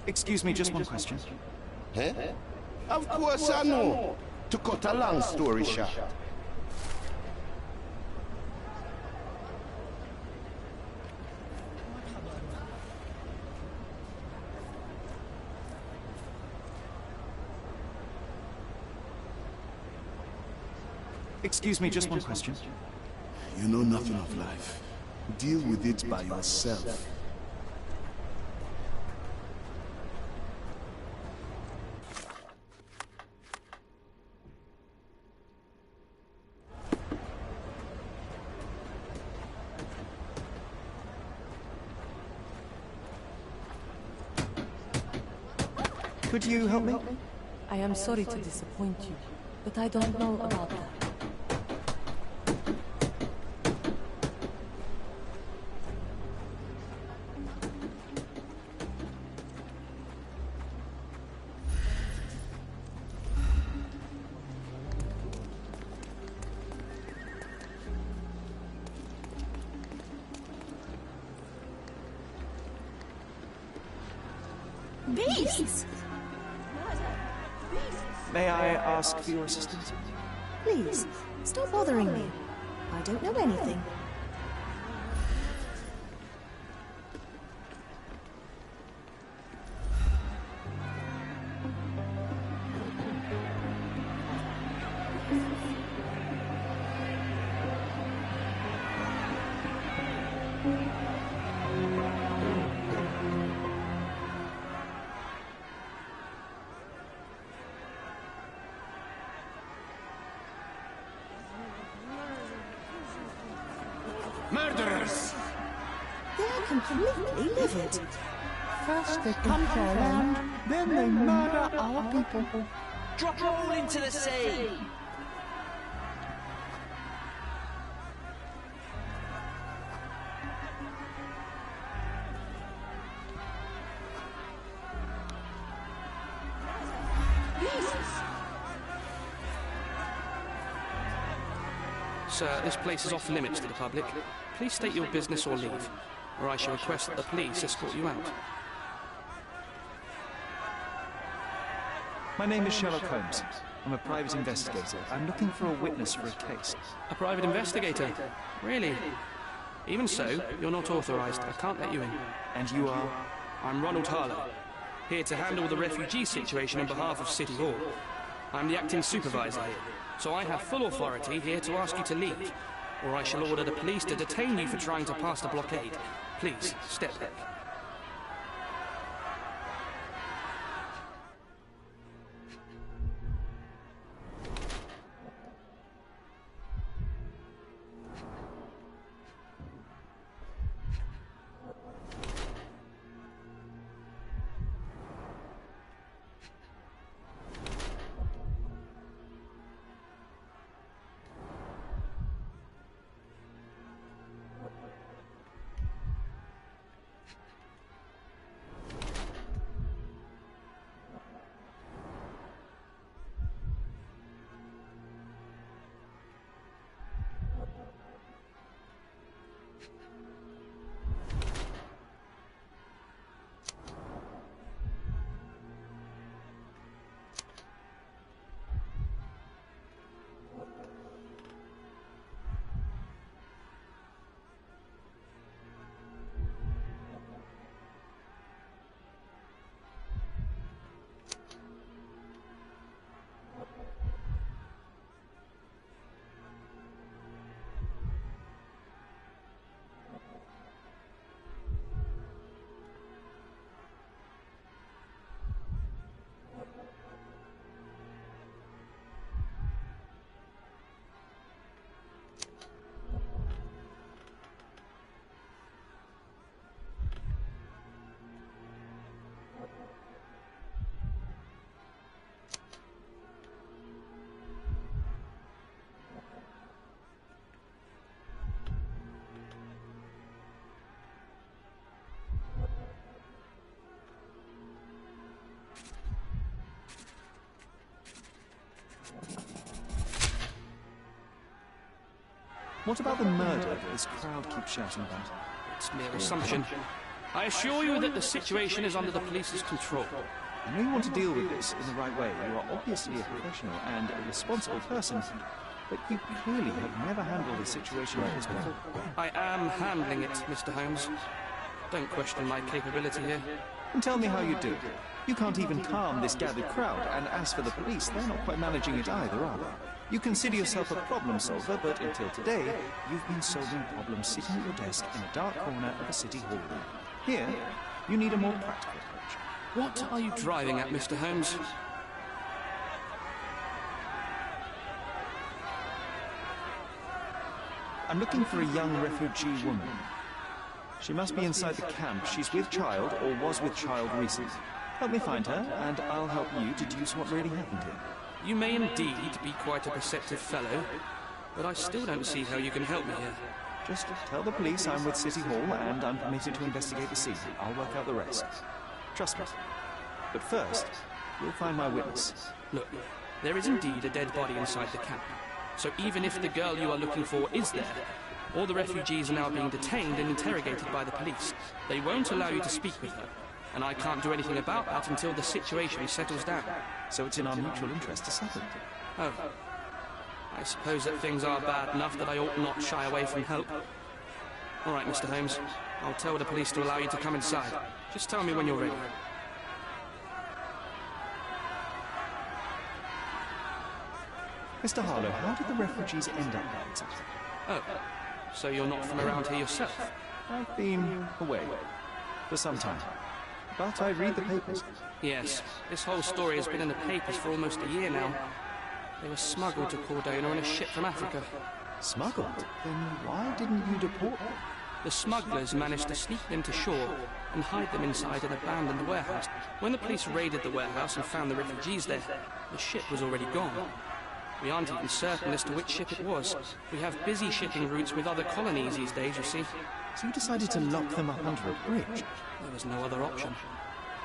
Excuse me, just one question. Eh? Of course I know. To cut a long story short. Excuse me, just one question. You know nothing of life. Deal with it by yourself. Could you help me? I am sorry to disappoint you, but I don't know about that. Beasts? May I ask for your assistance? Please, stop bothering me. I don't know anything. Murderers! They're completely livid. First they come to our land, then they murder our people. Drop her all into the sea! Sir, this place is off limits to the public. Please state your business or leave, or I shall request that the police escort you out. My name is Sherlock Holmes. I'm a private investigator. I'm looking for a witness for a case. A private investigator? Really? Even so, you're not authorized. I can't let you in. And you are? I'm Ronald Harlow, here to handle the refugee situation on behalf of City Hall. I'm the acting supervisor here, so I have full authority here to ask you to leave, or I shall order the police to detain you for trying to pass the blockade. Please, step back. What about the murder that this crowd keeps shouting about? It's mere assumption. I assure you that the situation is under the police's control. I know you want to deal with this in the right way. You are obviously a professional and a responsible person, but you clearly have never handled a situation like this before. I am handling it, Mr. Holmes. Don't question my capability here. And tell me how you do it. You can't even calm this gathered crowd, and as for the police, they're not quite managing it either, are they? You consider yourself a problem solver, but until today, you've been solving problems sitting at your desk in a dark corner of a city hall. Here, you need a more practical approach. What are you driving at, Mr. Holmes? I'm looking for a young refugee woman. She must be inside the camp. She's with child, or was with child recently. Help me find her, and I'll help you deduce what really happened here. You may indeed be quite a perceptive fellow, but I still don't see how you can help me here. Just tell the police I'm with City Hall and I'm permitted to investigate the scene. I'll work out the rest. Trust me. But first, you'll find my witness. Look, there is indeed a dead body inside the camp. So even if the girl you are looking for is there, all the refugees are now being detained and interrogated by the police. They won't allow you to speak with her. and I can't do anything about that until the situation settles down. So it's in our mutual interest to settle it. Oh. I suppose that things are bad enough that I ought not shy away from help. All right, Mr. Holmes. I'll tell the police to allow you to come inside. Just tell me when you're ready. Mr. Harlow, how did the refugees end up there exactly? Oh, so you're not from around here yourself? I've been away for some time, but I read the papers. Yes, this whole story has been in the papers for almost a year now. They were smuggled to Cordona on a ship from Africa. Smuggled? Then why didn't you deport them? The smugglers managed to sneak them to shore and hide them inside an abandoned warehouse. When the police raided the warehouse and found the refugees there, the ship was already gone. We aren't even certain as to which ship it was. We have busy shipping routes with other colonies these days, you see. So you decided to lock them up under a bridge? There was no other option.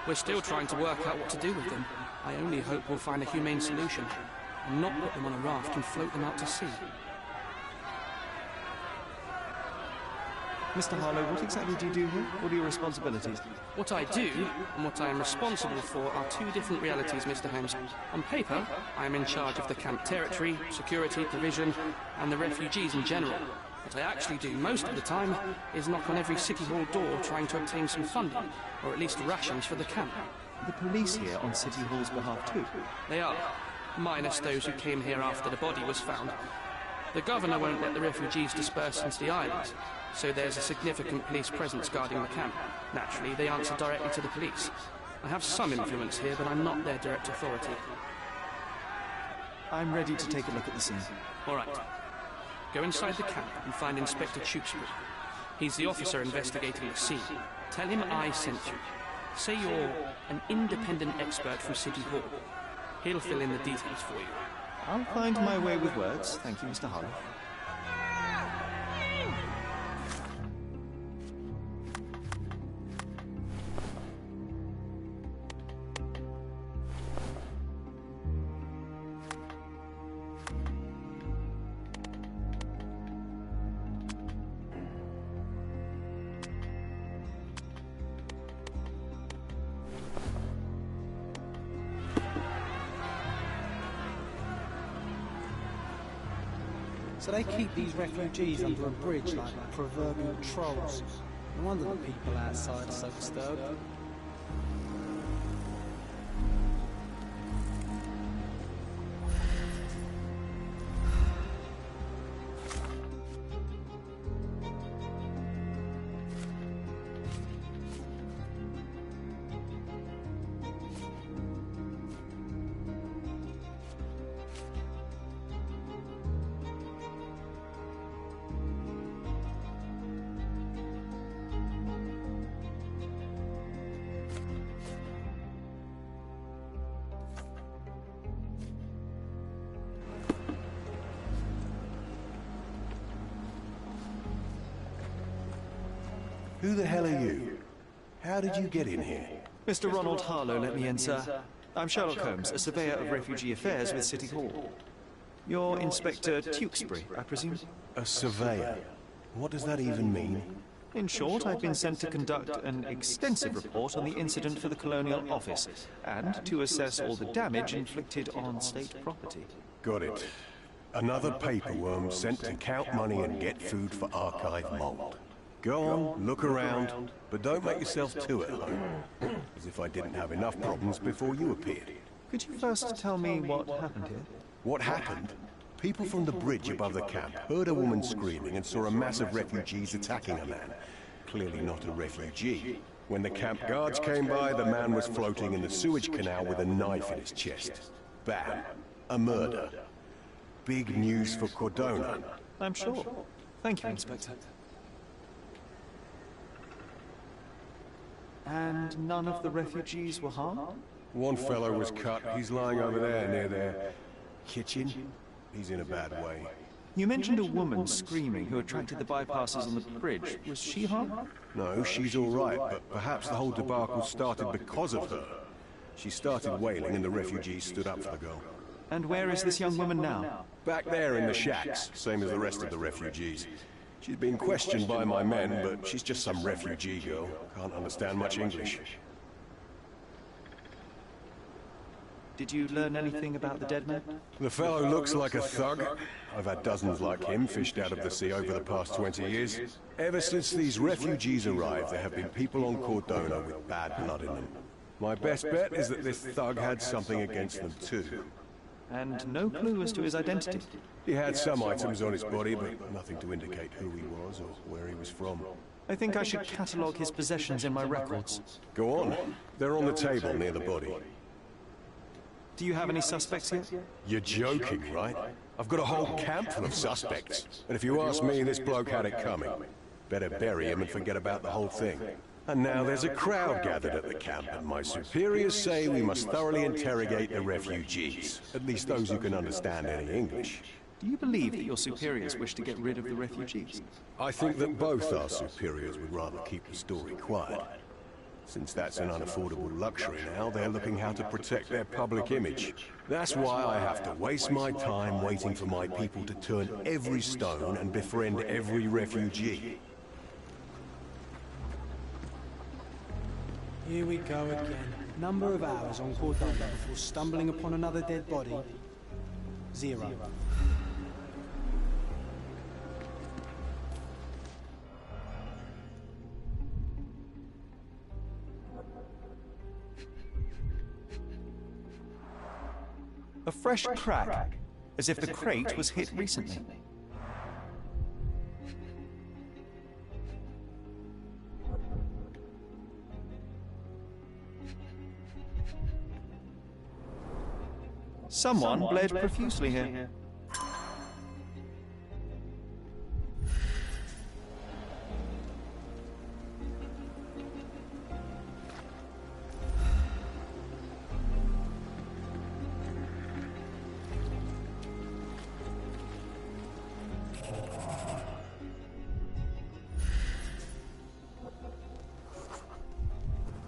We're still trying to work out what to do with them. I only hope we'll find a humane solution, and not put them on a raft and float them out to sea. Mr. Harlow, what exactly do you do here? What are your responsibilities? What I do, and what I am responsible for, are two different realities, Mr. Holmes. On paper, I am in charge of the camp territory, security, provision, and the refugees in general. What I actually do most of the time is knock on every City Hall door trying to obtain some funding, or at least rations for the camp. The police here on City Hall's behalf too? They are, minus those who came here after the body was found. The governor won't let the refugees disperse into the island, so there's a significant police presence guarding the camp. Naturally, they answer directly to the police. I have some influence here, but I'm not their direct authority. I'm ready to take a look at the scene. All right. Go inside the camp and find Inspector Tewkesbury. He's the officer investigating the scene. Tell him I sent you. Say you're an independent expert from City Hall. He'll fill in the details for you. I'll find my way with words. Thank you, Mr. Harlow. So they keep these refugees under a bridge like proverbial trolls. No wonder the people outside are so disturbed. Who the hell are you? How did you get in here? Mr. Ronald Harlow let me in, sir. I'm Sherlock Holmes, a surveyor of refugee affairs with City Hall. You're Inspector Tewkesbury, I presume? A surveyor? What does that even mean? In short, I've been sent to conduct an extensive report on the incident for the Colonial Office, and to assess all the damage inflicted on state property. Got it. Another paperworm sent to count money and get food for archive mold. Go on, look around, but don't make yourself too at home. As if I didn't have enough problems before you appeared. Could you first tell me what happened here? What happened? People from the bridge above the camp heard a woman screaming and saw a mass of refugees attacking a man. Clearly not a refugee. When the camp guards came by, the man was floating in the sewage canal with a knife in his chest. Bam! A murder. Big news for Cordona. I'm sure. Thank you, Inspector. And none of the refugees were harmed? One fellow was cut. He's lying over there near their kitchen. He's in a bad way. You mentioned a woman screaming who attracted the bypassers on the bridge. Was she harmed? No, she's all right, but perhaps the whole debacle started because of her. She started wailing and the refugees stood up for the girl. And where is this young woman now? Back there in the shacks, same as the rest of the refugees. She's been questioned by my men, but she's just some refugee girl. Can't understand much English. Did you learn anything about the dead man? The fellow looks like a thug. I've had dozens like him fished out of the sea over the past 20 years. Ever since these refugees arrived, there have been people on Cordona with bad blood in them. My best bet is that this thug had something against them too. And no clue as to his identity? He had some items on his body, but nothing to indicate who he was or where he was from. I think I should catalogue his possessions in my records. Go on. They're on the table near the body. Do you have any suspects yet? You're joking, right? I've got a whole camp full of suspects. And if you ask me, this bloke had it coming. Better bury him and forget about the whole thing. And now there's a crowd gathered at the camp, and my superiors say we must thoroughly interrogate the refugees. At least those who can understand any English. Do you believe that your superiors wish to get rid of the refugees? I think that both our superiors would rather keep the story quiet. Since that's an unaffordable luxury now, they're looking how to protect their public image. That's why I have to waste my time waiting for my people to turn every stone and befriend every refugee. Here we go again. Number of hours on Cordona before stumbling upon another dead body. 0. A fresh crack, as if the crate was hit recently. Someone bled profusely here.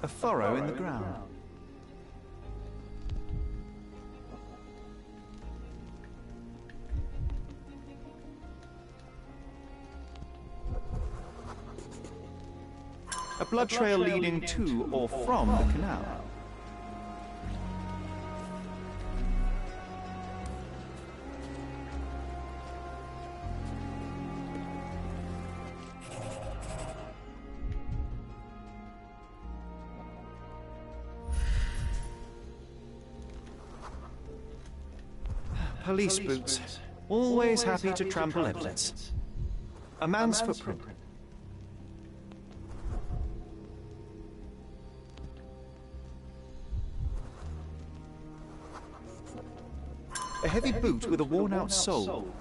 A furrow in the ground. A blood trail leading to or from the canal. Police boots, always happy to trample evidence. A man's footprint. A heavy boot with a worn-out sole.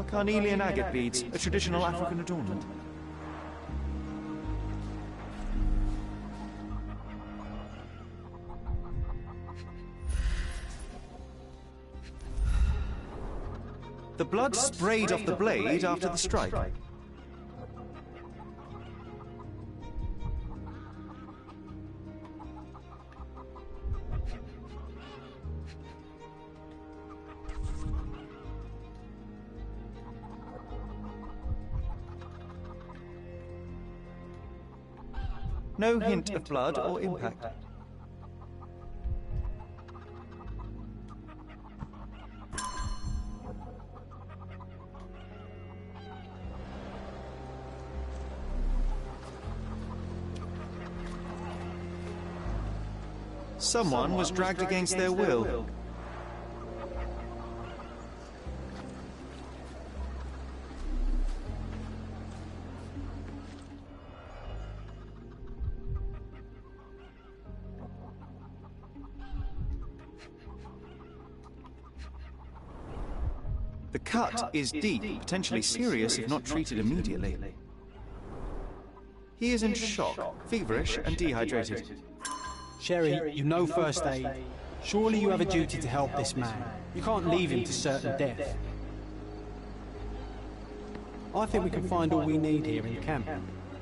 Carnelian agate beads, a traditional African adornment. The blood sprayed off the blade after the strike. No hint of blood or impact. Someone was dragged against their will. The cut is deep, potentially serious if not treated immediately. He is in shock, feverish and dehydrated. Sherry, you know first aid. Surely you have a duty to help this man. You can't leave him to certain death. I think we can find all we need here in camp.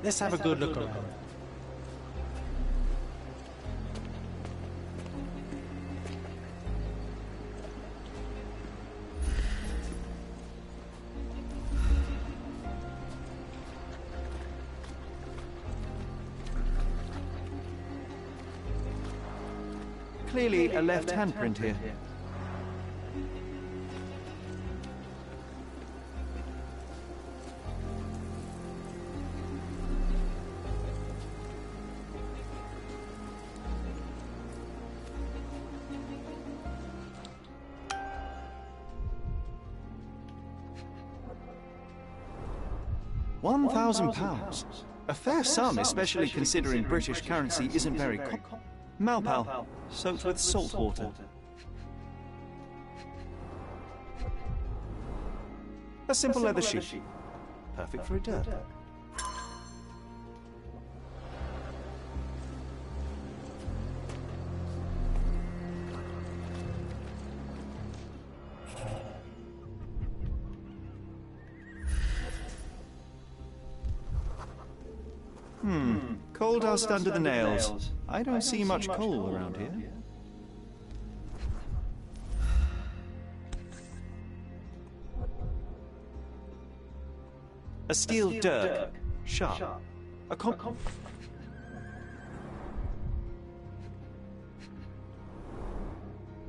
Let's have a good look around. Clearly a left handprint here. £1,000. A fair sum, especially considering British currency isn't very Malpal, soaked with salt water. A simple leather sheet. Perfect for a dirk. Coal dust under the nails. I don't see much coal around here. A steel dirk. Sharp.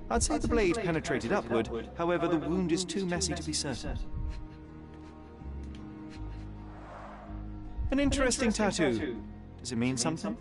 I'd say the blade penetrated upward, however the wound is too messy to be certain. An interesting tattoo. Does it mean something?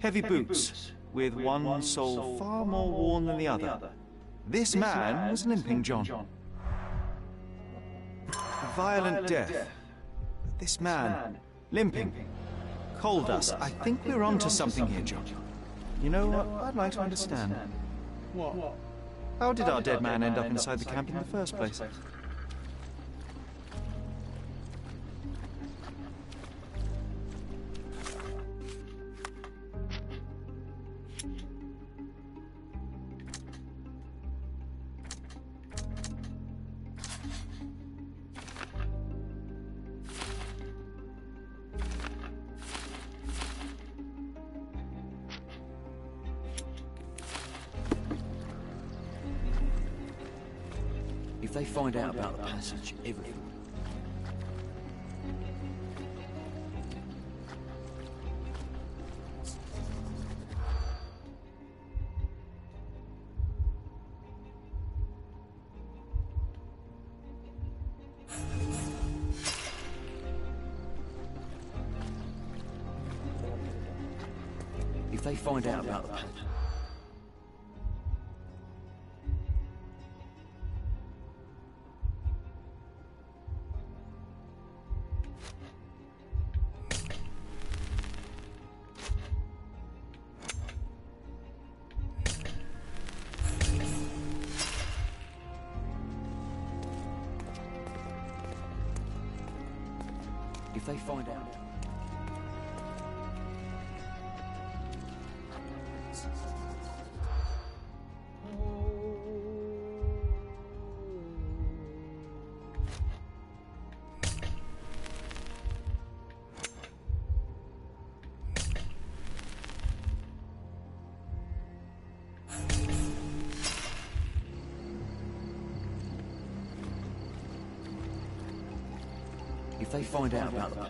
Heavy boots, with one sole far more worn than the other. This man was Limping John. A violent death. This man, limping. Coal dust. I think we're onto something here, John. You know what? I'd like to understand. What? How did our dead man end up inside the camp in the first place? If they find out about the passage, everything. If they find out about the passage. If they find out. If they find out about the...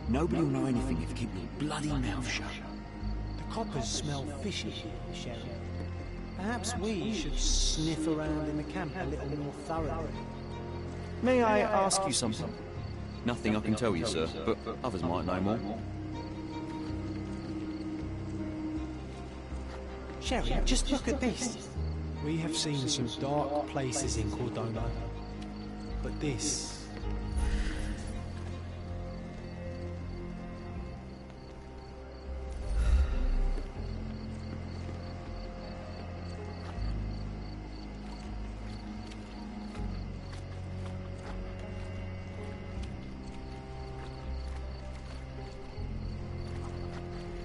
Nobody will know anything if you keep your bloody mouth shut. The coppers smell fishy here, Sheriff. Perhaps we should sniff around in the camp a little more thoroughly. May I ask you something? Nothing I can tell you, sir, but others might know more. Sheriff, just look at this. We have seen some dark places in Cordona. But this...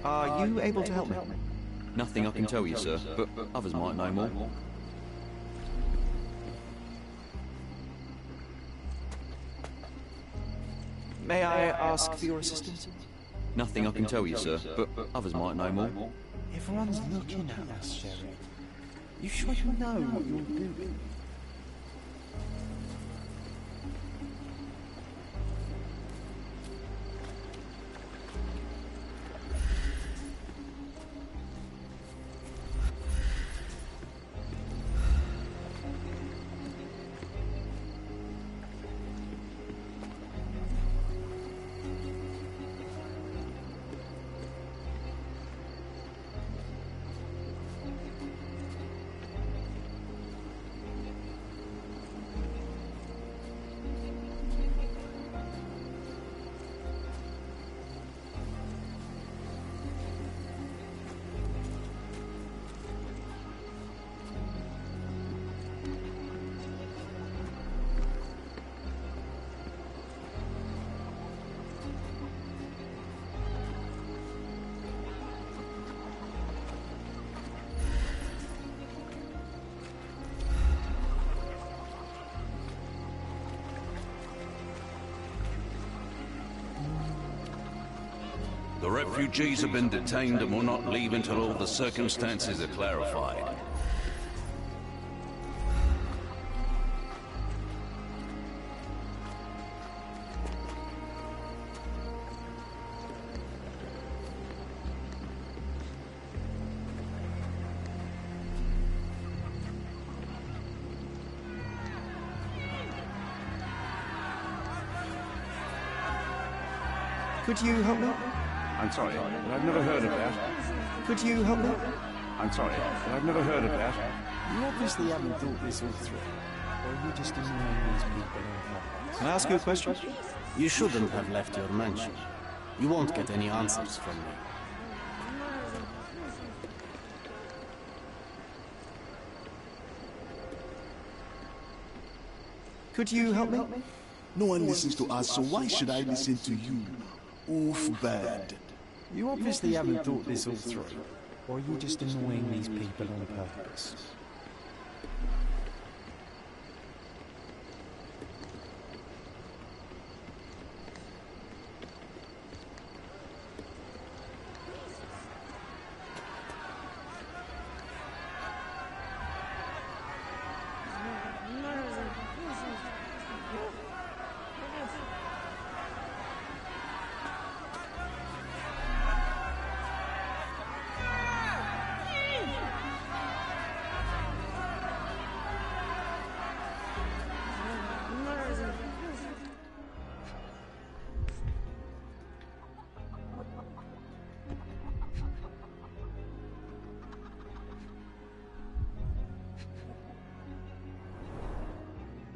Are you able to help me? Nothing I can tell you, sir, but others might know more. May I ask for your assistance? Nothing I can tell you, sir, but others might know more. Everyone's looking at us, Sheriff. You sure you know what you're doing? The refugees have been detained and will not leave until all the circumstances are clarified. Could you help me? I'm sorry, but I've never heard of that. Could you help me? I'm sorry, but I've never heard of that. You obviously haven't thought this all through. Or are you just annoying these people on purpose? Can I ask you a question? You shouldn't have left your mansion. You won't get any answers from me. Could you help me? No one listens to us, so why should I listen to you? Oof, bad. You obviously haven't thought this all through. Or are you just annoying these people on purpose?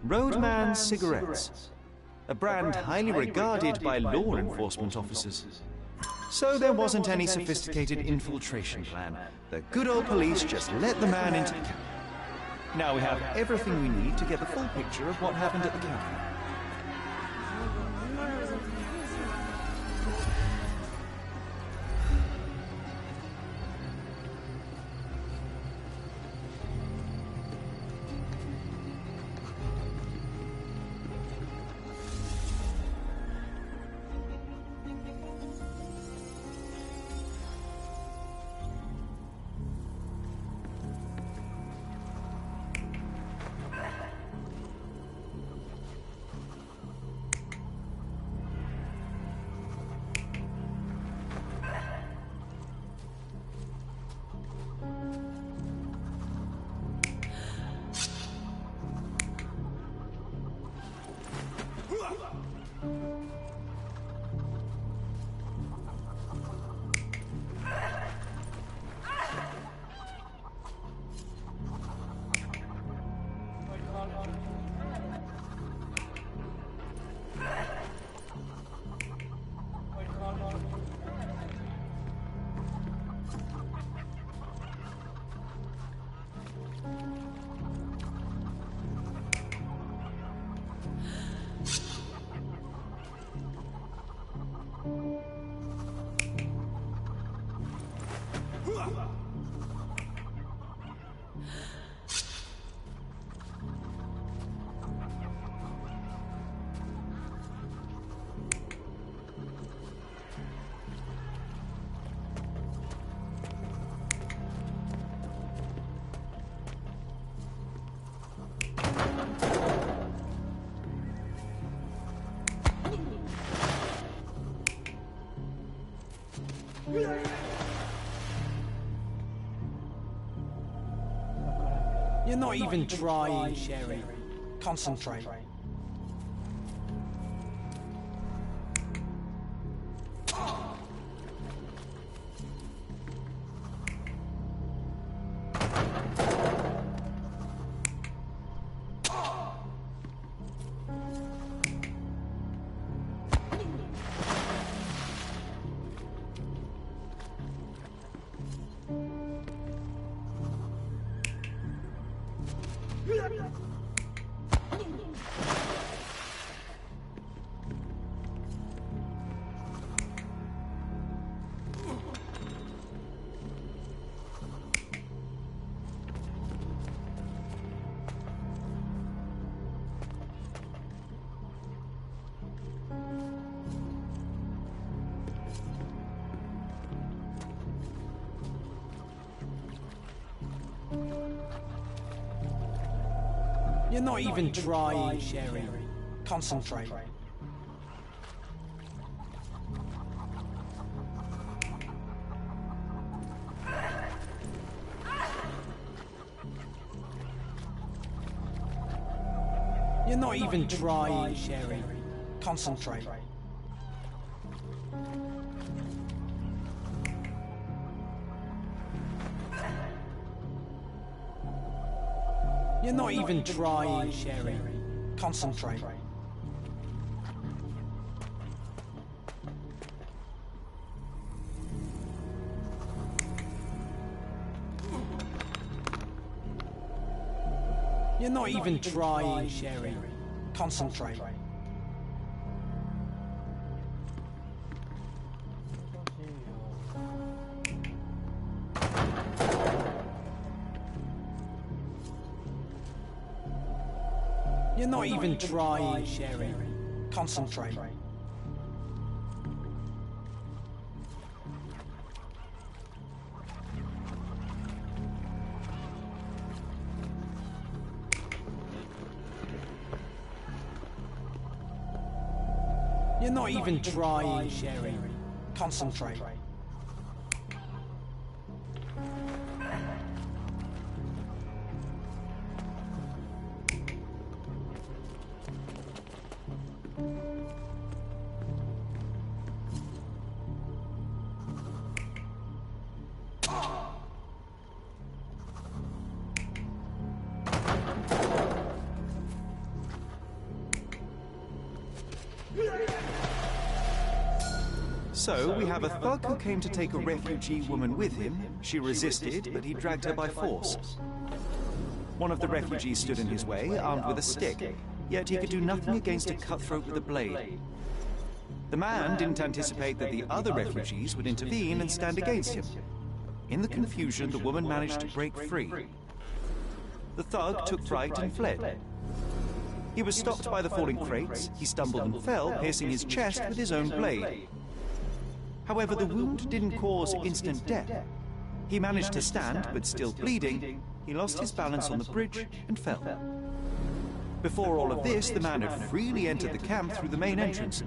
Roadman cigarettes. A brand highly regarded by law enforcement officers. So there wasn't any sophisticated infiltration plan. The good old police just let the man into the camp. Now we have everything we need to get the full picture of what happened at the camp. You're not even trying, Sherry. Concentrate. You're not even trying, Sherry. Concentrate. You're not even trying, Sherry. Concentrate. You're not even trying, Sherry. Concentrate. You're not even trying, Sherry. Concentrate. You're not even trying, Sherry. Concentrate. You're not even trying, Sherry. Concentrate. So, we have a thug who came to take a refugee woman with him. She resisted, but he dragged her by force. One of the refugees stood in his way, armed with a stick, yet he could do nothing against a cutthroat with a blade. The man didn't anticipate that the other refugees would intervene and stand against him. In the confusion, the woman managed to break free. The thug took fright and fled. He was stopped by the falling crates. He stumbled and fell, piercing his chest with his own blade. However, the wound didn't cause instant death. He managed to stand, but still bleeding, he lost his balance on the bridge and fell. Before all of this, the man had freely entered the camp through the main entrance.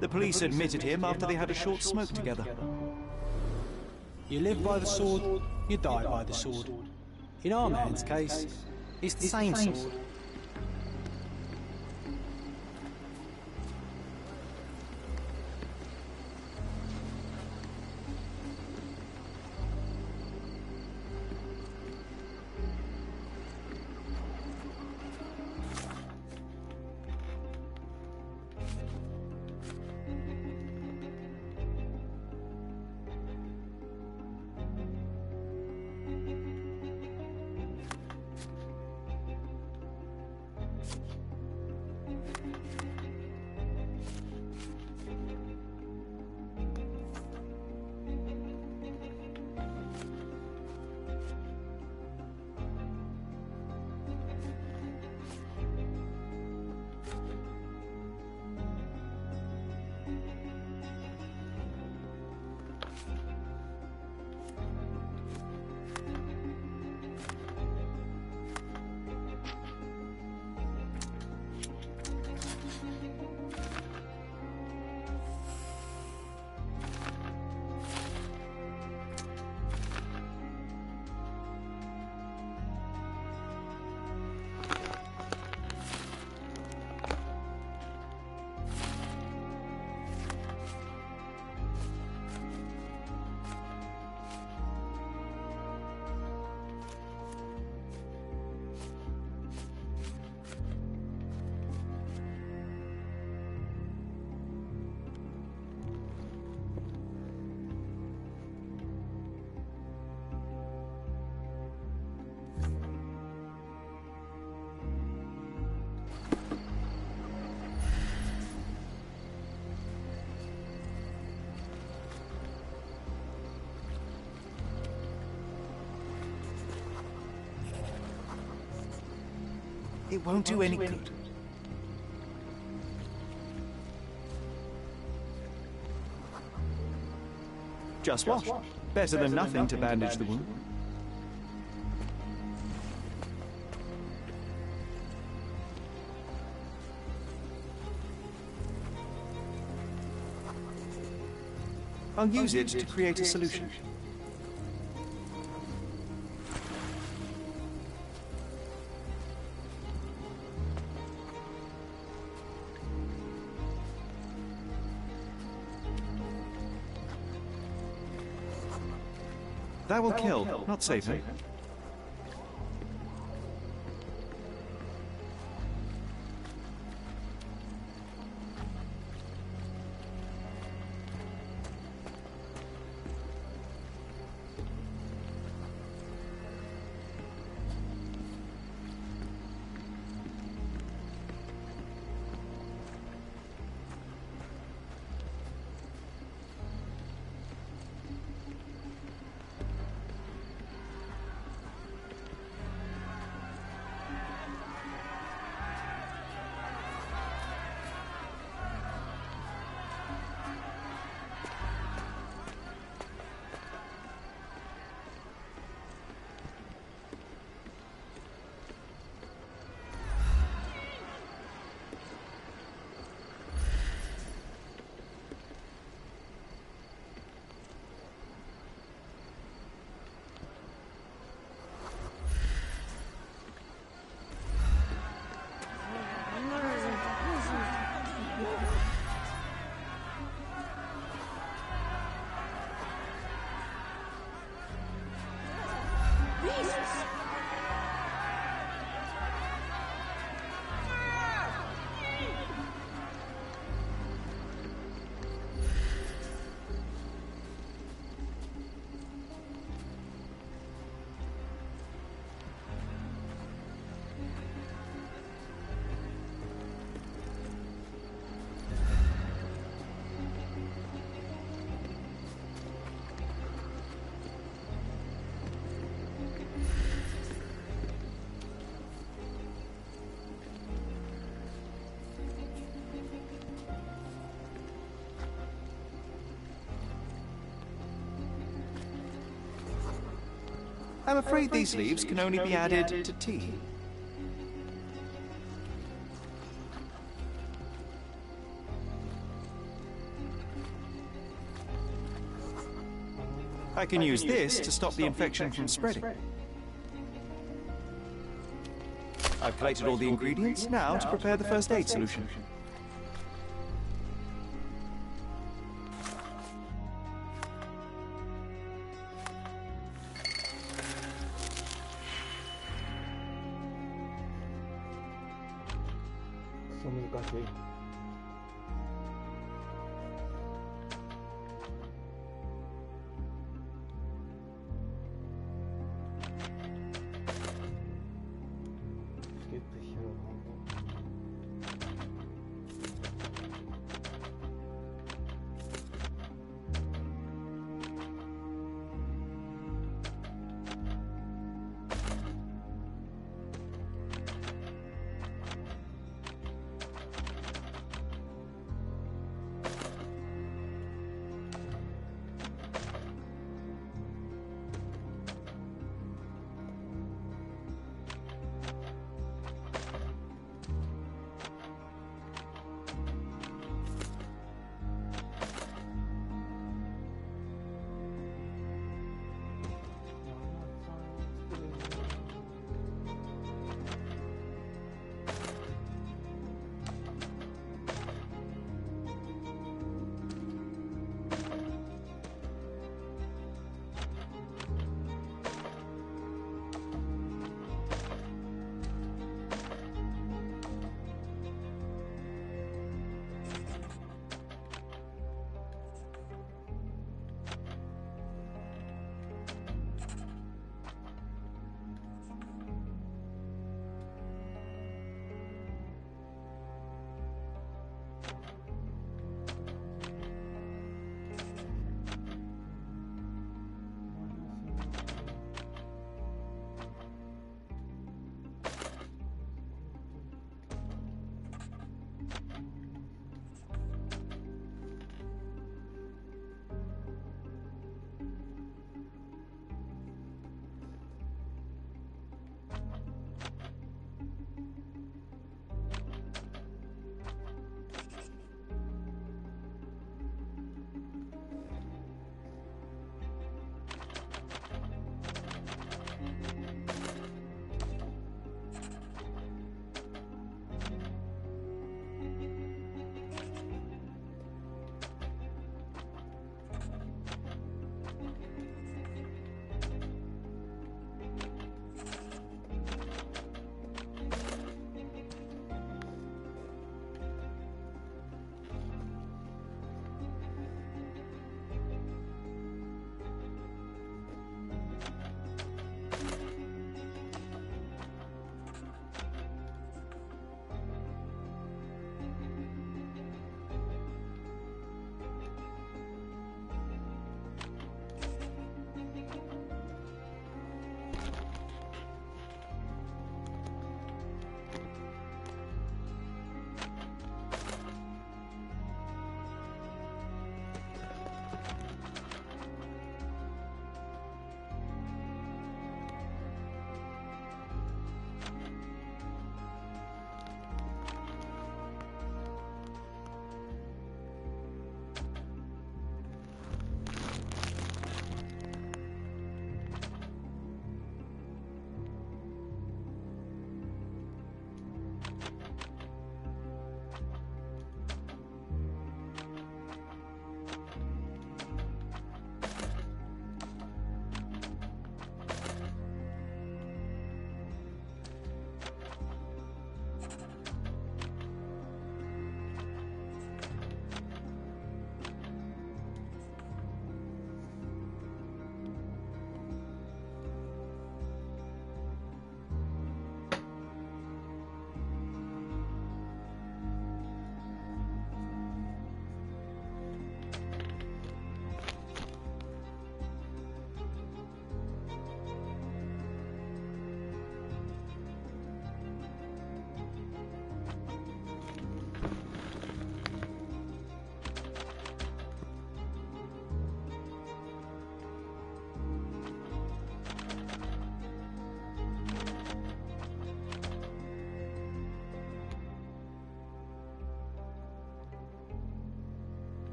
The police admitted him after they had a short smoke together. You live by the sword, you die by the sword. In our man's case, it's the same sword. It won't do any good. Just wash. Better than nothing to bandage the wound. I'll use it to create a solution. That will kill, not save him. I'm afraid these leaves can only be added to tea. I can use this to stop the infection from spreading. I've collected all the ingredients, now to prepare the first aid solution.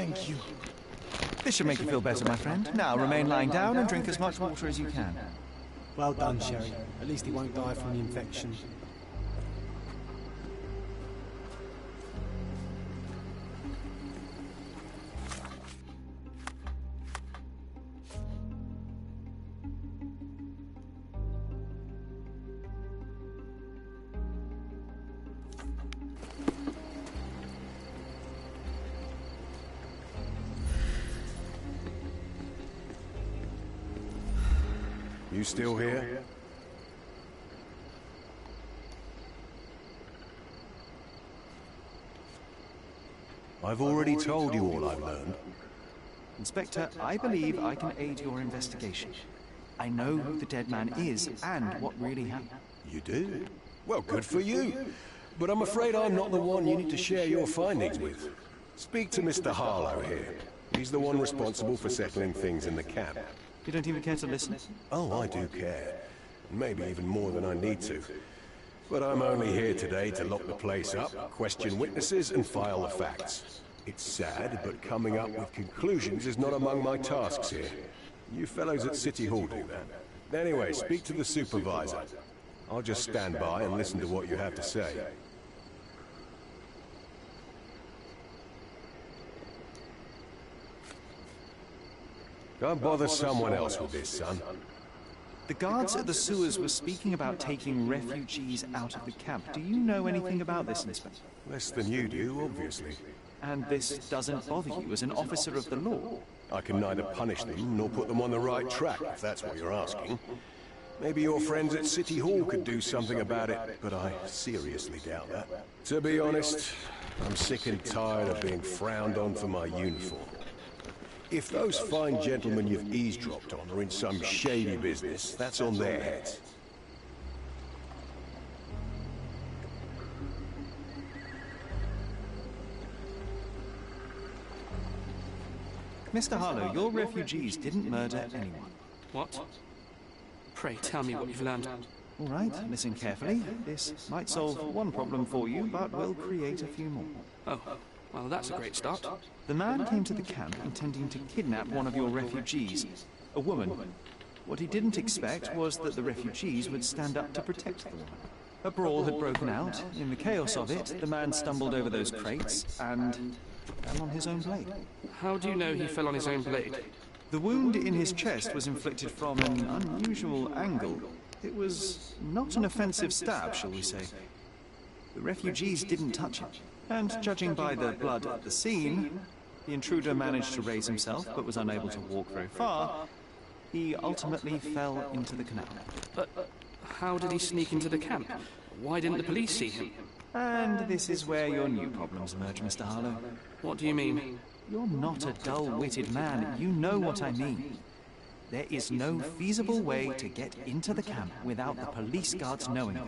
Thank you. This should make you feel better, my friend. Now remain lying down and drink as much water as you can. Well done, Sherry. At least he won't die from the infection. You still here? I've already told you all I've learned. Inspector, I believe I can aid your investigation. I know who the dead man is and what really happened. You do? Well, good for you. But I'm afraid I'm not the one you need to share your findings with. Speak to Mr. Harlow here. He's the one responsible for settling things in the camp. You don't even care to listen? Oh, I do care. Maybe even more than I need to. But I'm only here today to lock the place up, question witnesses, and file the facts. It's sad, but coming up with conclusions is not among my tasks here. You fellows at City Hall do that. Anyway, speak to the supervisor. I'll just stand by and listen to what you have to say. Go bother someone else with this, son. The guards at the sewers were speaking about taking refugees out of the camp. Do you know anything about this, Inspector? Less than you do, obviously. And this doesn't bother you as an officer of the law? I can neither punish them nor put them on the right track, if that's what you're asking. Maybe your friends at City Hall could do something about it, but I seriously doubt that. To be honest, I'm sick and tired of being frowned on for my uniform. If those fine gentlemen you've eavesdropped on are in some shady business, that's on their heads. Mr. Harlow, your refugees didn't murder anyone. What? Pray tell me what you've learned. All right, listen carefully. This might solve one problem for you, but will create a few more. Oh, well, that's a great start. The man came to the camp intending to kidnap one of your refugees, a woman. What he didn't expect was that the refugees would stand up to protect the woman. A brawl had broken out. In the chaos of it, the man stumbled over those crates and fell on his own blade. How do you know he fell on his own blade? The wound in his chest was inflicted from an unusual angle. It was not an offensive stab, shall we say. The refugees didn't touch him. And judging by the blood at the scene, the intruder managed to raise himself but was unable to walk very far. He ultimately fell into the canal. But how did he sneak into the camp? Why didn't the police see him? And this is where your new problems emerge, Mr. Harlow. What do you mean? You're not a dull-witted man. You know what I mean. There is no feasible way to get into the camp without the police guards knowing it.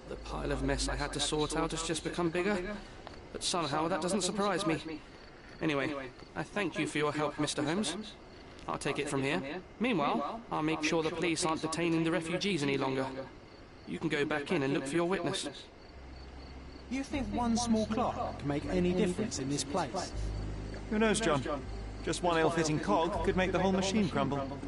The pile of mess I had to sort out has just become bigger, but somehow that doesn't surprise me. Anyway, I thank you for your help, Mr. Holmes. I'll take it from here. Meanwhile, I'll make sure the police aren't detaining the refugees any longer. You can go back in and look for your witness. You think one small clock can make any difference in this place? Who knows, John? Just one ill-fitting cog could make the whole machine crumble.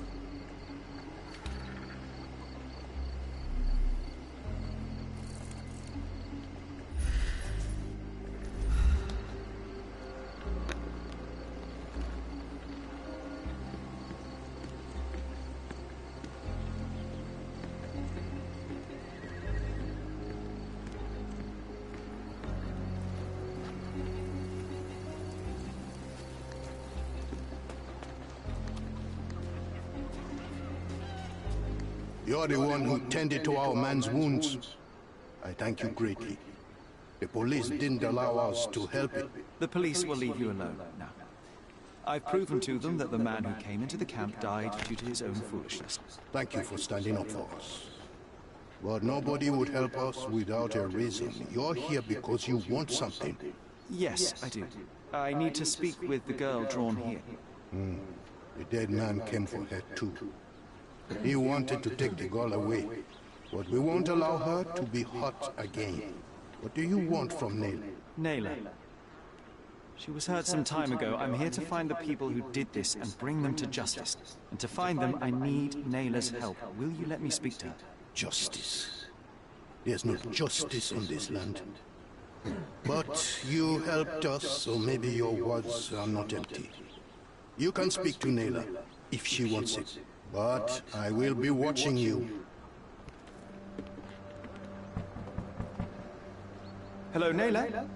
You're the one who tended to our man's wounds. I thank you greatly. The police didn't allow us to help it. The police will leave you alone now. I've proven to them that the man who came into the camp died due to his own foolishness. Thank you for standing up for us. But nobody would help us without a reason. You're here because you want something. Yes, I do. I need to speak with the girl drawn here. The dead man came for her too. He wanted to take the girl away, but we won't allow her to be hurt again. What do you want from Naylor? Naylor. She was hurt some time ago. I'm here to find the people who did this and bring them to justice. And to find them, I need Nayla's help. Will you let me speak to her? Justice. There's no justice on this land. But you helped us, so maybe your words are not empty. You can speak to Nayla, if she wants it. But I will be watching you. Hello, Nayla?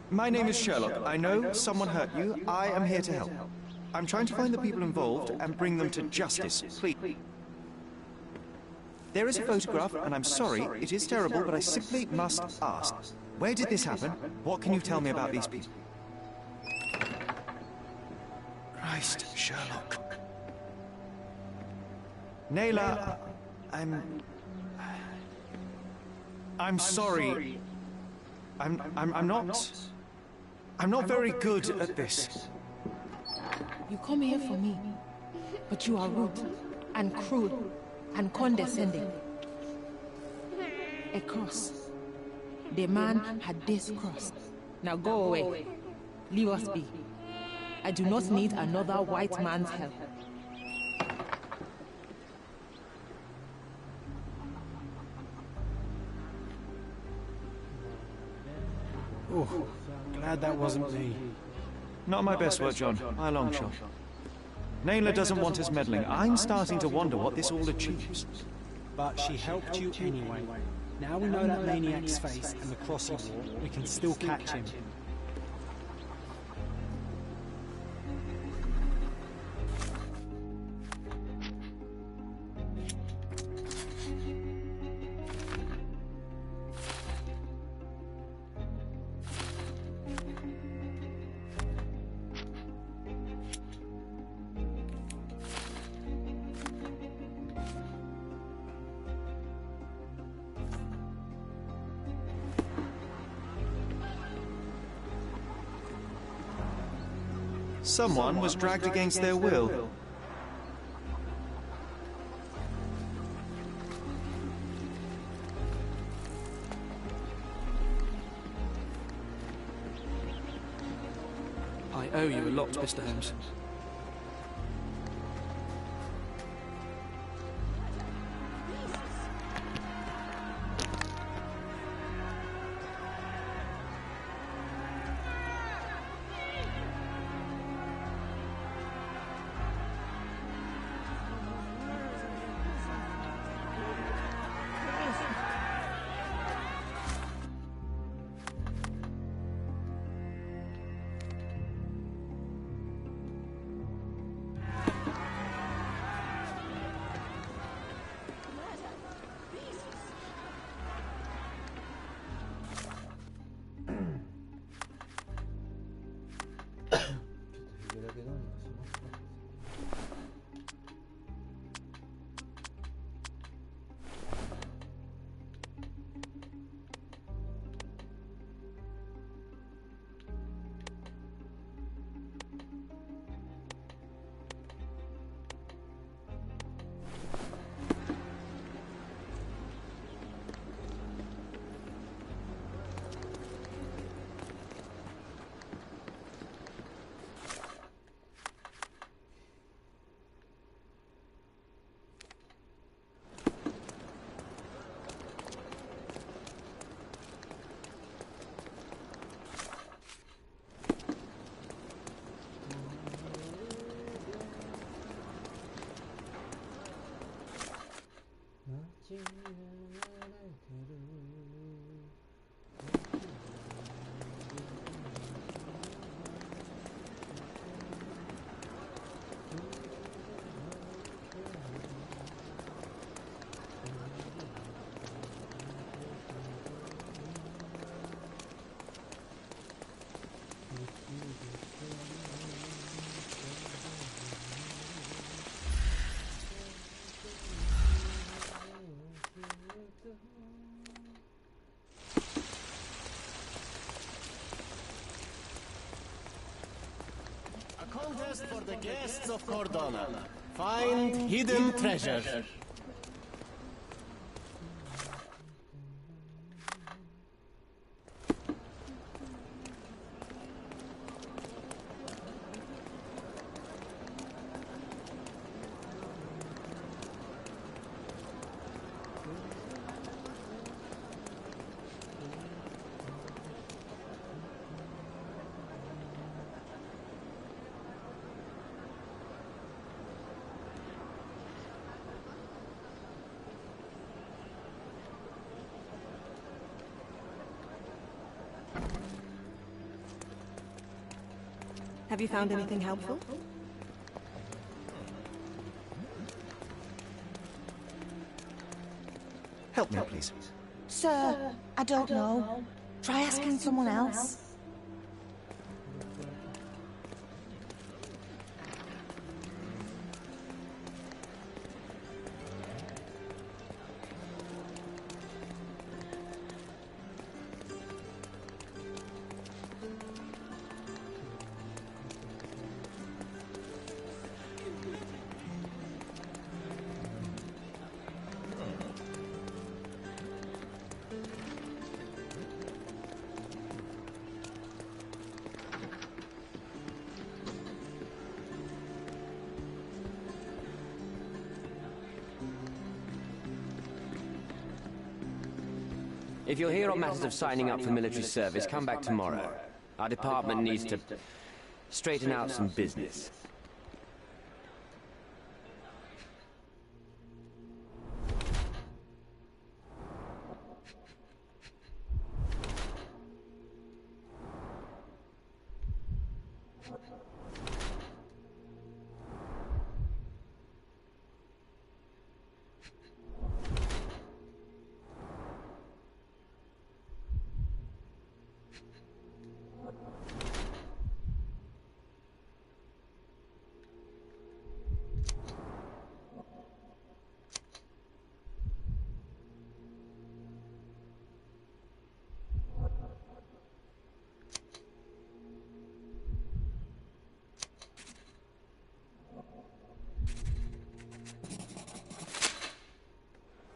My name is Sherlock. I know someone hurt you. I am here to help. I'm trying to find the people involved and bring them to justice. Please. There is a photograph, and I'm sorry, it is terrible, but I simply must ask. Where did this happen? What can you tell me about these people? Christ, Sherlock. Nayla, I'm sorry. I'm not very good at this. You come here for me, but you are rude and cruel and condescending. A cross. The man had this cross. Now go away. Leave us be. I do not need another white man's help. Oh, glad that wasn't me. Not my best work, John, by a long shot. Nayla doesn't want us meddling. I'm starting to wonder what this all achieves. But she helped you anyway. Now we know that maniac's face and the cross he wore, we can still catch him. Someone was dragged against their will. I owe you a lot, Mr. Holmes. Contest for the guests of Cordona. Find hidden treasure. Have you found anything helpful? Help me, please. Sir, I don't know. Try asking someone else. If you're here on matters of signing up for military service, come back tomorrow. Our department needs to straighten out some business.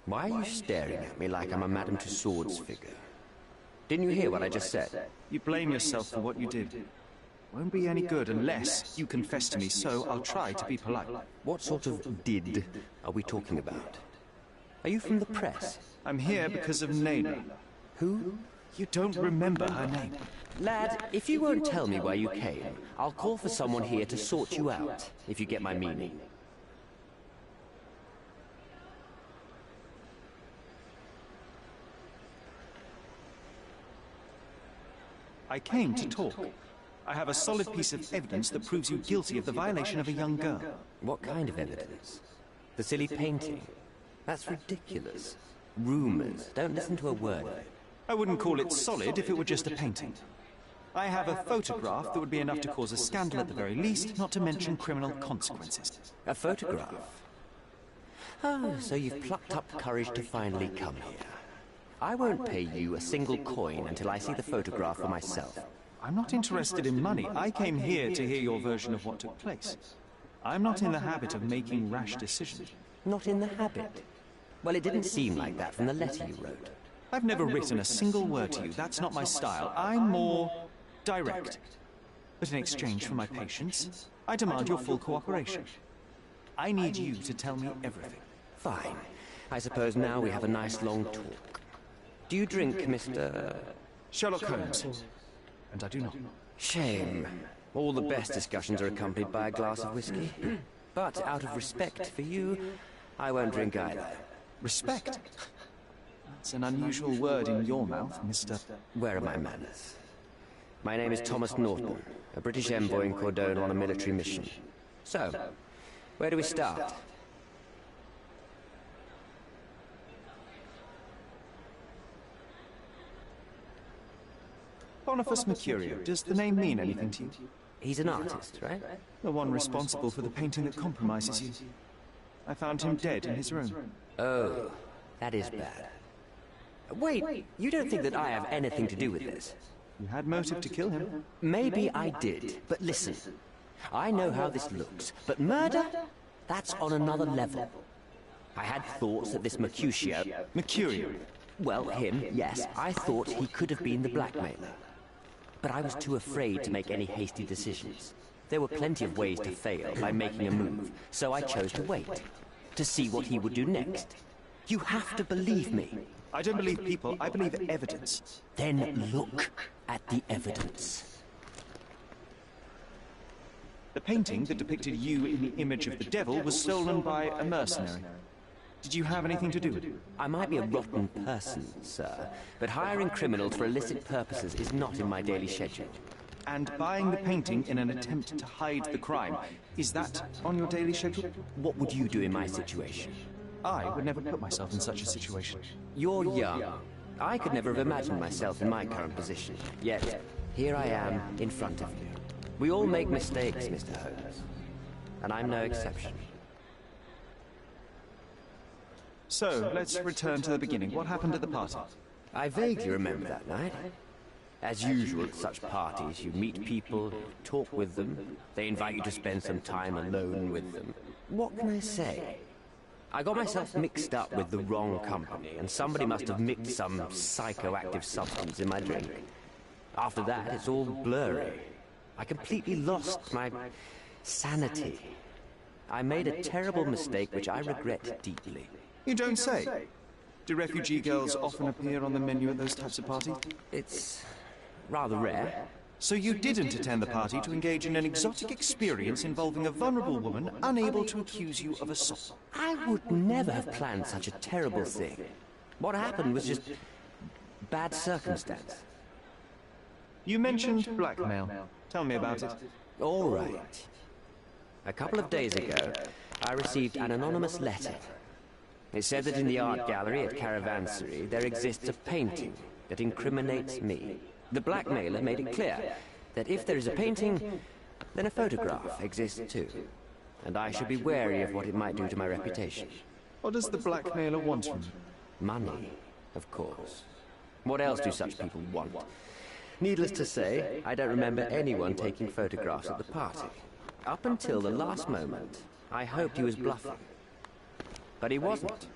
Why are you staring at me like I'm a Madame Tussauds figure? Didn't you hear what I just said? You blame yourself for what you did. Won't be any good unless you confess to me, so I'll try to be polite. What sort of did are we talking about? Are you from the press? I'm here because of Naina. Who? You don't remember her name. Lad, if you won't tell me where you came, I'll call for someone here to sort you out, if you get my meaning. I came to talk. I have a solid piece of evidence that proves you guilty of the violation of a young girl. What kind of evidence? The silly painting? That's ridiculous. Rumors. Don't listen to a word of it. I wouldn't call it solid if it were just a painting. I have a photograph that would be enough to cause a scandal at the very least, not to mention criminal consequences. A photograph? Oh, so you've plucked up courage to finally come here. I won't pay you a single coin until I see the photograph for myself. I'm not interested in money. I came here to hear your version of what took place. I'm not in the habit of making rash decisions. Not in the habit? Well, it didn't seem like that from the letter you wrote. I've never written a single word to you. That's not my style. I'm more direct. But in exchange for my patience, I demand your full cooperation. I need you to tell me everything. Fine. I suppose now we have a nice long talk. Do you drink, Mr. Sherlock Holmes? And I do not. Shame. All the best discussions are accompanied by a glass of whiskey. But out of respect for you, I won't drink either. Respect? That's an unusual word in your mouth, Mr. Where are my manners? My name is Thomas Norton, a British envoy in Cordon on a military mission. So, where do we start? Boniface Mercurio. Does the name mean anything to you? He's an artist, right? The one responsible for the painting that compromises you. I found him dead in his room. Oh, that is bad. Wait, you don't think that I have anything to do with this? You had motive to kill him. Maybe I did, but listen. I know how this looks, but murder? That's on another level. I had thoughts that this Mercutio... Mercurio? Well, him, yes. I thought he could have been the blackmailer. But I was too afraid to make any hasty decisions. There were plenty of ways to fail by making a move, so I chose to wait. To see what he would do next. You have to believe me. I don't believe people, I believe evidence. Then look at the evidence. The painting that depicted you in the image of the devil was stolen by a mercenary. Did you have anything to do with it? I might be a rotten person, sir, but hiring criminals for illicit purposes is not in my daily schedule. and buying the painting in an attempt to hide the crime. Is that on your daily schedule? What would you do in my situation? I would never put myself in such a situation. You're young. I could never have imagined myself in my current position. Yet, here I am in front of you. We all make mistakes, Mr. Holmes. And I'm no exception. So, let's return to the beginning. What happened at the party? I vaguely remember that night. As usual at such parties, you meet people, you talk with them, they invite you to spend some time alone with them. What can I say? I got myself mixed up with the wrong company, and somebody must have mixed some psychoactive substance in my drink. After that, it's all blurry. I completely lost my sanity. I made a terrible mistake which I regret deeply. You don't say. Do refugee girls often appear on the menu at those types of parties? It's rather rare. So you didn't attend the party to engage in an exotic experience involving a vulnerable woman unable to accuse you of assault? I would never have planned such a terrible thing. What happened was just bad circumstance. You mentioned blackmail. Tell me about it. All right. A couple of days ago, I received an anonymous letter. It said that in the art gallery at Caravansary there exists a painting that incriminates me. The blackmailer made it clear that if there is a painting, then a photograph exists too. And I should be wary of what it might do to my reputation. What does the blackmailer want from you? Money, of course. What else do such people want? Needless to say, I don't remember anyone taking photographs at the party. Up until the last moment, I hoped he was bluffing. But he wasn't,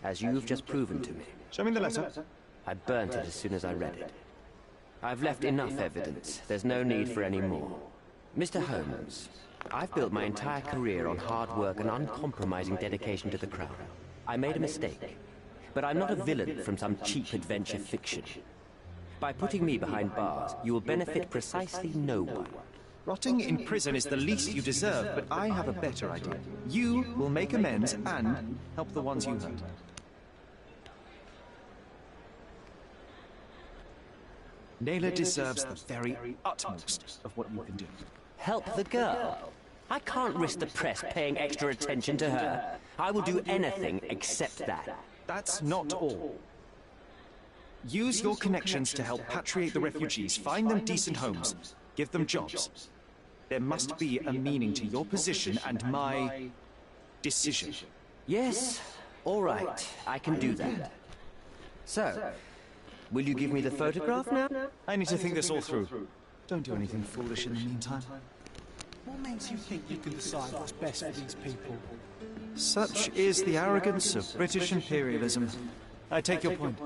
as you've just proven to me. Show me the letter. I burnt it as soon as I read it. I've left enough evidence. There's no need for any more. Mr. Holmes, I've built my entire career on hard work and uncompromising dedication to the crown. I made a mistake, but I'm not a villain from some cheap adventure fiction. By putting me behind bars, you will benefit precisely no one. Rotting in prison is the least you deserve, but I have a better idea. You will make amends and help the ones you hurt. Naylor deserves the very utmost of what you can do. Help the girl? I can't risk the press paying extra attention to her. I will do anything except that. That's not all. Use your connections to help patriate the refugees, find them decent homes, give them jobs. There must be a meaning to your position and my decision. Yes, all right, I can do that. So, will you give me the photograph now? I need to think this all through. Don't do anything foolish in the meantime. What makes you think you can decide what's best for these people? Such is the arrogance of British imperialism. I take your point.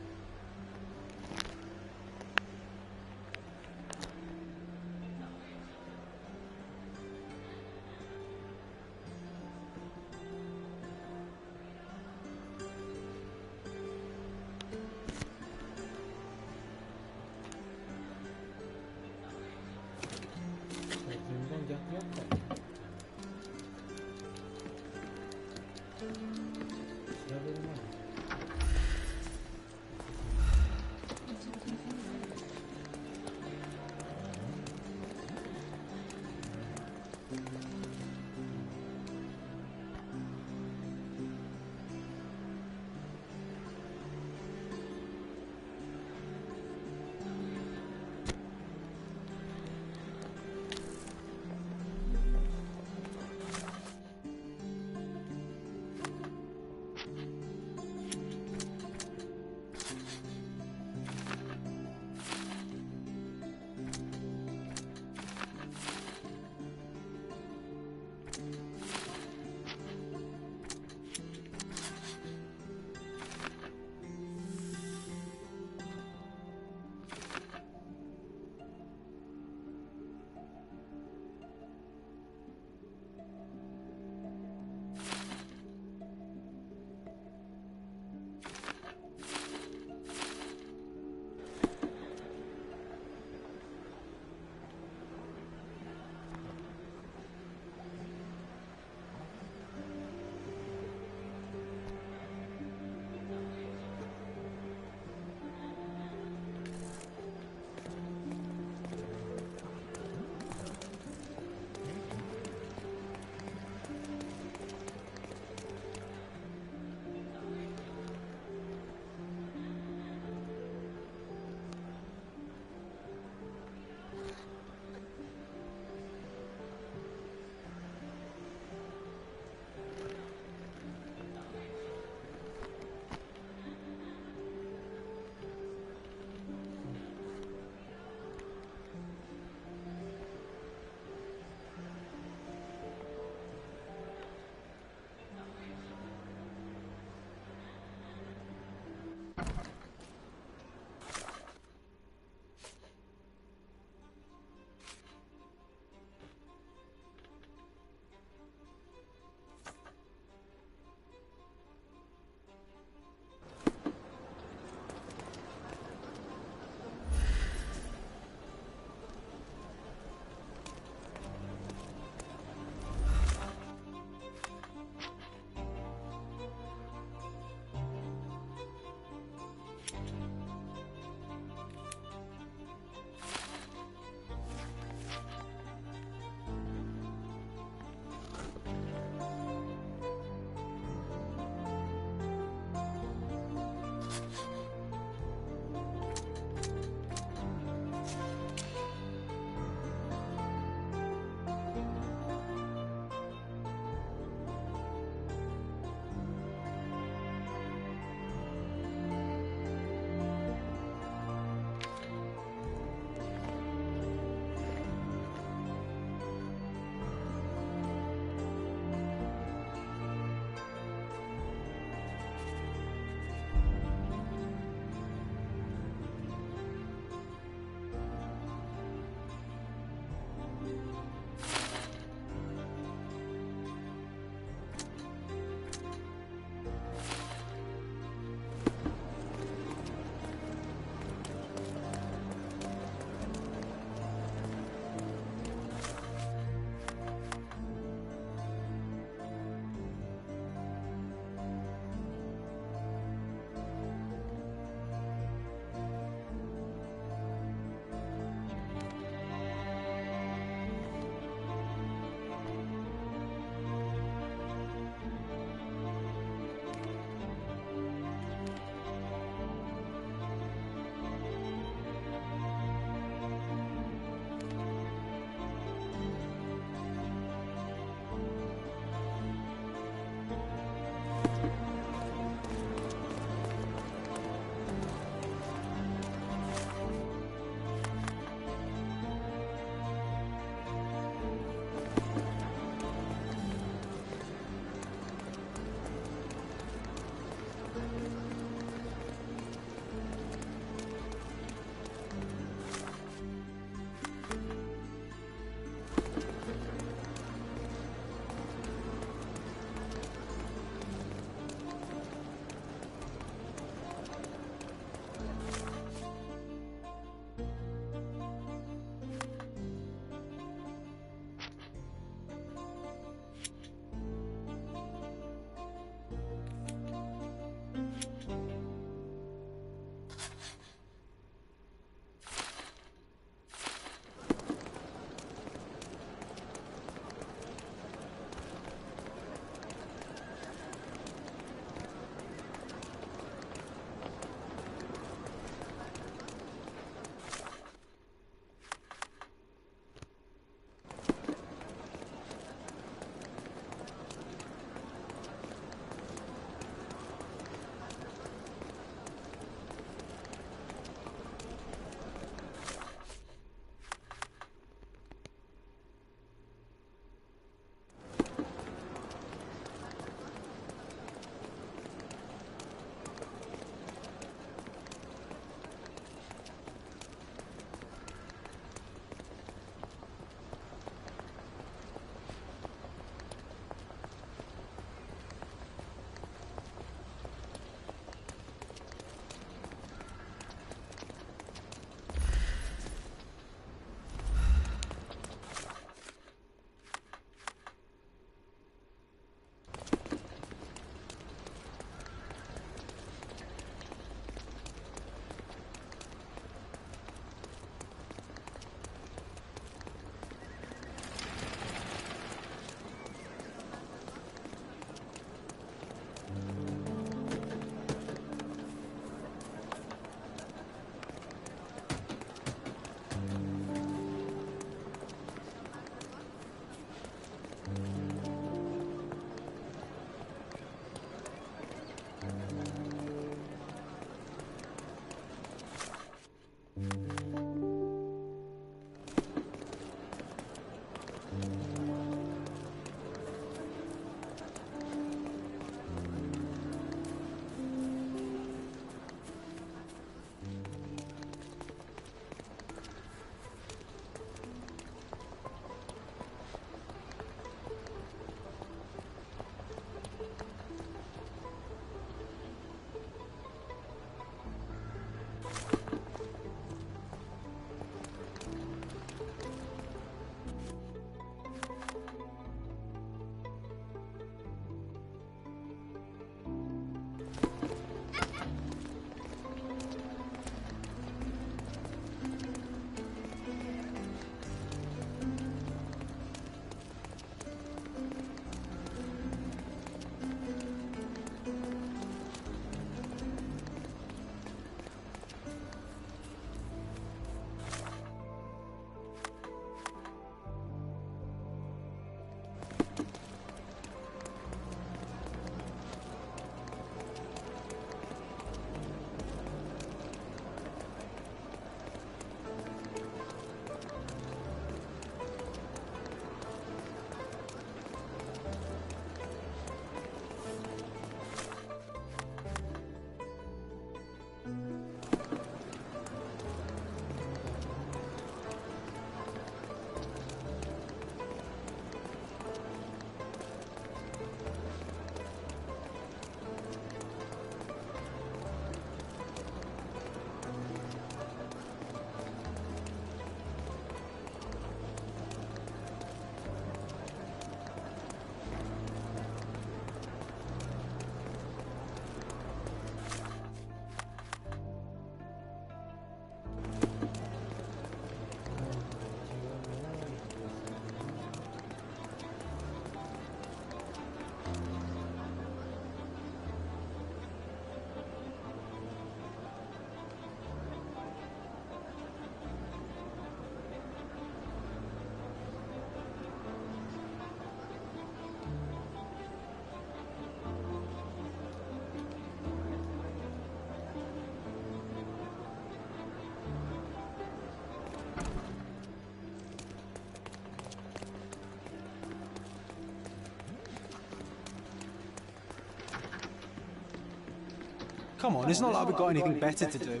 Come on, it's not like we've got anything better to do.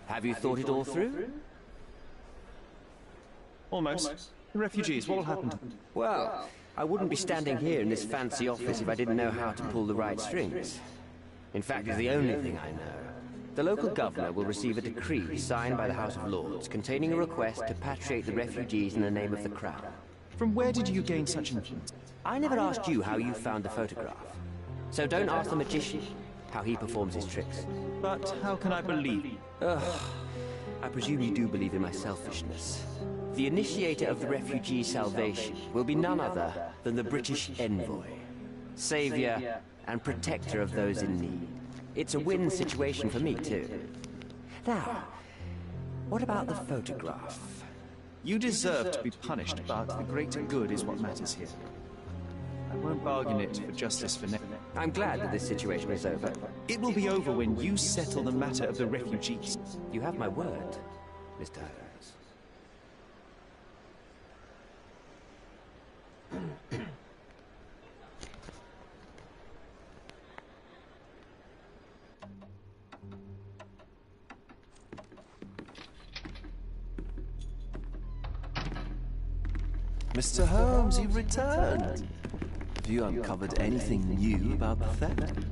Have you thought it all through? Almost. The refugees, what will happen to them? Well, I wouldn't be standing here in this fancy office if I didn't know how to pull the right strings. In fact, it's the only thing I know. The local governor will receive a decree signed by the House of Lords containing a request to patriate the refugees in the name of the Crown. From where did you gain such influence? I never asked you how you found the photograph. So don't ask the magician how he performs his tricks. But how can I believe you? I presume you do believe in my selfishness. The initiator of the refugee salvation will be none other than the British envoy, savior and protector of those in need. It's a win situation for me, too. Now, what about the photograph? You deserve to be punished, but the greater good is what matters here. I won't bargain it for justice for now. I'm glad that this situation is over. It will be over when you settle the matter of the refugees. You have my word, Mr. Holmes. Mr. Holmes, you've returned. Have you uncovered anything new about the theft?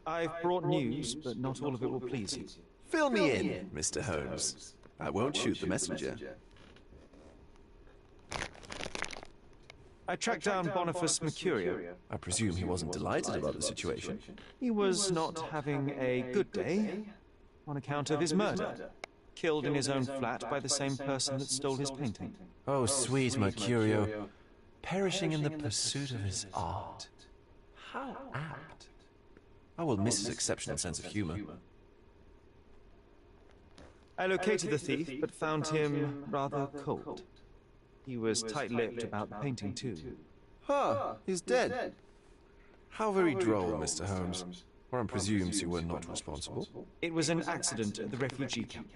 I've brought news, but not all of it will please you. Fill me in, Mr. Holmes. I won't shoot the messenger. I tracked down Boniface Mercurio. I presume he wasn't delighted about the situation. He was not having a good day on account of his murder. Killed in his own flat by the same person that stole his painting. Oh, sweet Mercurio. Perishing in the pursuit of his art. How apt. I will miss his exceptional sense of humor. I located the thief, but found him rather cold. He was tight-lipped about the painting, too. Ah, he's dead. How very droll, Mr. Holmes. One presumes you were not responsible. It was an accident at the refugee camp.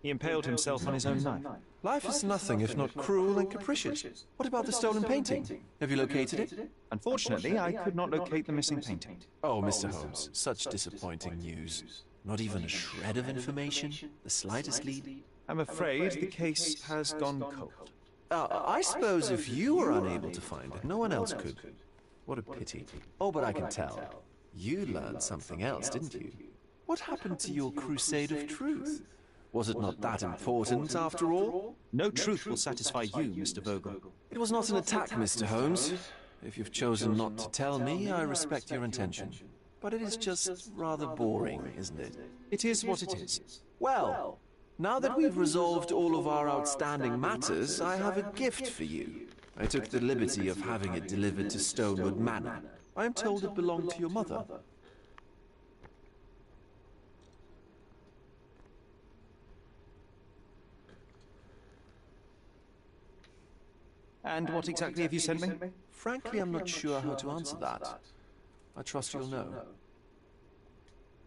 He impaled himself on his own knife. Life is nothing if not cruel and capricious. What about the stolen painting? Have you located it? Unfortunately, I could not locate the missing painting. Oh, Mr. Holmes, such disappointing news. Not even a shred of information? The slightest lead? I'm afraid the case has gone cold. I suppose if you were unable to find it, no one else could. What a pity. Oh, but I can tell. You learned something else, didn't you? What happened to your crusade of truth? Was it not that important, after all? No truth will satisfy you, Mr. Vogel. It was not an attack, Mr. Holmes. If you've chosen not to tell me, I respect your intention. But it is just rather boring, isn't it? It is what it is. Well, now that we've resolved all of our outstanding matters, I have a gift for you. I took the liberty of having it delivered to Stonewood Manor. I am told it belonged to your mother. And what exactly have you sent me? Frankly, I'm not sure how to answer that. I trust you'll know.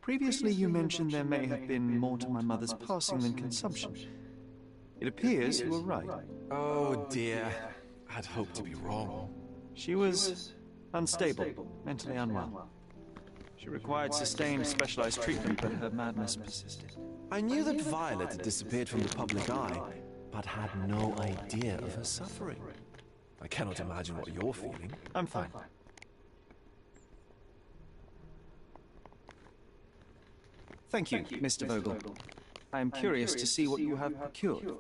Previously, you mentioned there may have been more to my mother's passing than consumption. It appears you were right. Oh dear. I'd hoped to be wrong. She was unstable, mentally unwell. She required sustained, specialized treatment, but her madness persisted. I knew that Violet had disappeared from the public eye, but had no idea of her suffering. I cannot imagine what you're feeling. I'm fine. Thank you, Mr. Vogel. I am curious to see what you have procured.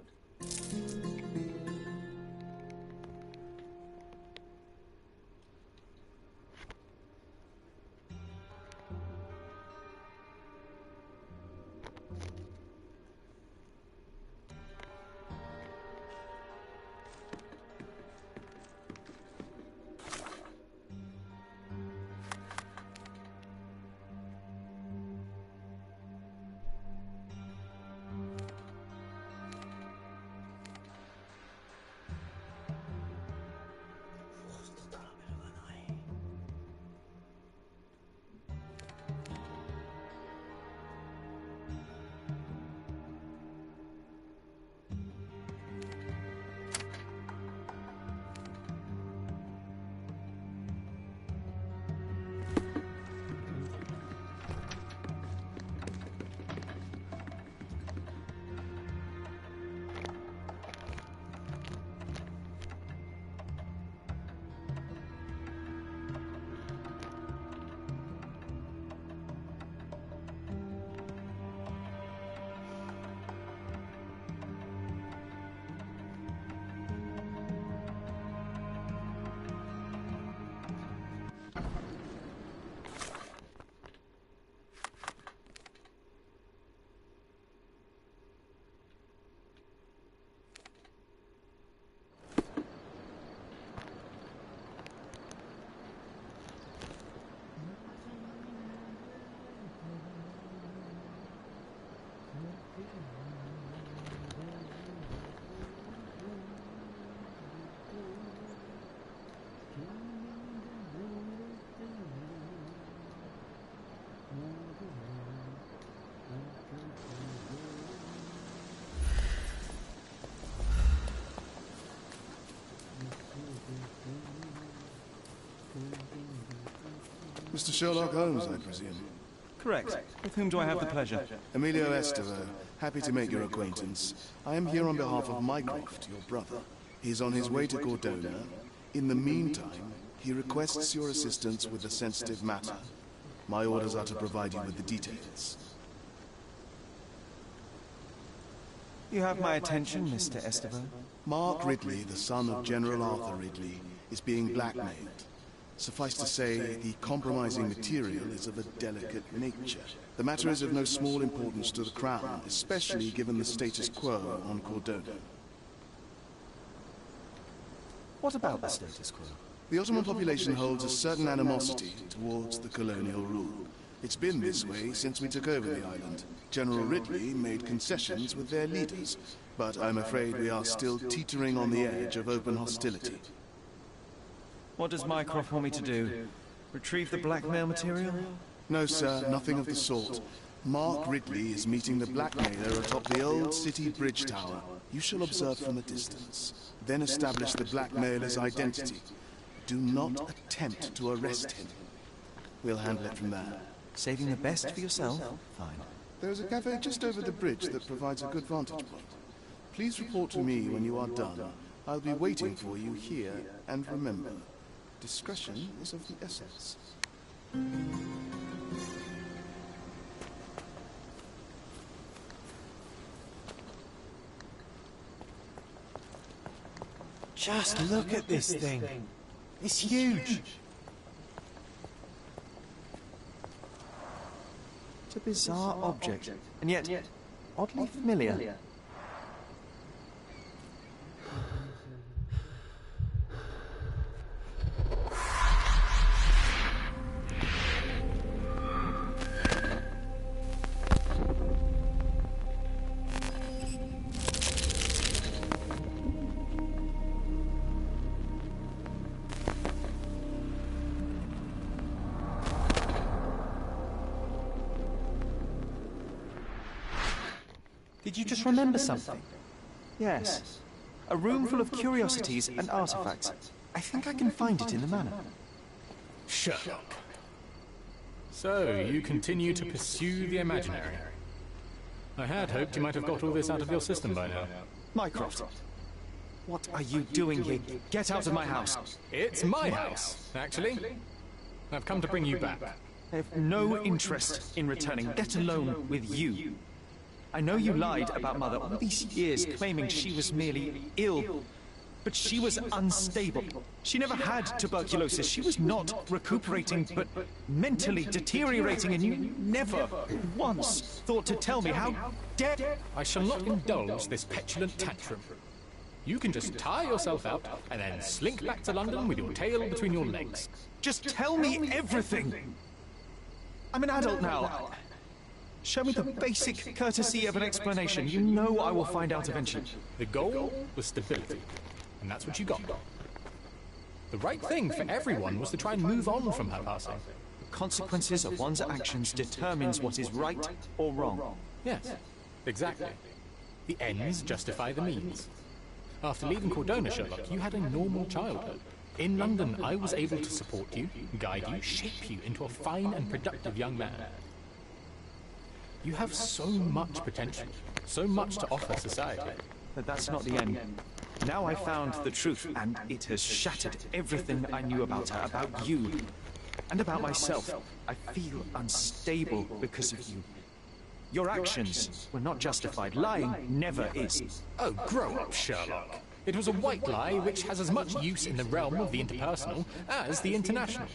Mr. Sherlock Holmes, I presume? Correct. With whom do I have the pleasure? Emilio Estevao. Happy to make your acquaintance. I am here on behalf of Mycroft, your brother. He's on his way to Cordona. In the meantime, he requests your assistance with a sensitive matter. My orders are to provide you with the details. You have my attention, Mr. Estevao. Mark Ridley, the son of General Arthur Ridley, is being blackmailed. Suffice to say, the compromising material is of a delicate nature. The matter is of no small importance to the Crown, especially given the status quo on Cordona. What about the status quo? The Ottoman population holds a certain animosity towards the colonial rule. It's been this way since we took over the island. General Ridley made concessions with their leaders, but I'm afraid we are still teetering on the edge of open hostility. What does Mycroft want me to do? Retrieve the blackmail material? No, sir, nothing of the sort. Mark Ridley is meeting the blackmailer atop the old city bridge tower. You shall observe from a distance, then establish the blackmailer's identity. Do not attempt to arrest him. We'll handle it from there. Saving the best for yourself? Fine. There is a cafe just over the bridge that provides a good vantage point. Please report to me when you are done. I'll be waiting for you here, and remember, discretion is of the essence. Just look at this thing. It's huge. It's a bizarre object, and yet oddly familiar. Did you just remember something? Yes. A room full of curiosities and artifacts. I think I can find it in the manor. Sherlock. So, you continue to pursue the imaginary. I had hoped you might have got all this out of your system by now. Mycroft, what are you doing here? Get out of my house. It's my house, actually. I've come to bring you back. I have no interest in returning, let alone with you. I know you lied about Mother all these years, claiming she was merely ill. But she was unstable. She never had tuberculosis. She was not recuperating, but mentally deteriorating, and you never once thought to tell me. How dare... I shall not indulge this petulant tantrum. You can just tire yourself out, and then slink back to London with your tail between your legs. Just tell me everything! I'm an adult now. Show me the basic courtesy of an explanation. You know I will find out eventually. The goal was stability, and that's what you got. The right thing for everyone was to try and move on from her passing. The consequences of one's actions determines what is right or wrong. Yes, exactly. The ends justify the means. After leaving Cordona, Sherlock, you had a normal childhood. In London, I was able to support you, guide you, shape you into a fine and productive young man. You have so much potential, so much to offer society. But that's not the end. Now I found the truth, and it has shattered everything I knew about her, about you, and about myself. I feel unstable because of you. Your actions were not justified. Lying never is. Oh, grow up, Sherlock. It was a white lie which has as much use in the realm of the interpersonal as the international.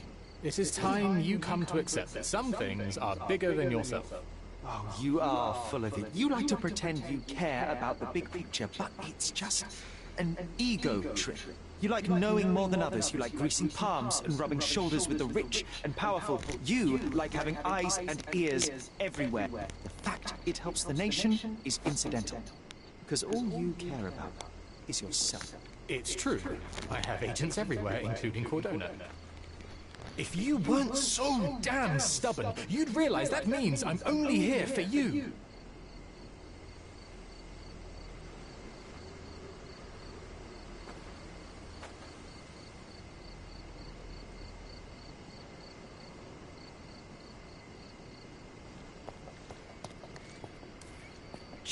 It is time you come to accept that some things are bigger than yourself. Oh, you are full of it. You like to pretend you care about the big picture, but it's just an ego trip. You like knowing more than others. You like greasing palms and rubbing shoulders with the rich and powerful. You like having eyes and ears everywhere. The fact it helps the nation is incidental, because all you care about is yourself. It's true. I have agents everywhere, including Cordona. If you weren't so damn stubborn, you'd realize that means I'm only here for you.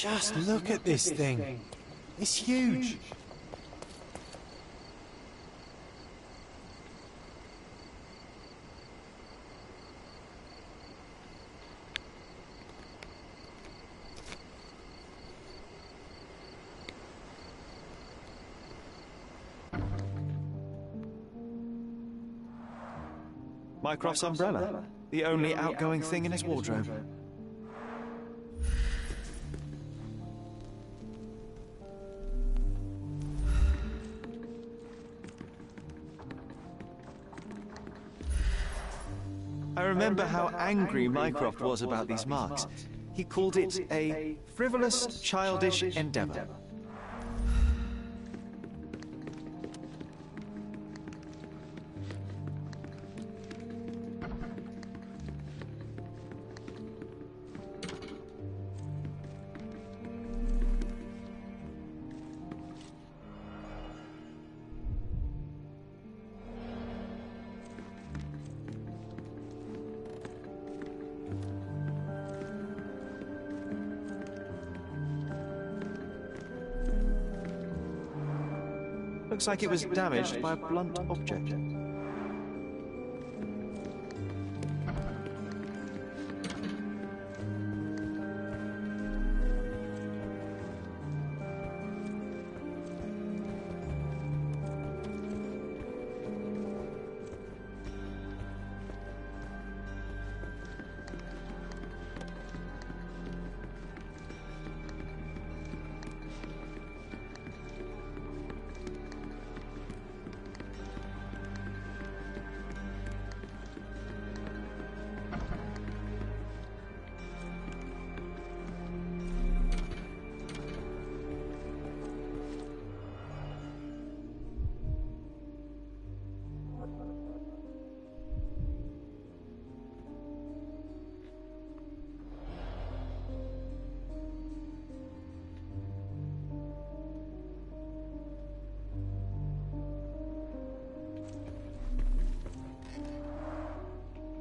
Just look at this thing. It's huge. Mycroft's umbrella, the only outgoing thing in his wardrobe. I remember how angry Mycroft was about these marks. He called it a frivolous, childish endeavor. Looks like it was damaged by a blunt object.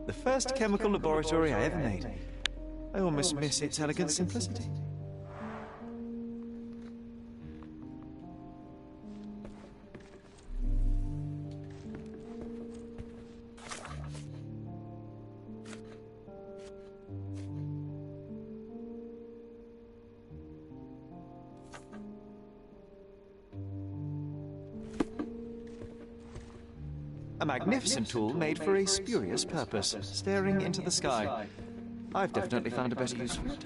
The first chemical laboratory I ever made. I almost miss its elegant simplicity. A magnificent tool made for a spurious purpose, staring into the sky. I've definitely found a better use for it.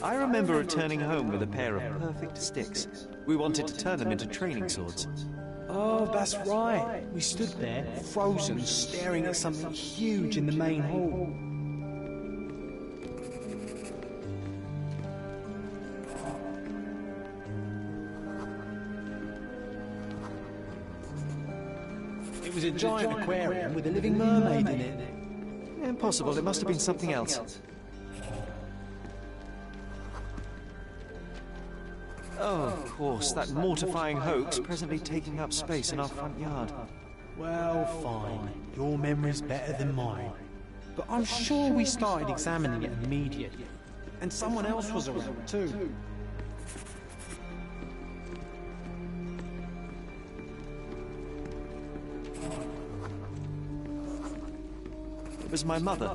I remember returning home with a pair of perfect sticks. We wanted to turn them into training swords. Oh, that's right. We stood there, frozen, staring at something huge in the main hall. It was a giant aquarium with a living mermaid in it. Impossible, it must have been something else. Oh, of course, that mortifying hoax presently taking up space in our front yard. Well, fine. Your memory's better than mine. But I'm sure we started examining it immediately. And someone else was around, too. It was my mother.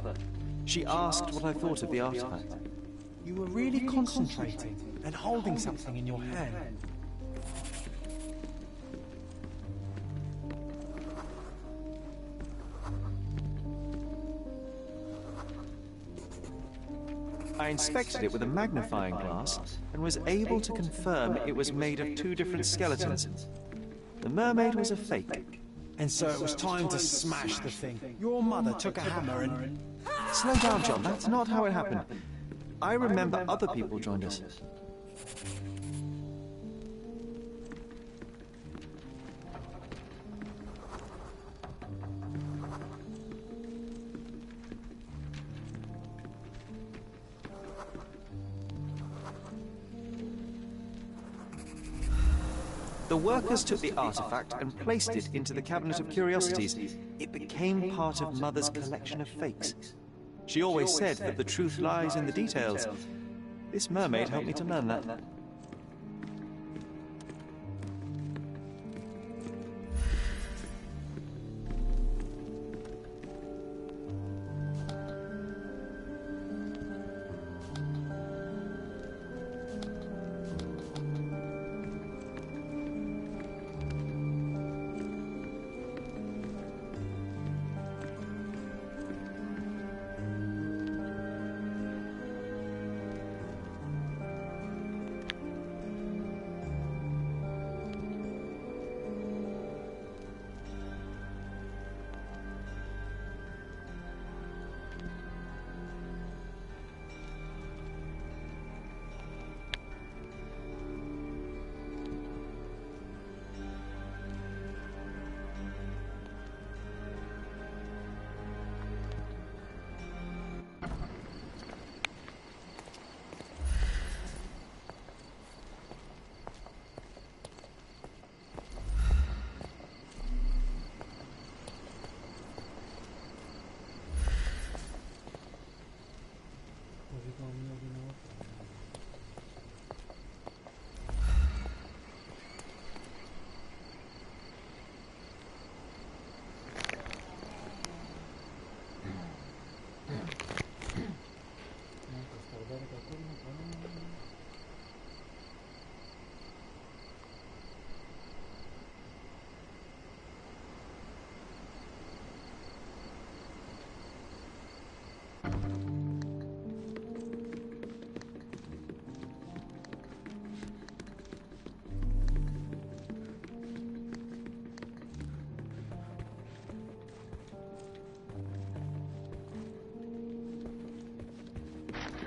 She asked what I thought of the artifact. You were really concentrating and holding something in your hand. I inspected it with a magnifying glass and was able to confirm it was made of two different skeletons. The mermaid was a fake. And so it was time to smash the thing. Your mother took a hammer and... Slow down, John. That's not how it happened. I remember other people joined us. The workers took the artifact and placed it into the Cabinet of Curiosities. It became part of Mother's collection of fakes. She always said that the truth lies in the details. This mermaid helped me to learn that.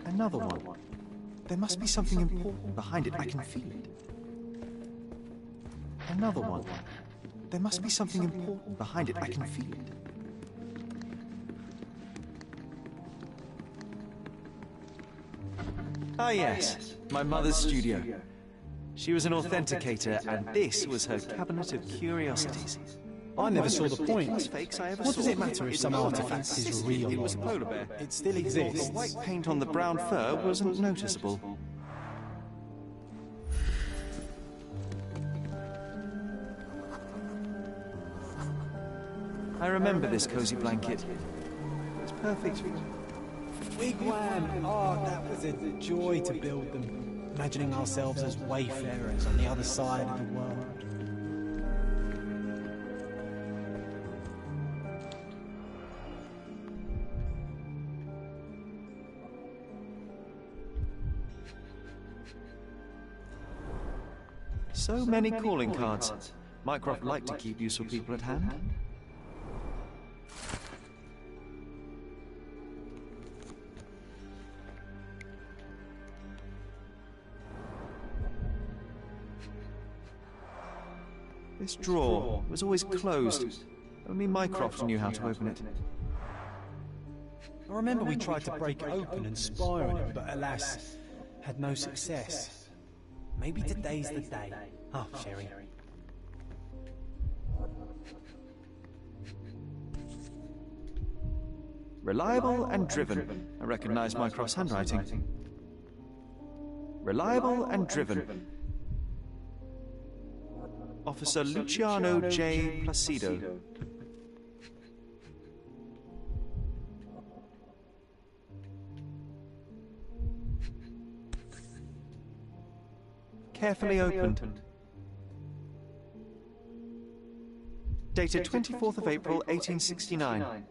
Another one. There must be something important behind it. I can feel it. Another one. There must be something important behind it. I can feel it. Ah, yes. My mother's studio. She was an authenticator, and this was her cabinet of curiosities. I never saw the point. What does it matter if some artifact is real It was a polar bear. It still exists. The white paint on the brown fur wasn't noticeable. I remember this cozy blanket. It's perfect. Wigwam! Oh, that was a joy to build them. Imagining ourselves as wayfarers on the other side of the world. So many calling cards. Mycroft liked to keep useful people at hand. This drawer was always closed. Only Mycroft knew how to open it. I remember we tried to break it open and spy on it, but alas, had no success. Maybe today's the day. Oh, Sherry. Reliable and driven. I recognize Mycroft's handwriting. Reliable and driven. Officer Luciano J. Placido. Carefully opened. Dated 24th of April, 1869.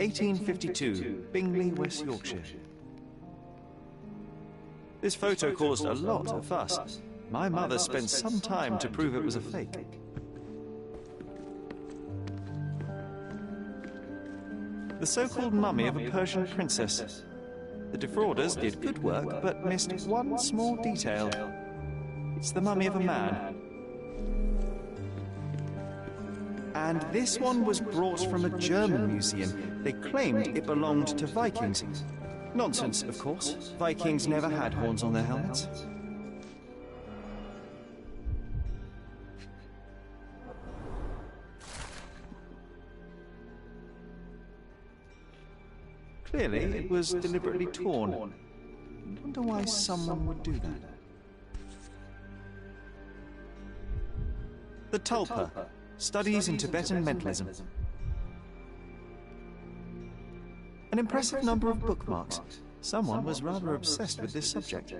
(1852), Bingley, West Yorkshire. This photo caused a lot of fuss. My mother spent some time to prove it was a fake. The so-called mummy of a Persian princess. The defrauders did good work, but missed one small detail. It's the mummy of a man. And this one was brought from a German museum. They claimed it belonged to Vikings. Nonsense, of course. Vikings never had horns on their helmets. Clearly, it was deliberately torn. I wonder why someone would do that. The Tulpa, Studies in Tibetan Mentalism. An impressive number of bookmarks. Someone was rather obsessed with this subject.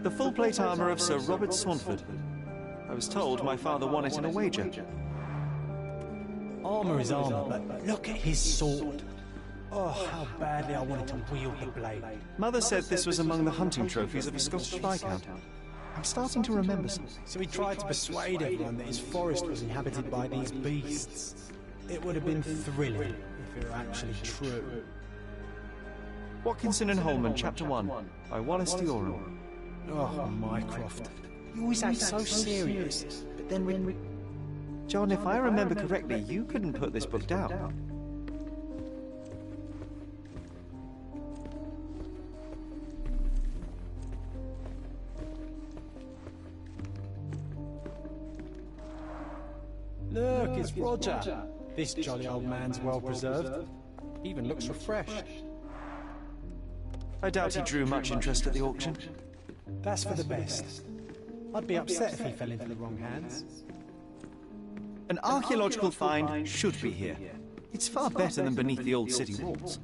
The full-plate armor of Sir Robert Saunford. I was told my father won it in a wager. Armor is armor, but look at his sword. Oh, how badly I wanted to wield the blade. Mother said this was among the hunting trophies of a Scottish Viscount. I'm starting to remember something. So he tried to persuade everyone that his forest was inhabited by these beasts. It would have been thrilling if it were actually true. Watkinson and Holman, Chapter 1, by Wallace Dioram. Oh, Mycroft. You always act so serious, but then when... John, if I remember correctly, you couldn't put this book down. Look, it's Roger. This jolly old man's well preserved. He even looks refreshed. I doubt he drew much interest at the auction. That's for the best. I'd be upset if he fell into the wrong hands. An archaeological find should be here. It's far better than beneath the old city walls.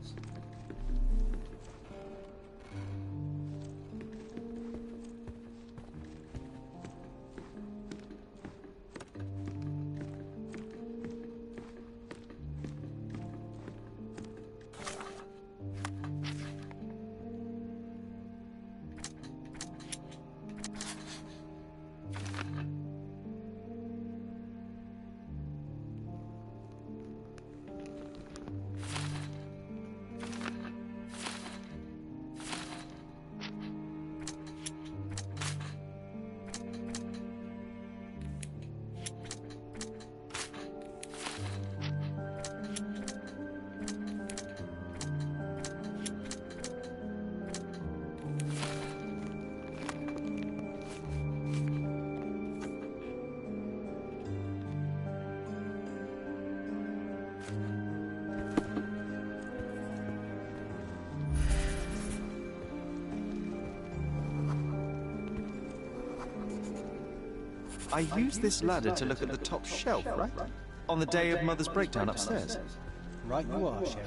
I used this ladder to look at the top shelf, right? On the day of Mother's breakdown upstairs. Right you are, Sherry.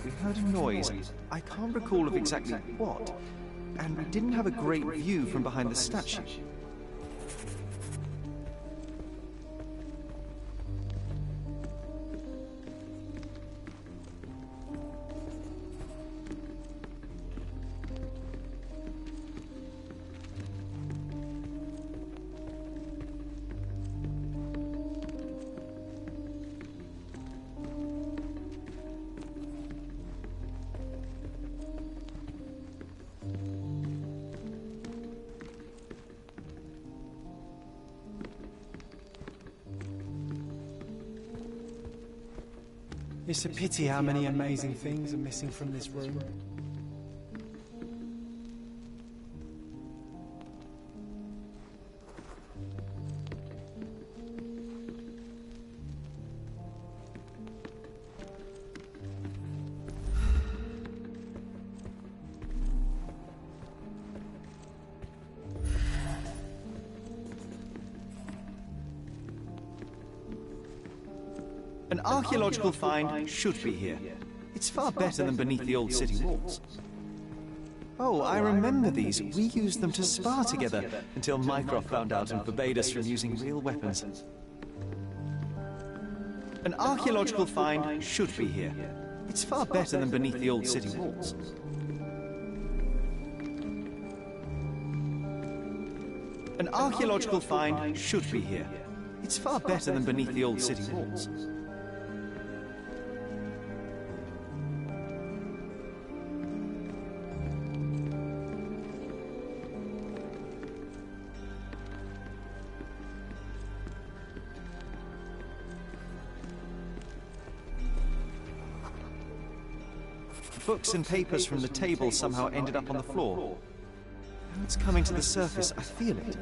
We heard a noise. I can't recall of exactly what. and we didn't have a great view from behind the statue. It's a pity how many amazing things are missing from this room. An archaeological find should be here. It's far better than beneath the old city walls. Oh, I remember these. We used them to spar together until Mycroft found out and forbade us from using real weapons. An archaeological find should be here. It's far better than beneath the old city walls. An archaeological find should be here. It's far better than beneath the old city walls. Books and papers from the table somehow ended up on the floor. Now it's coming to the surface. I feel it.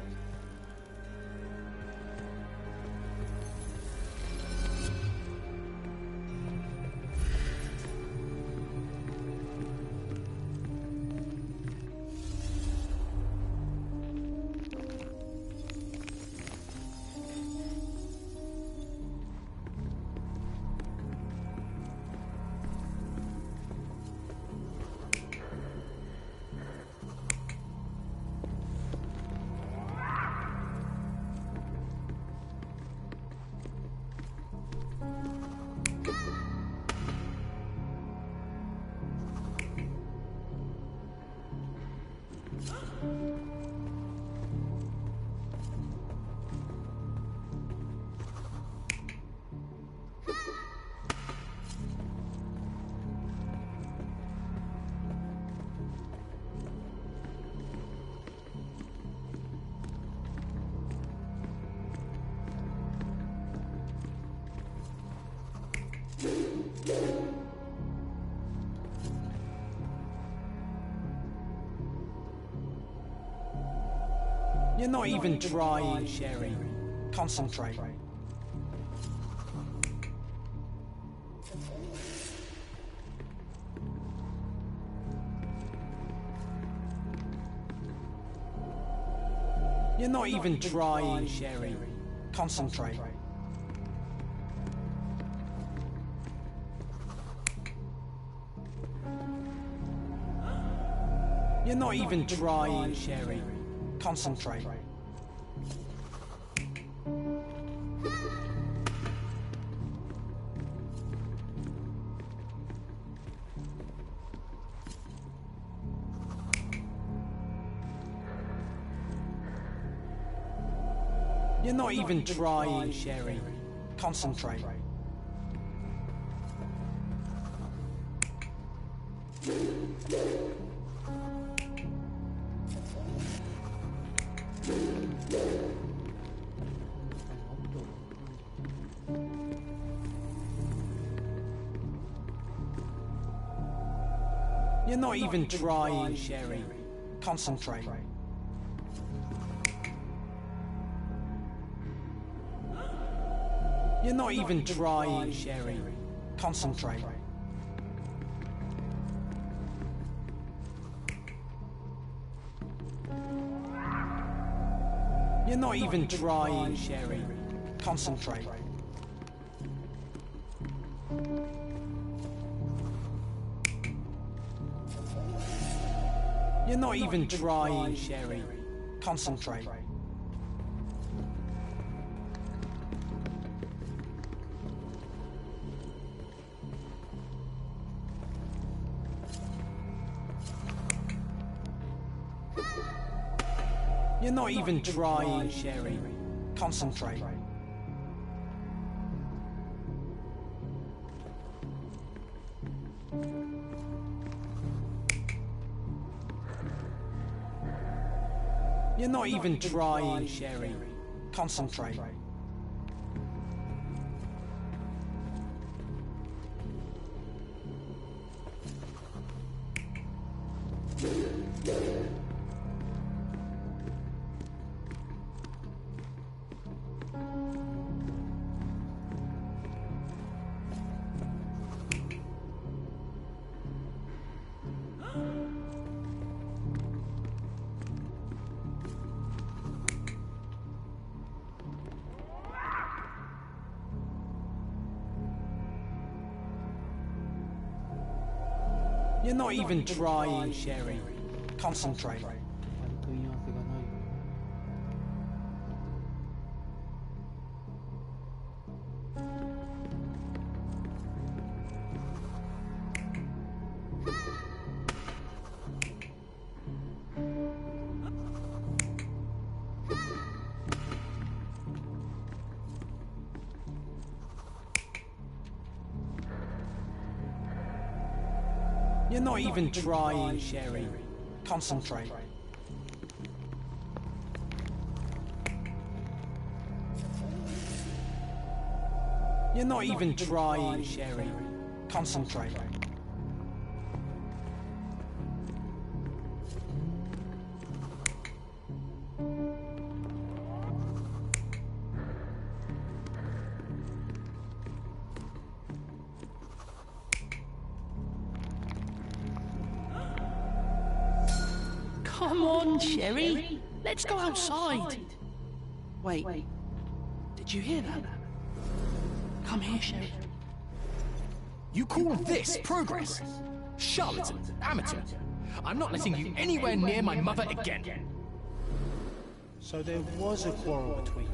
You're not even trying, Sherry. Concentrate. You're not even trying, Sherry. Concentrate. You're not even trying, Sherry. Concentrate. You're not even trying, Sherry. Concentrate. You're not even trying, Sherry. Concentrate. You're not even trying, Sherry. Concentrate. You're not even trying, Sherry. Concentrate. You're not even trying, Sherry. Concentrate. You're not even trying, Sherry. Concentrate. You're not even trying, Sherry. Concentrate. You're not even trying, Sherry. Concentrate. You're not even trying, Sherry. Concentrate. You're not even trying, Sherry. Concentrate. Come on, Sherry. Let's go outside. Wait. Did you hear that? Come here, Sherry. You call this progress? Charlatan, amateur. I'm not letting you anywhere near my mother again. So there was a quarrel between you.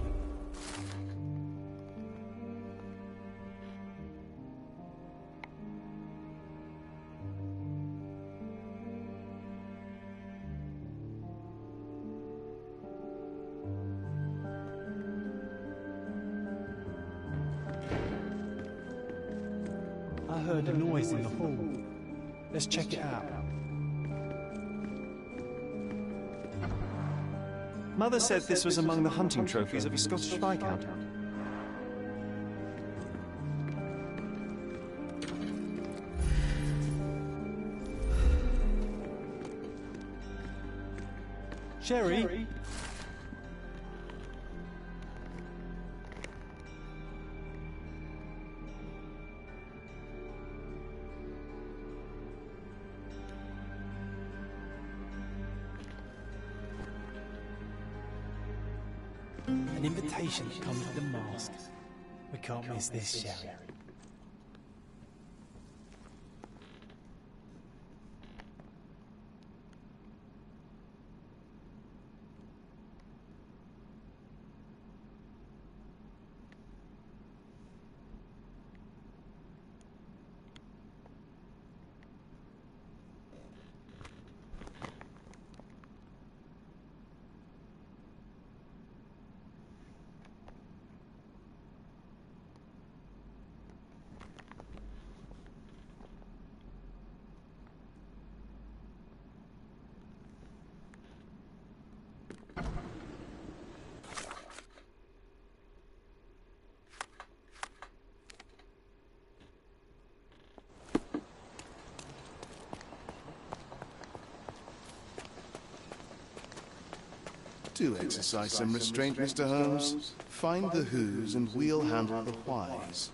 I heard a noise in the hall. Let's check it out. Mother said this was among the hunting trophies of a Scottish Viscount. Sherry? An invitation to come to the mask. We can't miss this, Sherry. Do exercise some restraint, Mr. Holmes. Find the who's and we'll handle the whys.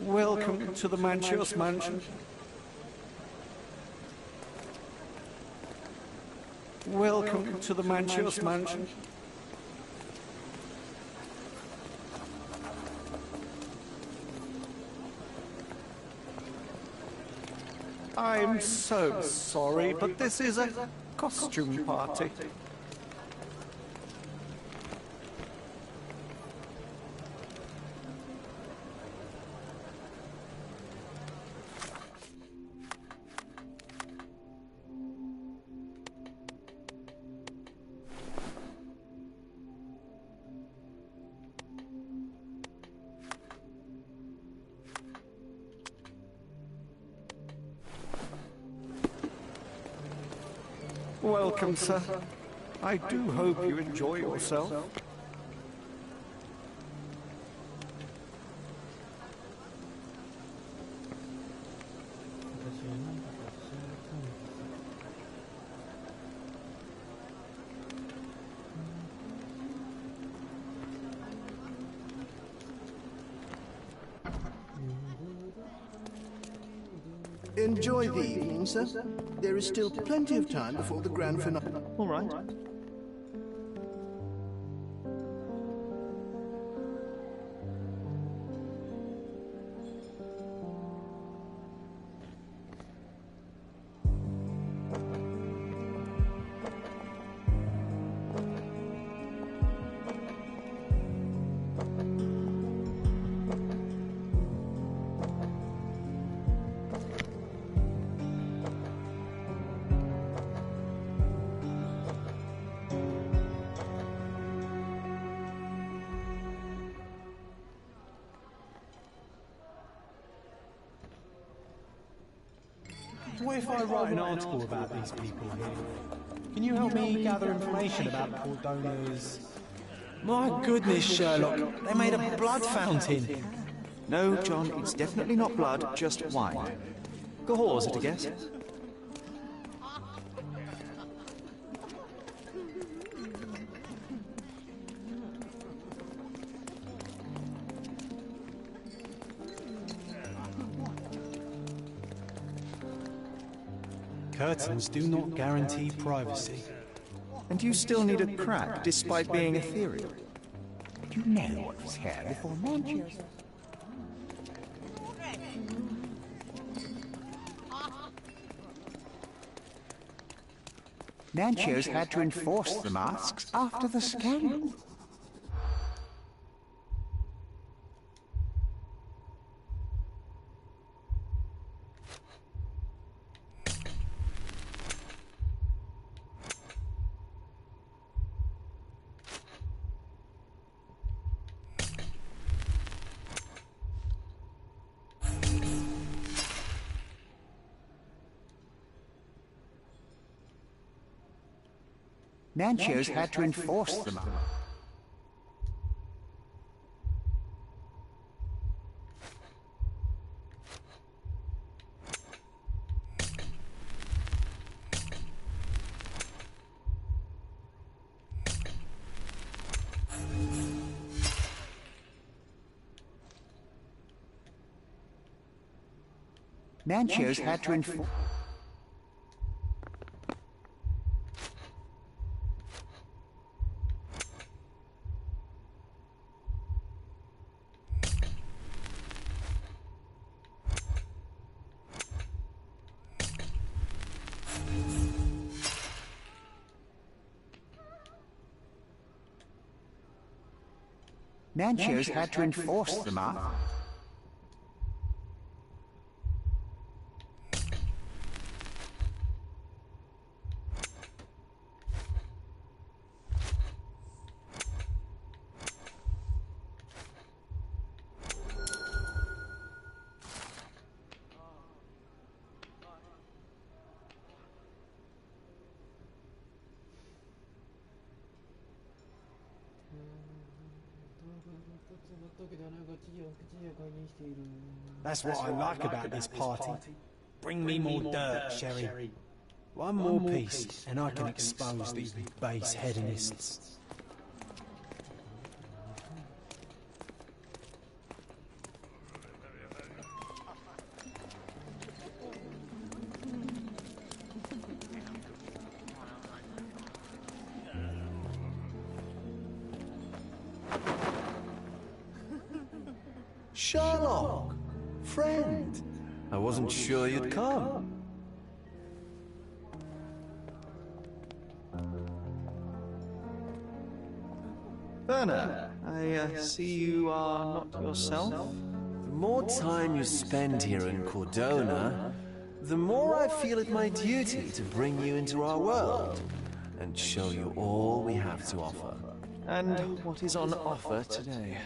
Welcome to the Manchur's mansion. Welcome to the Manchur's mansion. I'm so sorry, but this is a costume party. Welcome, sir. I do hope you enjoy yourself. Enjoy the evening, sir. There is still plenty of time before the grand finale. All right. What if I write an article about these people here? Can you help me gather information about Cordona's... My goodness, Sherlock, they made a blood fountain. No, John, it's definitely not blood, just wine. Gahor, is it a guess? Curtains do not guarantee privacy. And you still need a crack, despite being ethereal. Do you know what was here before Manchur's? Manchur's had to enforce the masks after the scandal. Manchur's had to enforce them. Manchur's had to enforce... Manchur's had to enforce the mark. That's what I like about this party. Bring me more dirt, Sherry. One more piece, and I can expose these base hedonists. Sherlock! Friend! I wasn't sure you'd come. Werner, I see you are not yourself. The more time you spend here in Cordona, the more I feel it my duty to bring you into our world and show you all we have to offer. And what is on offer today?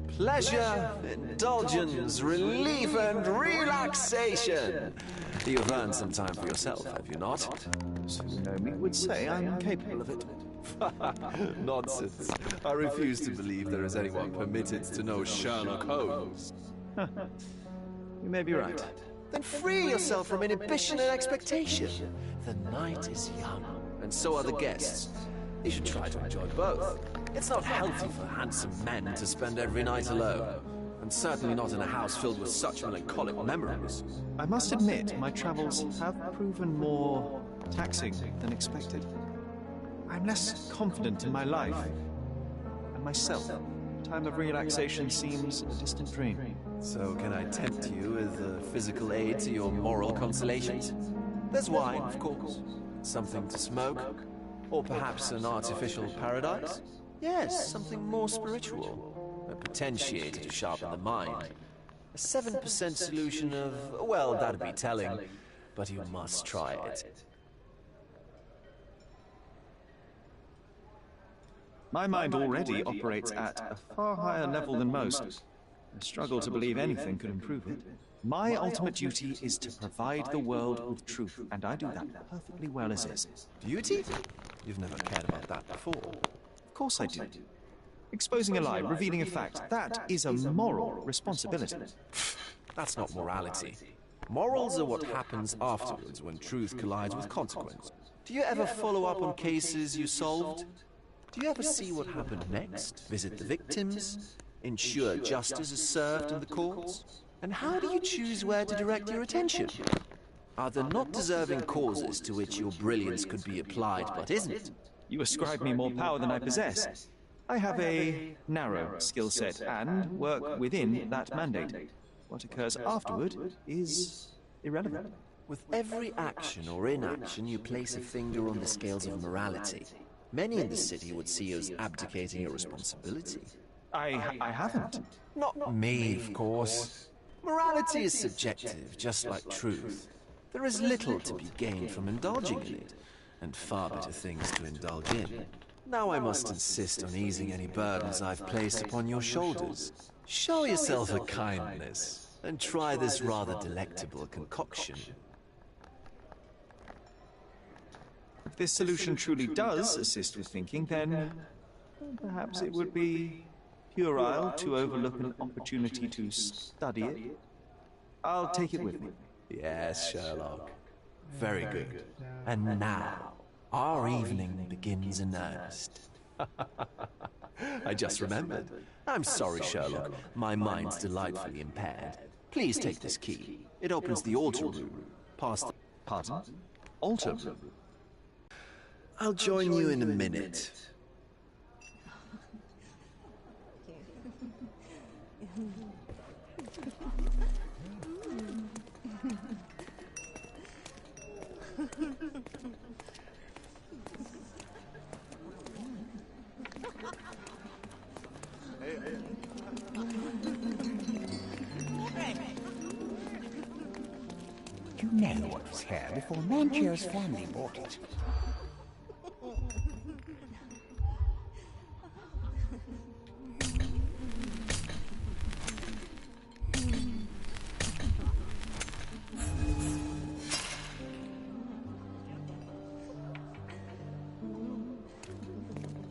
Pleasure, indulgence, relief, and relaxation. You've earned some time for yourself, have you not? Tsunomi would say I'm capable of it. Nonsense. I refuse to believe there is anyone permitted to know Sherlock Holmes. You may be right. Then free yourself from inhibition and expectation. The night is young, and so are the guests. You should try to enjoy both. It's not healthy for handsome men to spend every night alone, and certainly not in a house filled with such melancholic memories. I must admit, my travels have proven more taxing than expected. I'm less confident in my life and myself. Time of relaxation seems a distant dream. So can I tempt you with a physical aid to your moral consolations? There's wine, of course. Something to smoke. Or perhaps an artificial paradise? Yes, something more spiritual. A potentiator to sharpen the mind. A 7% solution of, well, that'd be telling, but you must try it. My mind already operates at a far higher level than most. I struggle to believe anything could improve it. My ultimate duty is to provide the world with truth, and I do that perfectly well as is. Duty? You've never cared about that before. Of course I do. Exposing a lie, revealing a fact, that is a moral responsibility. That's not morality. Morals are what happens afterwards when truth collides with consequence. Do you ever follow up on cases you solved? Do you ever see what happened next? Visit the victims? Ensure justice is served in the courts? And how do you choose where to direct your attention? Are there not deserving causes to which your brilliance could be applied but isn't? You ascribe me more power than I possess. I have a narrow skill set and work within that mandate. What occurs afterward is irrelevant. With every action or inaction, you place a finger on the scales of morality. Many in the city would see you as abdicating your responsibility. I haven't. Not me, of course. Morality is subjective, just like truth. There is little to be gained from indulging in it, and far better things to indulge in. Now I must insist on easing any burdens I've placed upon your shoulders. Show yourself a kindness, and try this rather delectable concoction. If this solution truly does assist with thinking, then perhaps it would be puerile to overlook an opportunity to study it. I'll take it with me. Yes, Sherlock. Very good. And now, our evening begins in earnest. I just remembered. I'm sorry, Sherlock. My mind's delightfully impaired. Please take this key. It opens the altar room. Past the... Pardon? Altar room? I'll join you in a minute. You know what was here before Manchio's family bought it.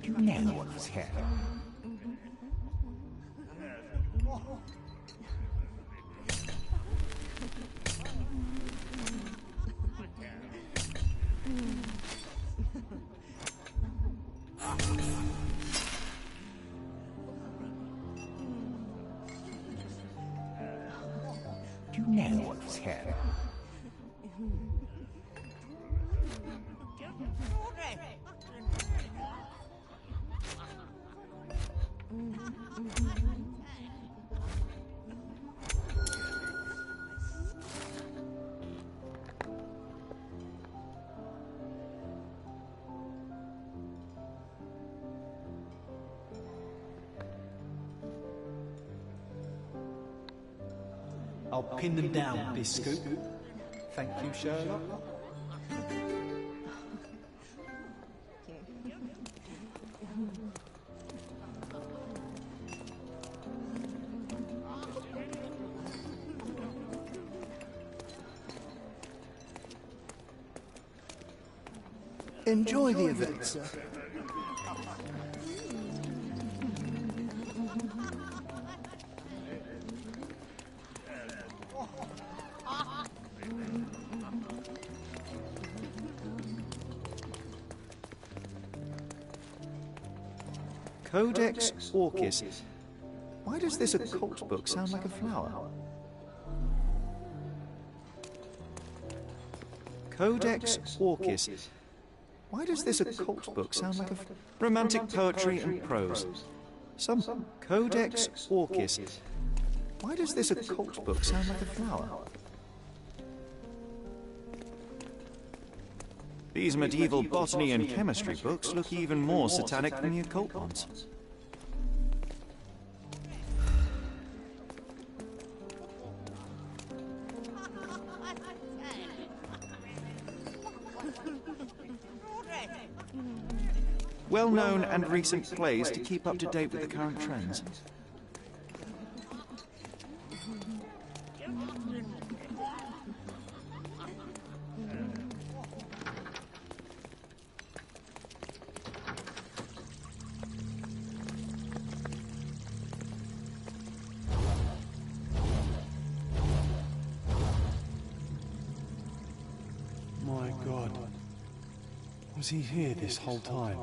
You know what was here. You know what was here. I'll pin them down with this scoop. Thank you, Sherlock. Enjoy the event, sir. Codex Orchis. Why does this occult book sound like a flower? Codex Orchis. Why does this occult book sound like a romantic poetry and prose? Some Codex Orchis. Why does this occult book sound like a flower? These medieval botany and chemistry books look even more satanic than the occult ones. Well-known and recent plays to keep up to date with the current trends. My God. Was he here this whole time?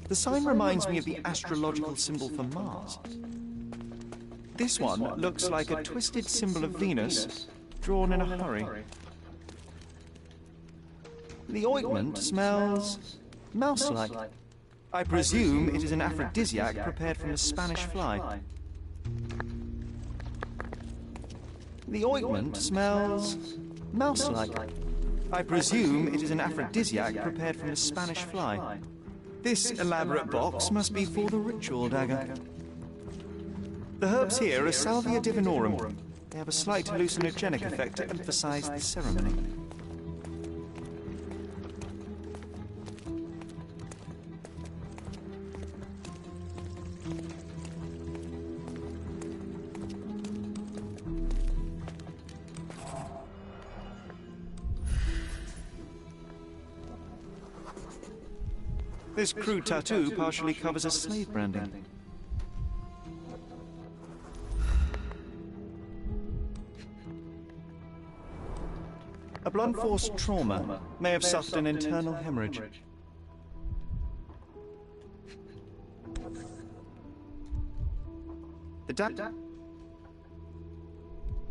The sign reminds me of the astrological symbol for Mars. This one looks like a twisted symbol of Venus, drawn in a hurry. The ointment smells mouse-like. I presume it is an aphrodisiac prepared from a Spanish fly. The ointment smells mouse-like. I presume it is an aphrodisiac prepared from a Spanish fly. This elaborate box must be for the ritual dagger. The herbs here are Salvia divinorum. They have a slight hallucinogenic effect to emphasize the ceremony. This crude tattoo partially covers a slave branding. A blunt force trauma may have suffered an internal hemorrhage.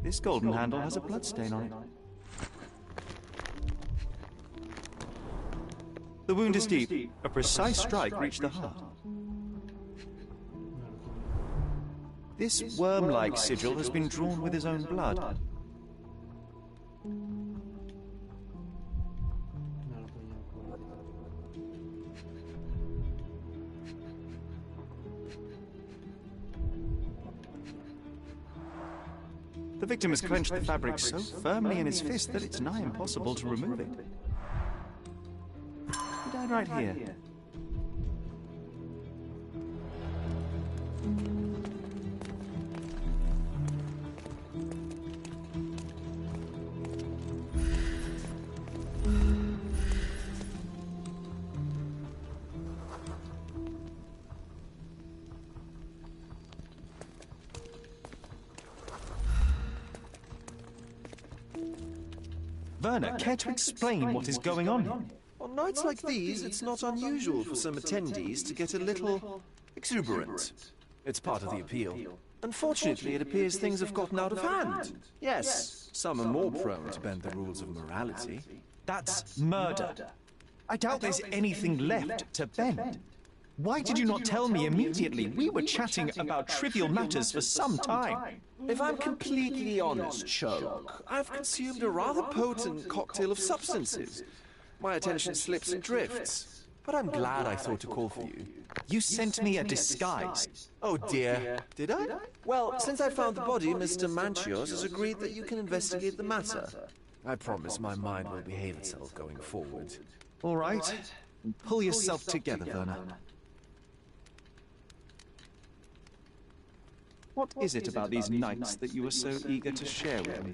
This golden handle has a bloodstain on it. The wound is deep. A precise strike reached the heart. This worm-like sigil has been drawn with his own blood. The victim has clenched the fabric so firmly in his fist that it's nigh impossible to remove it. He died right here. Werner, care to explain what is going on here? On nights like these, it's not unusual for some attendees to get a little exuberant. It's part of the appeal. Unfortunately, it appears things have gotten out of hand. Yes, some are more prone to bend the rules of morality. That's murder. I doubt there's anything left to bend. Why did you not tell me immediately? We were chatting about trivial matters for some time. If I'm completely honest, Sherlock, I've consumed a rather potent cocktail of substances. My attention slips and drifts. But I'm glad I thought to call for you. You sent me a disguise. Oh dear, did I? Well, since I found the body, Mr. Manchios has agreed that you can investigate the matter. I promise my mind will behave itself going forward. All right. Pull yourself together, Werner. What is it about these nights that you are so eager to share with me?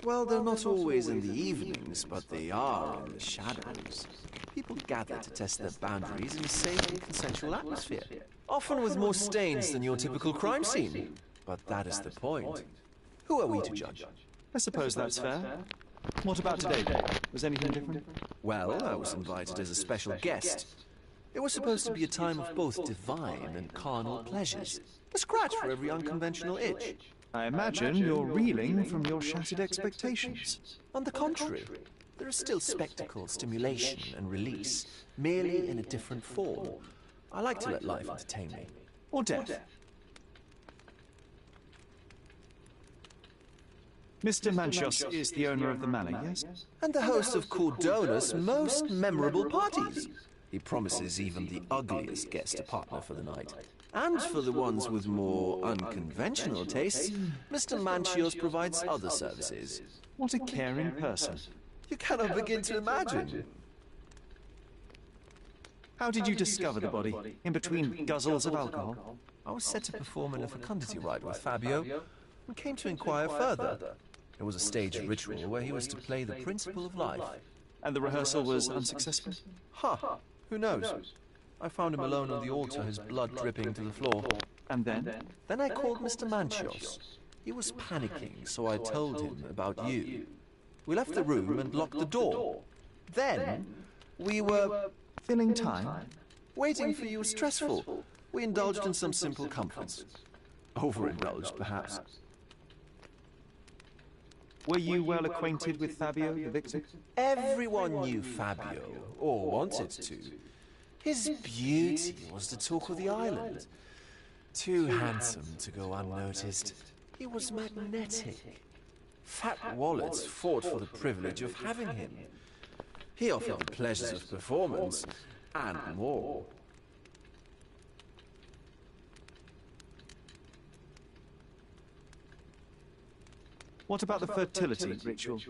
Well, they're not always in the evenings, but they are in the shadows. People gather to test their boundaries in a safe and consensual atmosphere. Often with more stains than your typical crime scene. But that is the point. Who are we to judge? I suppose that's fair. What about today, then? Was anything different? Well, I was invited as a special guest. It was supposed to be a time of both divine and carnal pleasures. A scratch for every unconventional itch. I imagine you're reeling from your shattered expectations. On the contrary, there is still spectacle, stimulation, and release, merely in a different form. I like to let life entertain me. Or death. Mr. Manchios is the owner of the manor, yes? And the host of Cordona's most memorable parties. He promises even the ugliest guest a partner for the night. And for the ones with more unconventional tastes, Mr. Manchios provides other services. What a caring person. You cannot begin to imagine. How did you discover the body? In between guzzles of alcohol? I was set to perform in a fecundity rite with Fabio, and came to inquire further. It was a staged ritual where he was to play the principle of life. And the rehearsal was unsuccessful? Who knows? I found him alone on the altar, his blood dripping to the floor. And then? Then I called Mr. Manchios. He was panicking, so I told him about you. We left the room and locked the door. Then, we were... filling time? Waiting for you was stressful. We indulged in some simple comforts. Overindulged, perhaps. Were you well acquainted with Fabio, the victim? Everyone knew Fabio, or wanted to. His beauty was the talk of the island. Too handsome to go unnoticed. He was magnetic. Fat wallets fought for the privilege of having him. He offered the pleasures of performance, and more. What about the fertility ritual?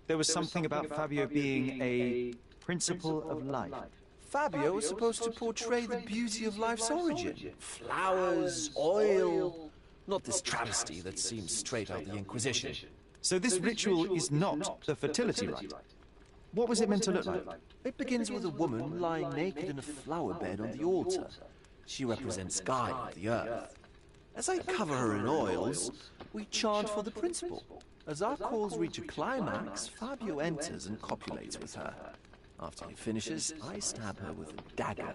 There was something about Fabio being a principle of life. Fabio was supposed to portray the beauty of life's origin. Flowers, oil... Not this travesty that seems straight out of the Inquisition. So this ritual is not the fertility rite. What was it meant to look like? It begins with a woman lying naked in a flower bed on the altar. She represents Gaia, the earth. As I cover her in oils, we chant for the principle. As our calls reach a climax, Fabio enters and copulates with her. After he finishes, I stab her with a dagger.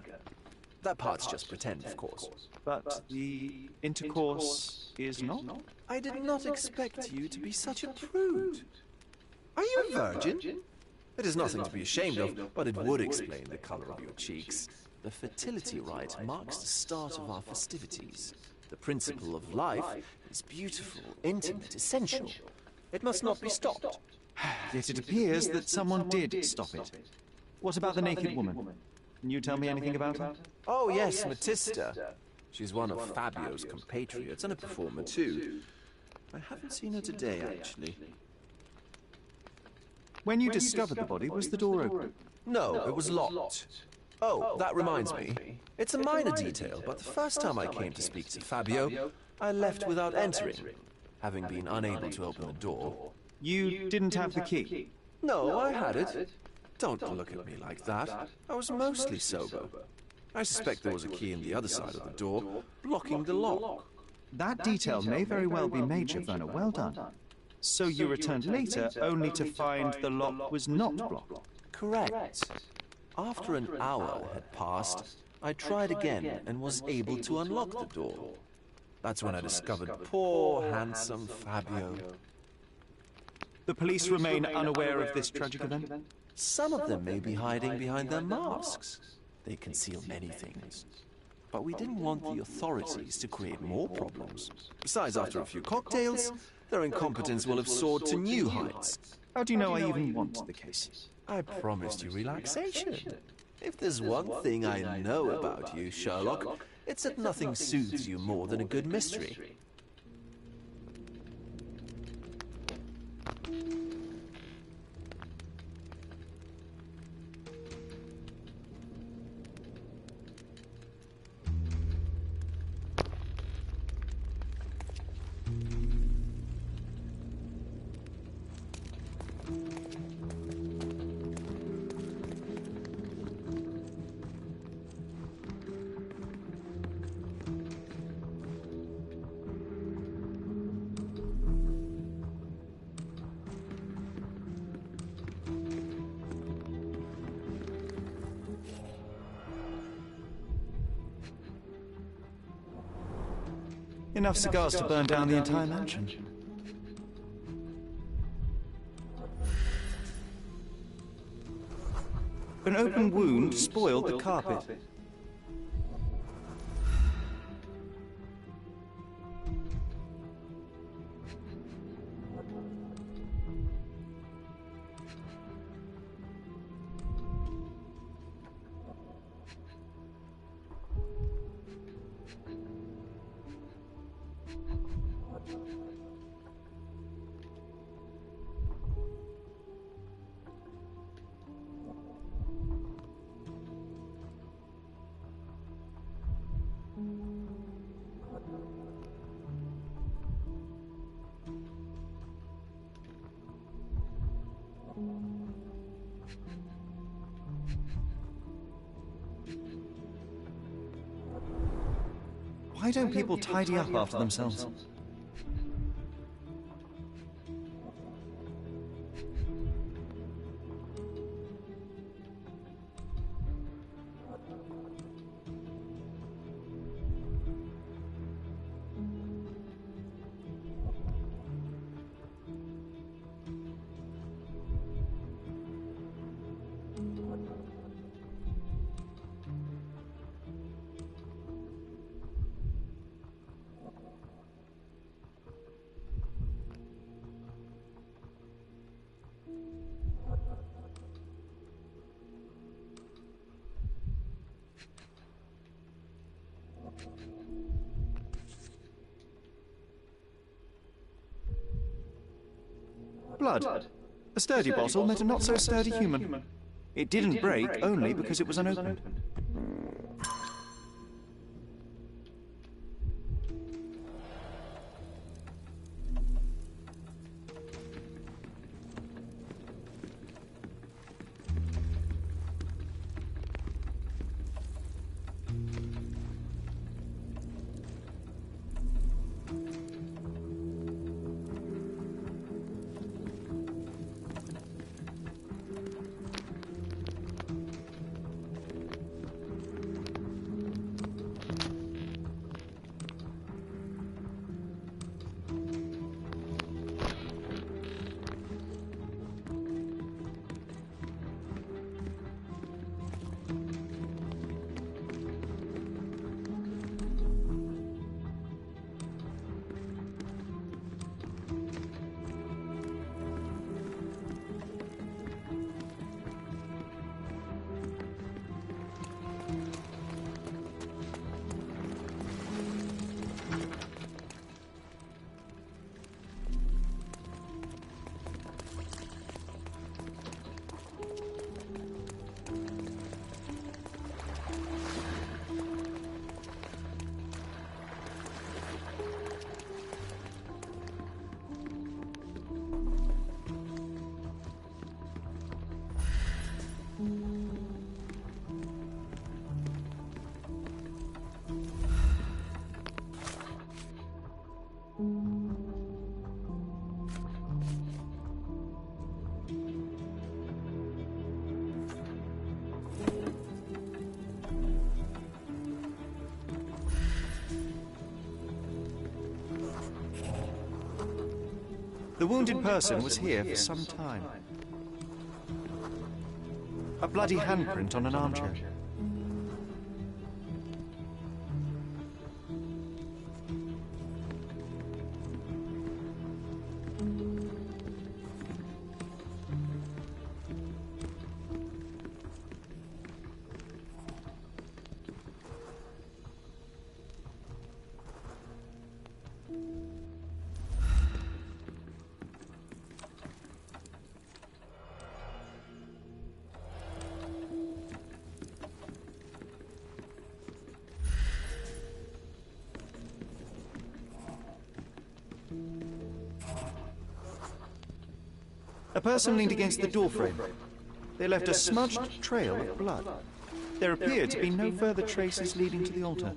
That part's just pretend, of course. But the intercourse is not? I did not expect you to be such a prude. Are you a virgin? It is nothing to be ashamed of, but it would explain the color of your cheeks. The fertility rite marks the start of our festivities. The principle of life is beautiful, intimate, essential. It must not be stopped. Yet it appears that someone did stop it. What about the naked woman? Can you tell me anything about her? Oh yes, Matista. She's one of Fabio's compatriots and a performer too. I haven't seen her today, actually. When you discovered the body, was the door open? No, it was locked. Oh, that reminds me. It's a minor detail, but the first time I came to speak to Fabio, I left without entering, having been unable to open the door. You didn't have the key? No, I had it. Don't look at me like that. I was mostly sober. I suspect there was a key in the other side of the door, blocking the lock. That detail may very well be major, Werner. Well done. So you returned later, only to find the lock was not blocked? Correct. After an hour had passed, I tried again and was able to unlock the door. That's when I discovered poor, handsome Fabio. The police remain unaware of this tragic event? Some of them may be hiding behind their masks. They conceal many things. But we didn't want the authorities to create more problems. Besides, after a few cocktails, their incompetence will have soared to new heights. How do you know I even want the case? I promised you relaxation. If there's one thing I know about you, Sherlock, it's that nothing soothes you more than a good mystery. Enough cigars to burn down the entire mansion. An open wound spoiled the carpet. Why don't people tidy up after themselves? Blood. A sturdy bottle met a not-so-sturdy human. It didn't break only because it was unopened. The wounded person was here for some time. A bloody handprint on an armchair. A person leaned against the doorframe. They left a smudged trail of blood. There appeared to be no further traces leading to the altar.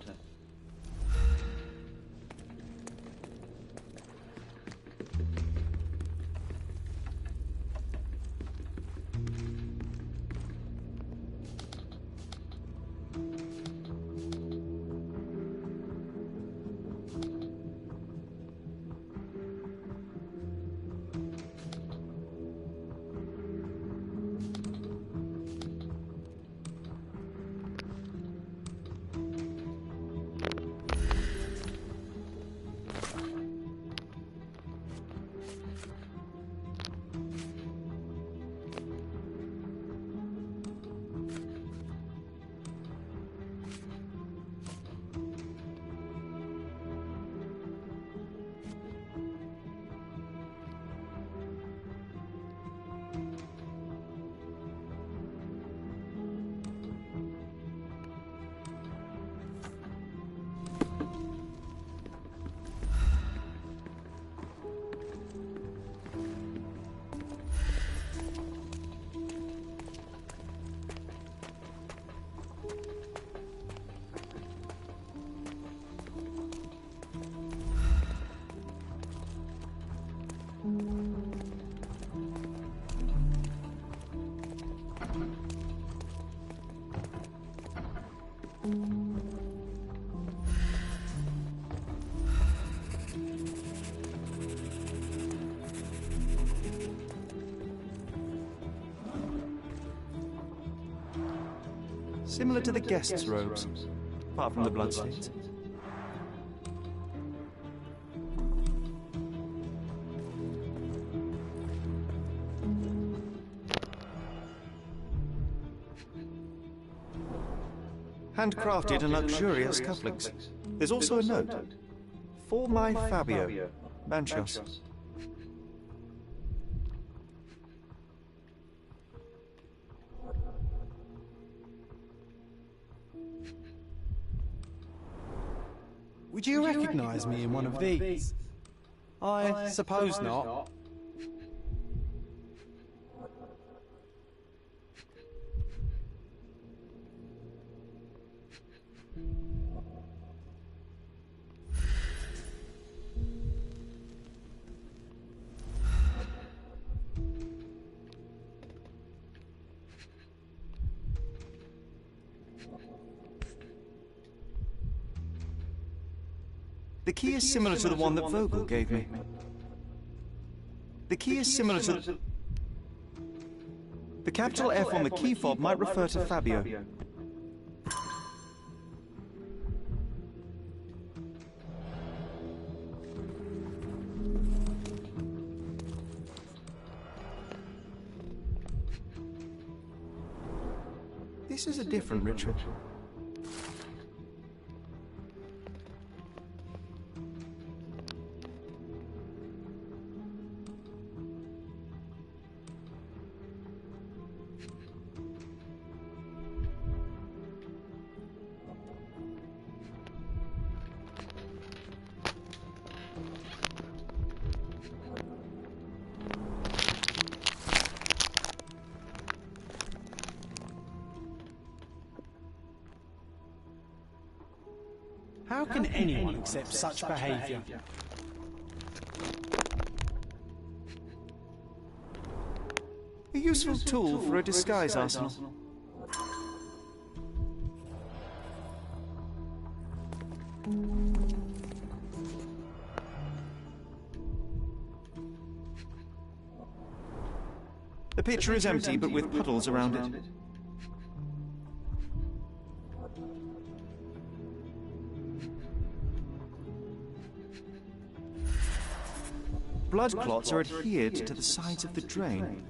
Similar to the guests' robes, apart from the bloodstains. Handcrafted and luxurious cufflinks. There's also a note. For my Fabio, Manchos. Would you recognize me in one of these? I suppose not. The key is similar to the one that Vogel gave me. The key is similar to... The capital F on the key fob might refer to Fabio. This is a different ritual. How can anyone accept such behavior? A useful tool for a disguise arsenal. The pitcher is empty, but with puddles around it. Blood clots are adhered to the sides of the drain.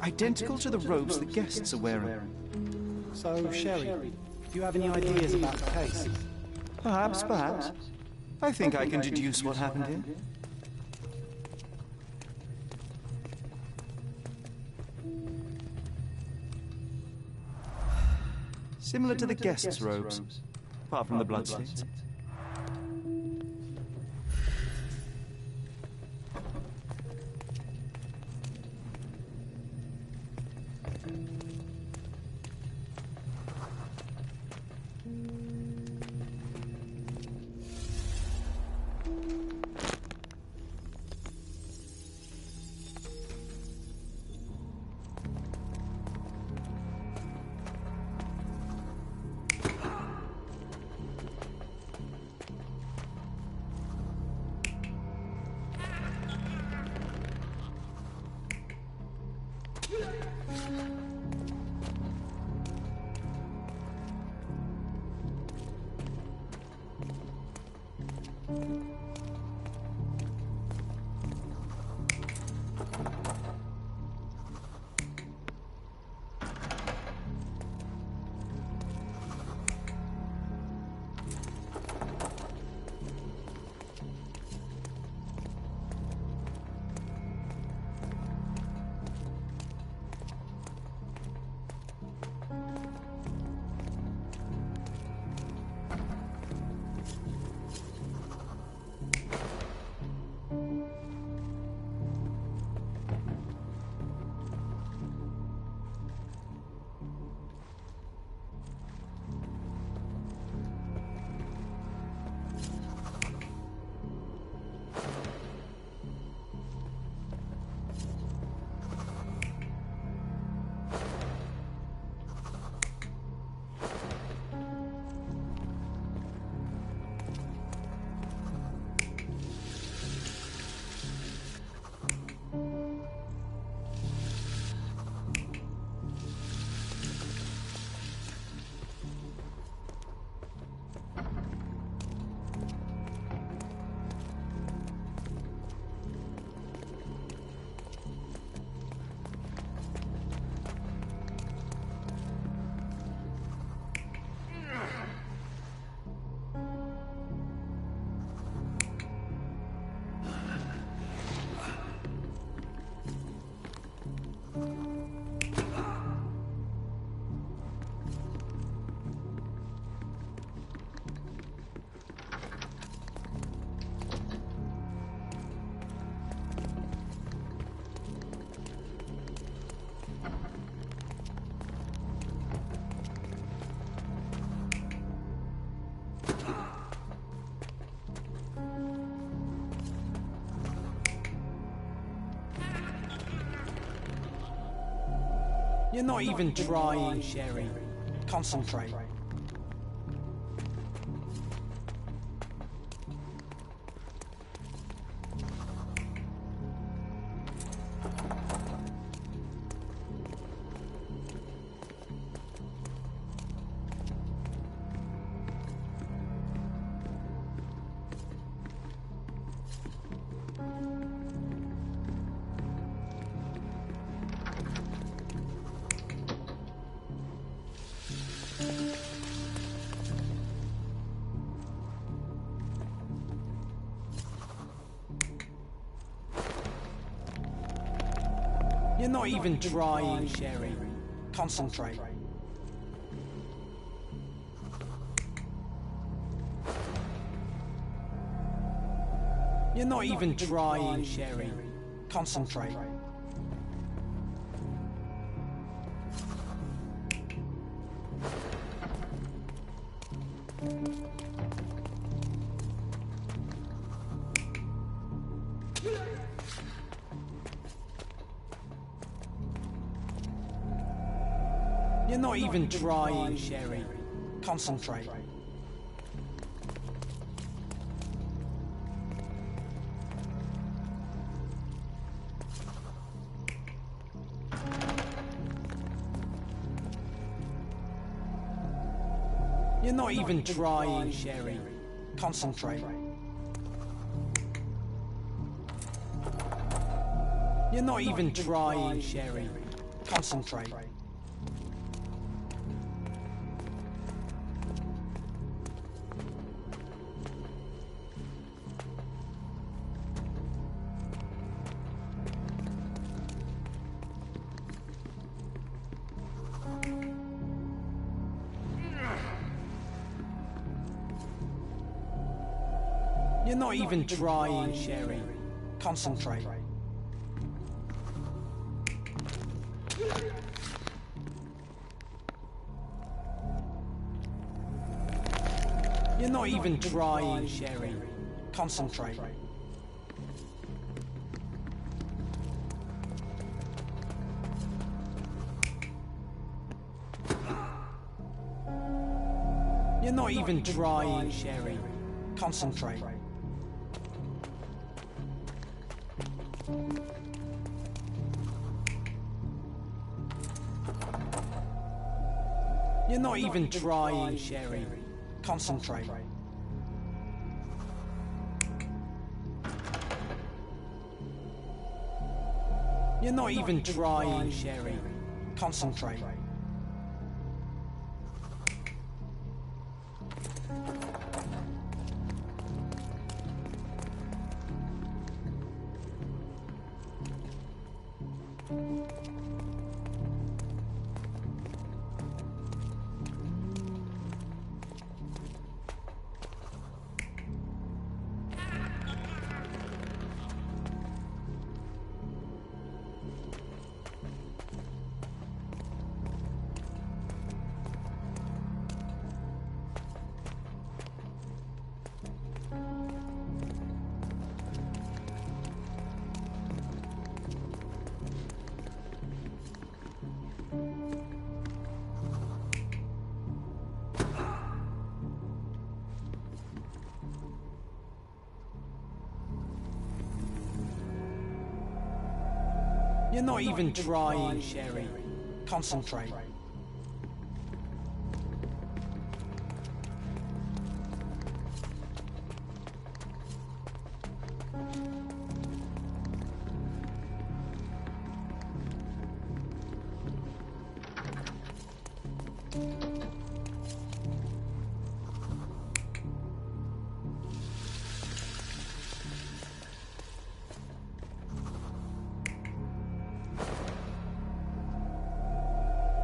Identical to the robes the guests are wearing. So, Sherry, do you have any ideas about the case? Perhaps, perhaps. I think I can deduce what happened here. Similar to the guests' robes, apart from the bloodstains. You're not even trying, Sherry. Concentrate. You're not even trying, Sherry. Concentrate. You're not even trying, Sherry. Concentrate. You're not even trying, Sherry. Concentrate. You're not even trying, Sherry. Concentrate. You're not even trying, Sherry. Concentrate. You're not even trying, Sherry. Concentrate. You're not even trying, Sherry. Concentrate. You're not even trying, Sherry. Concentrate. You're not even trying, Sherry. Concentrate. You're not even trying, Sherry. Concentrate. You're not even trying, Sherry. Concentrate.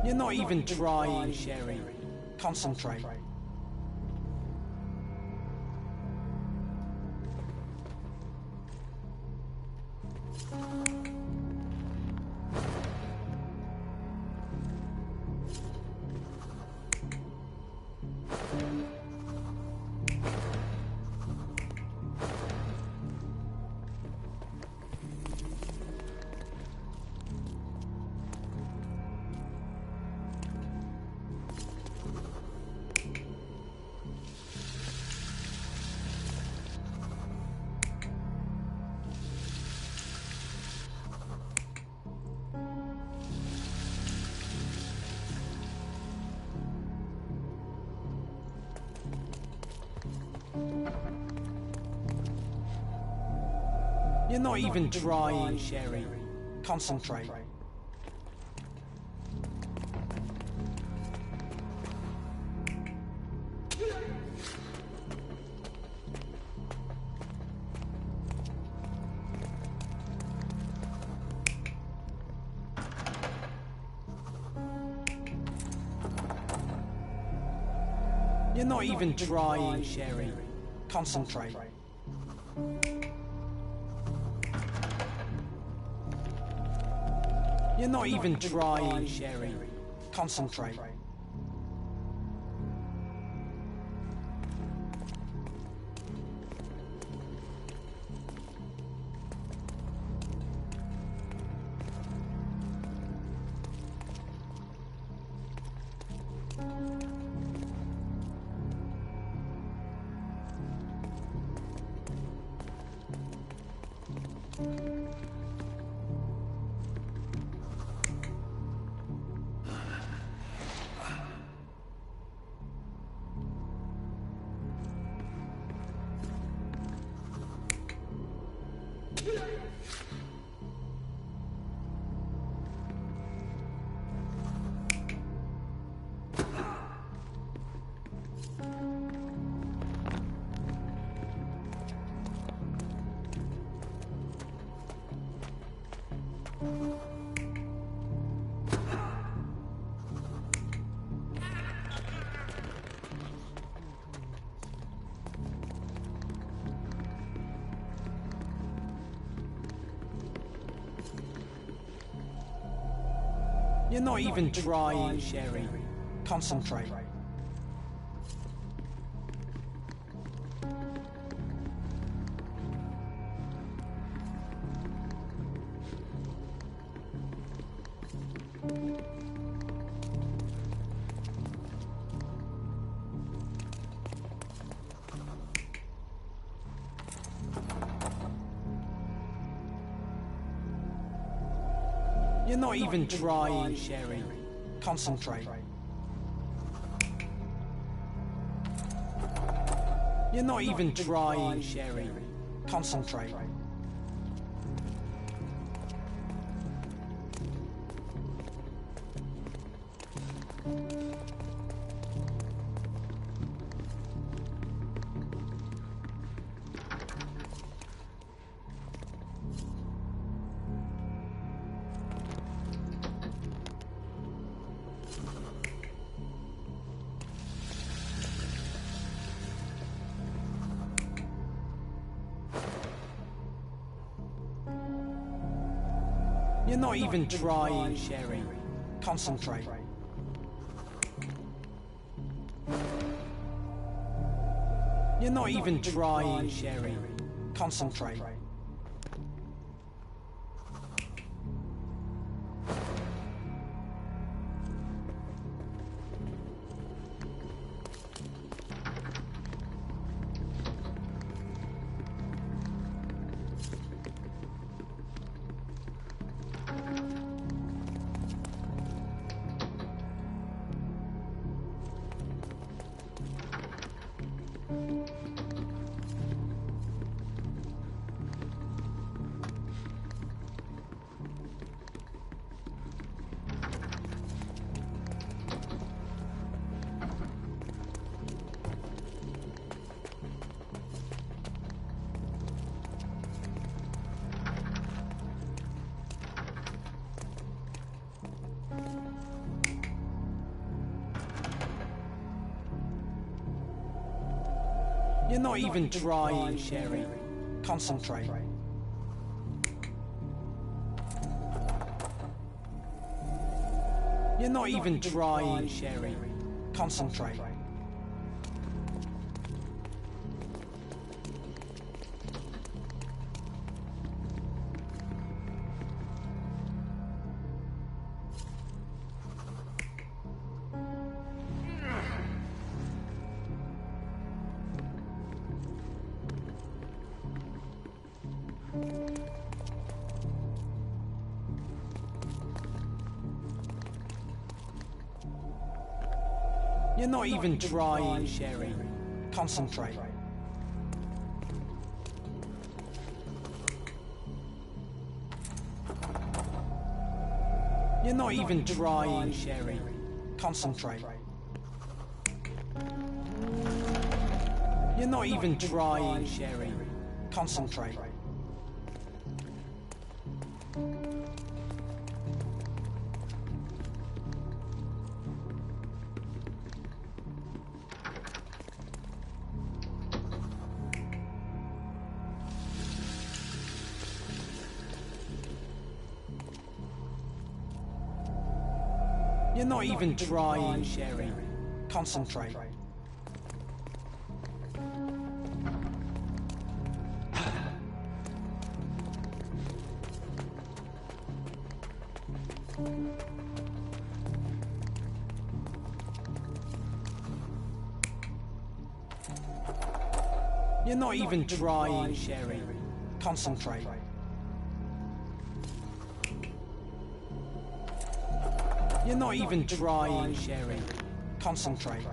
You're not even trying, Sherry. Concentrate. You're not even trying, Sherry. Concentrate. You're not even trying, Sherry. Concentrate. You're not even trying, Sherry. Concentrate. You're not even trying, Sherry. Concentrate. You're not even trying, Sherry. Concentrate. You're not even trying, Sherry. Concentrate. You're not even trying, Sherry. Concentrate. You're not even trying, Sherry. Concentrate. You're not even trying, Sherry. Concentrate. You're not even trying, Sherry. Concentrate. You're not even trying, Sherry. Concentrate. You're not even trying, Sherry. Concentrate. You're not even trying, Sherry. Concentrate. You're not even trying, Sherry. Concentrate. You're not even trying, Sherry. Concentrate. You're not even trying, Sherry. Concentrate.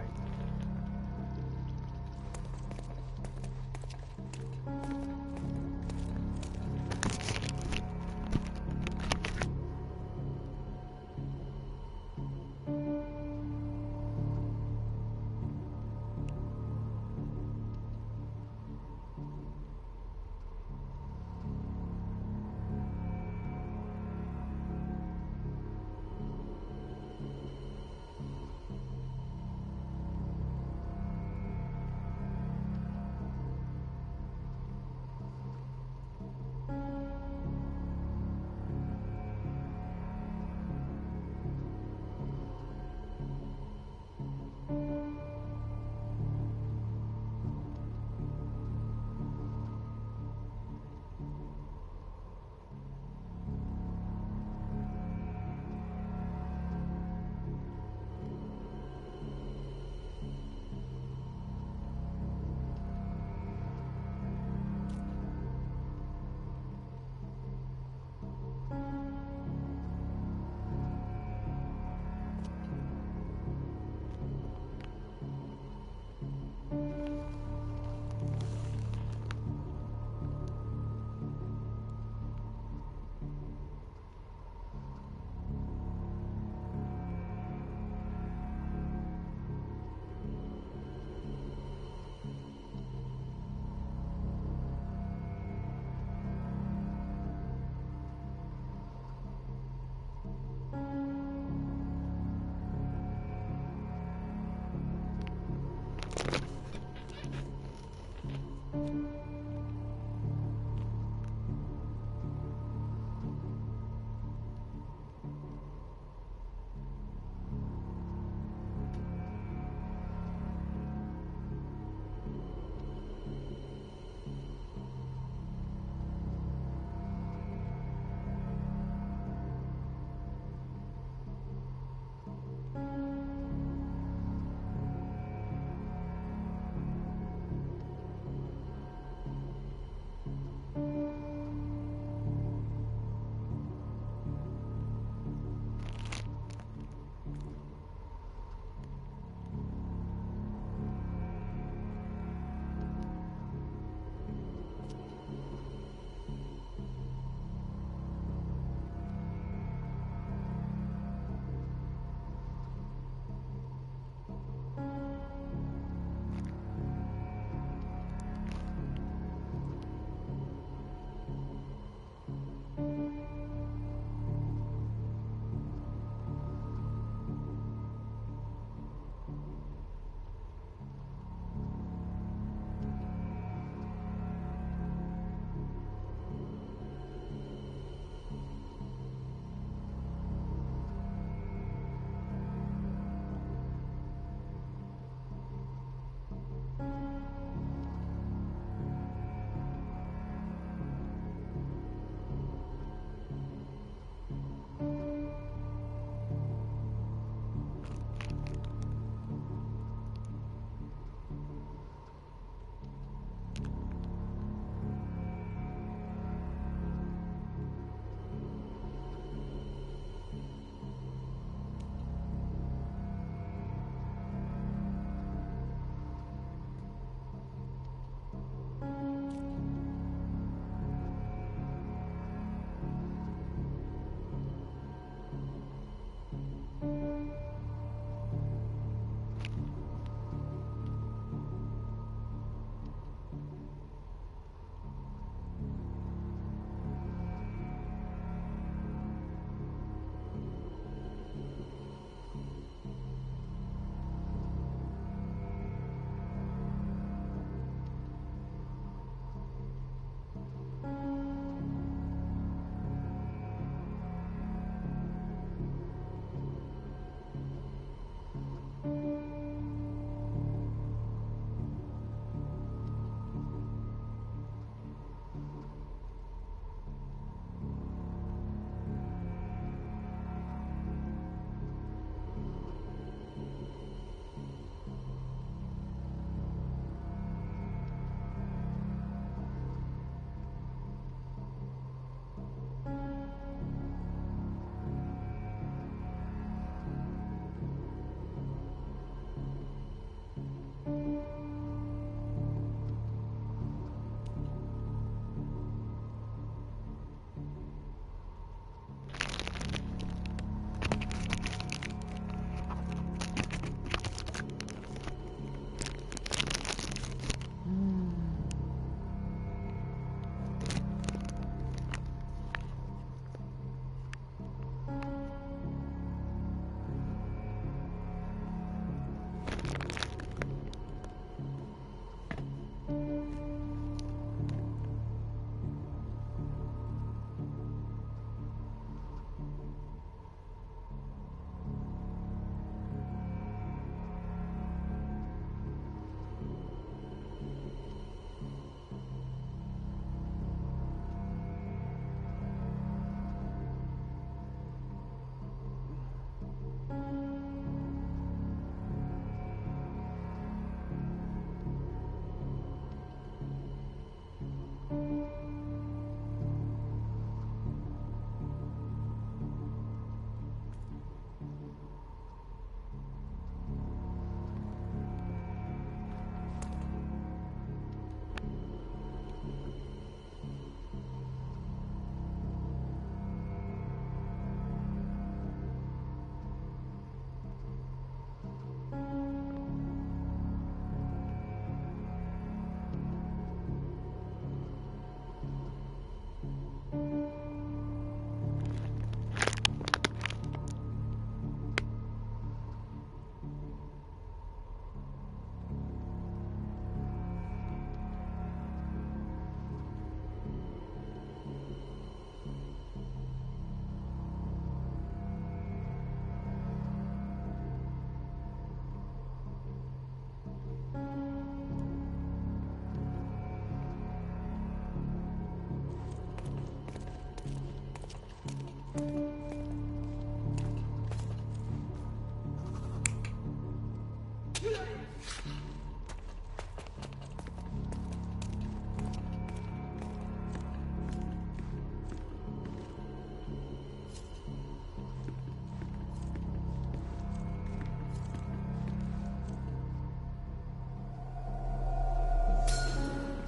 The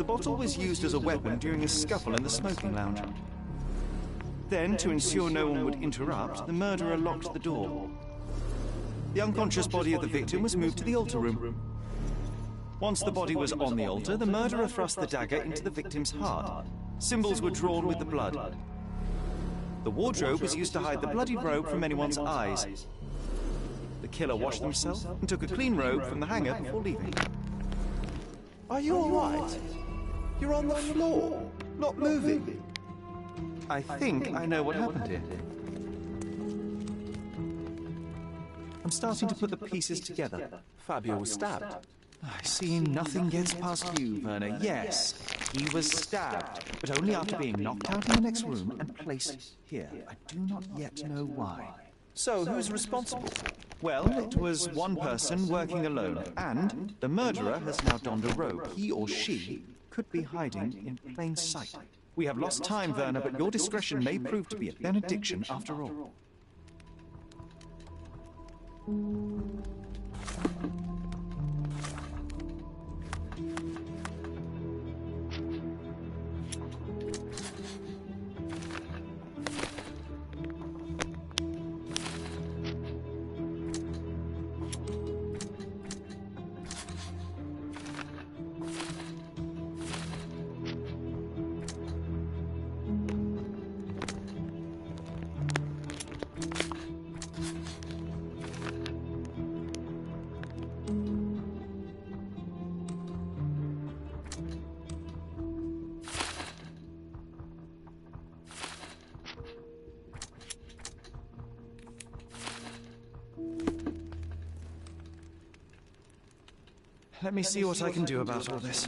bottle was used as a weapon during a scuffle in the smoking lounge. Then, to ensure no one would interrupt, the murderer locked the door. The unconscious body of the victim was moved to the altar room. Once the body was on the altar, the murderer thrust the dagger into the victim's heart. Symbols were drawn with the blood. The wardrobe was used to hide the bloody robe from anyone's eyes. The killer washed himself and took a clean robe from the hanger before leaving. Are you all right? You're on the floor, not moving. I think I know what happened here. I'm starting to put the pieces together. Fabio was stabbed. I see nothing gets past you, Werner. Yes, he was stabbed, but only after being knocked out in the next room and placed here. I do not yet know why. So, who's responsible? Well, it was one person working alone, and the murderer has now donned a robe. He or she could be hiding in plain sight. We have lost time, Werner, but your discretion may prove to be a benediction after all. Let me see what I can do about all this.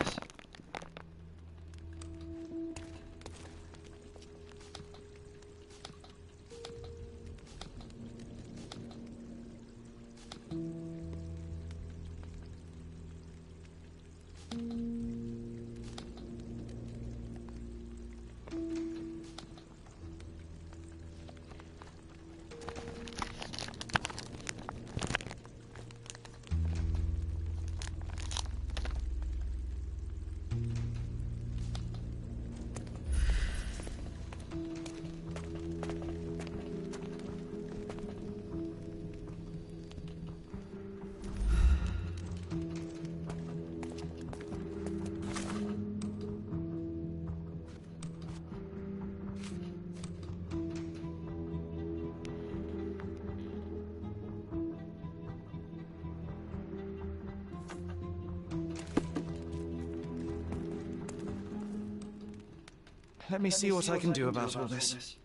Let me see what I can do about all this.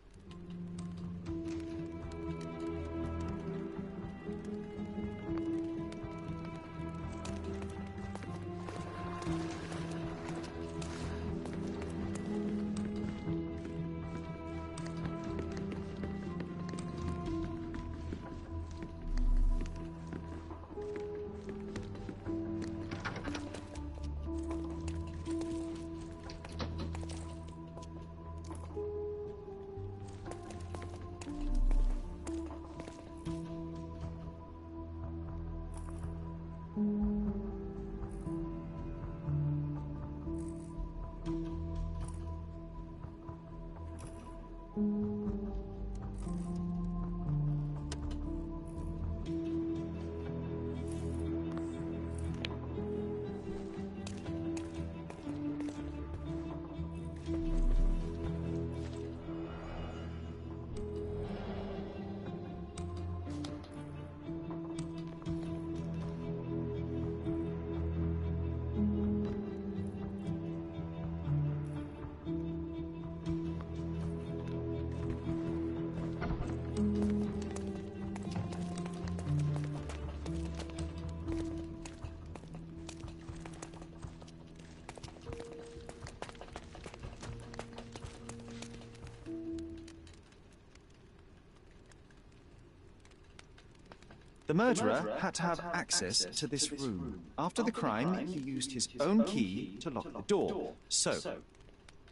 The murderer had to have access to this room. After the crime, he used his own key to lock the door. So,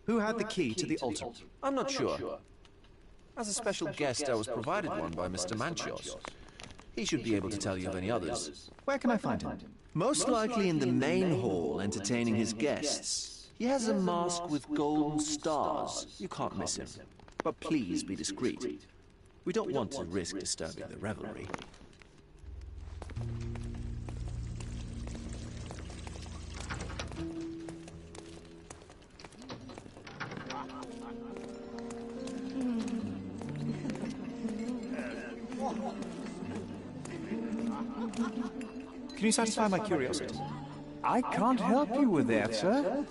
who had the key to the altar? I'm not sure. As a special guest, I was provided one by Mr. Manchios. He should be able to tell you of any others. Where can I find him? Most likely in the main hall, entertaining his guests. He has a mask with golden stars. You can't miss him. But please be discreet. We don't want to risk disturbing the revelry. Can you satisfy my curiosity? I can't help you with that, sir.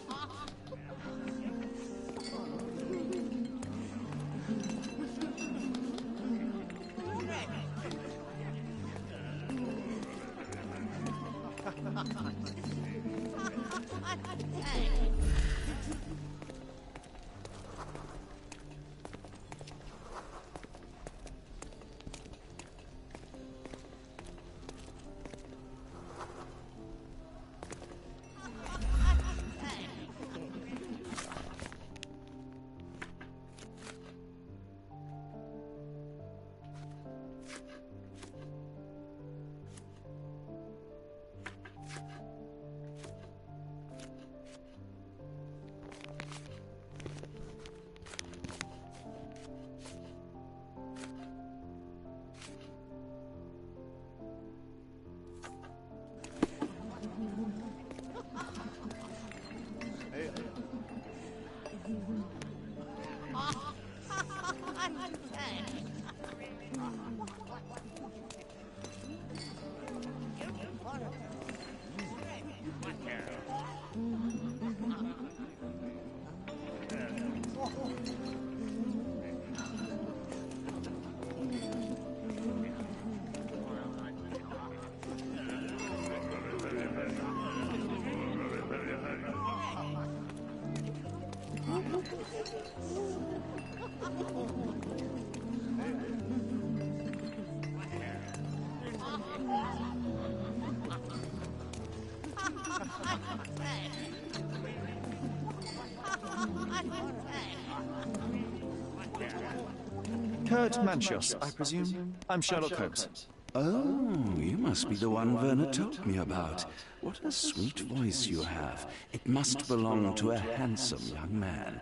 Kurt Manchios, I presume? I'm Sherlock Holmes. Oh, you must be the one Werner told me about. What a sweet voice you have. It must belong to a handsome young man.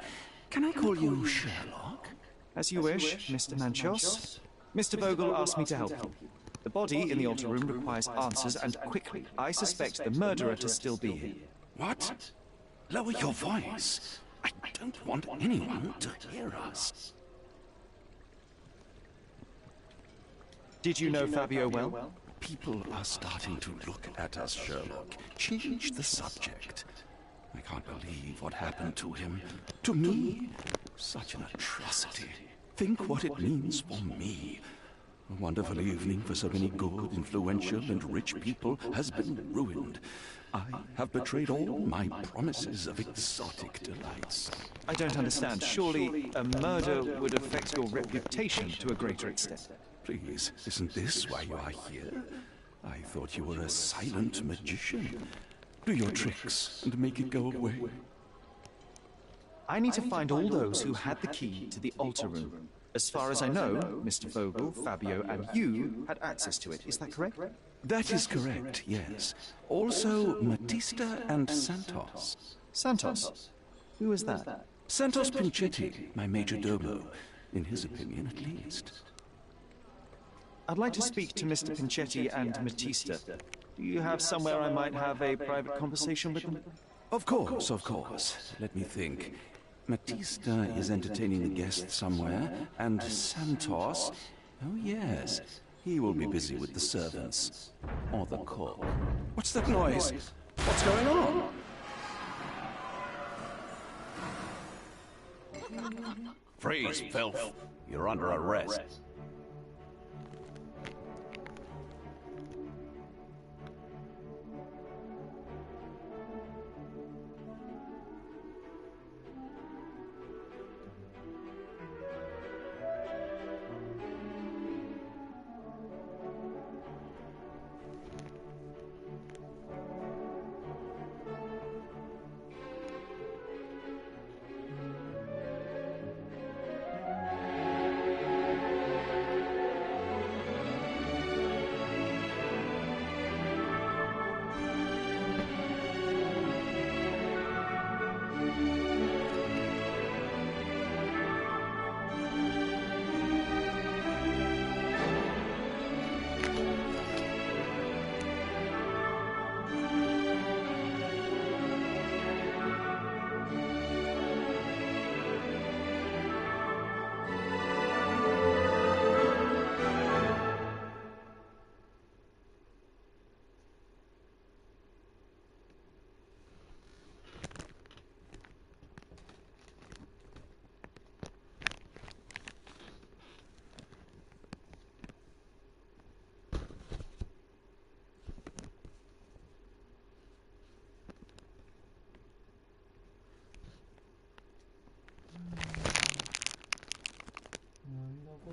Can I call you Sherlock? As you wish, Mr. Manchios. Mr. Vogel asked me to help you. The body in the altar room requires answers, and quickly. I suspect the murderer to still be here. What? Lower your voice. I don't want anyone to hear us. Did you know Fabio well? People are starting to look at us, Sherlock. Change the subject. I can't believe what happened to him. To me, such an atrocity. Think what it means for me. A wonderful evening for so many good, influential, and rich people has been ruined. I have betrayed all my promises of exotic delights. I don't understand. Surely a murder would affect your reputation to a greater extent. Please, isn't this why you are here? I thought you were a silent magician. Do your tricks and make it go away. I need to find all those who had the key to the altar room. As far as I know, Mr. Vogel, Fabio, and you had access to it. Is that correct? That is correct, yes. Also, Matista and Santos. Santos? Who is that? Santos Pinchetti, my major domo. In his opinion, at least. I'd like to speak to Mr. Pinchetti and Matista. Do you have somewhere I might have a private conversation with them? Of course, of course. Let me think. Matista is entertaining the guests somewhere, and Santos... Oh, yes. He will be busy with the servants. Or the cook. What's that noise? What's going on? Freeze, filth. You're under arrest.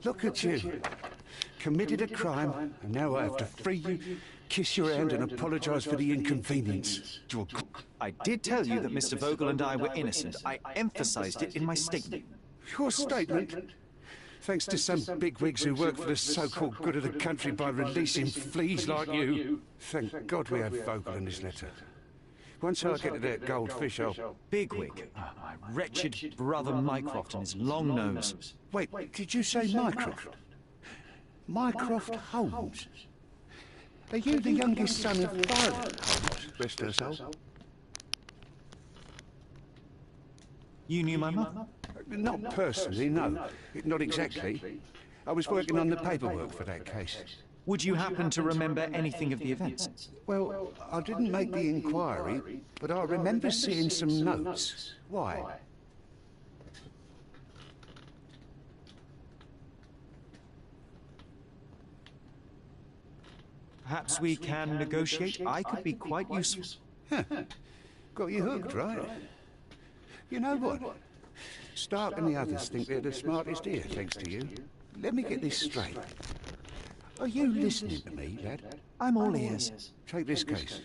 Look at you. Committed a crime, and now I have to free you, kiss your hand, and apologize for the inconvenience. I did tell you that Mr. Vogel and I were innocent. I emphasized it in my statement. Your statement? Thanks to some bigwigs who work for the so-called good of the country by releasing fleas like you. Thank God we had Vogel in his letter. Once I get to that goldfish, I'll... Bigwig? Oh, my wretched brother Mycroft and his long nose. Wait, did you say Mycroft? Mycroft Holmes? Are you the youngest son of Violet Holmes, rest her soul? You knew my mother? Not personally, no. Not exactly. I was working on the paperwork for that case. Would you happen to remember anything of the events? Well, I didn't make the inquiry, but I remember seeing some notes. Why? Perhaps we can negotiate. I could be quite useful. Huh. Got you hooked, right? You know what? Stark and the others think they're the smartest here, thanks to you. Let me get this straight. Are you listening to me, lad? I'm all ears. Take this case.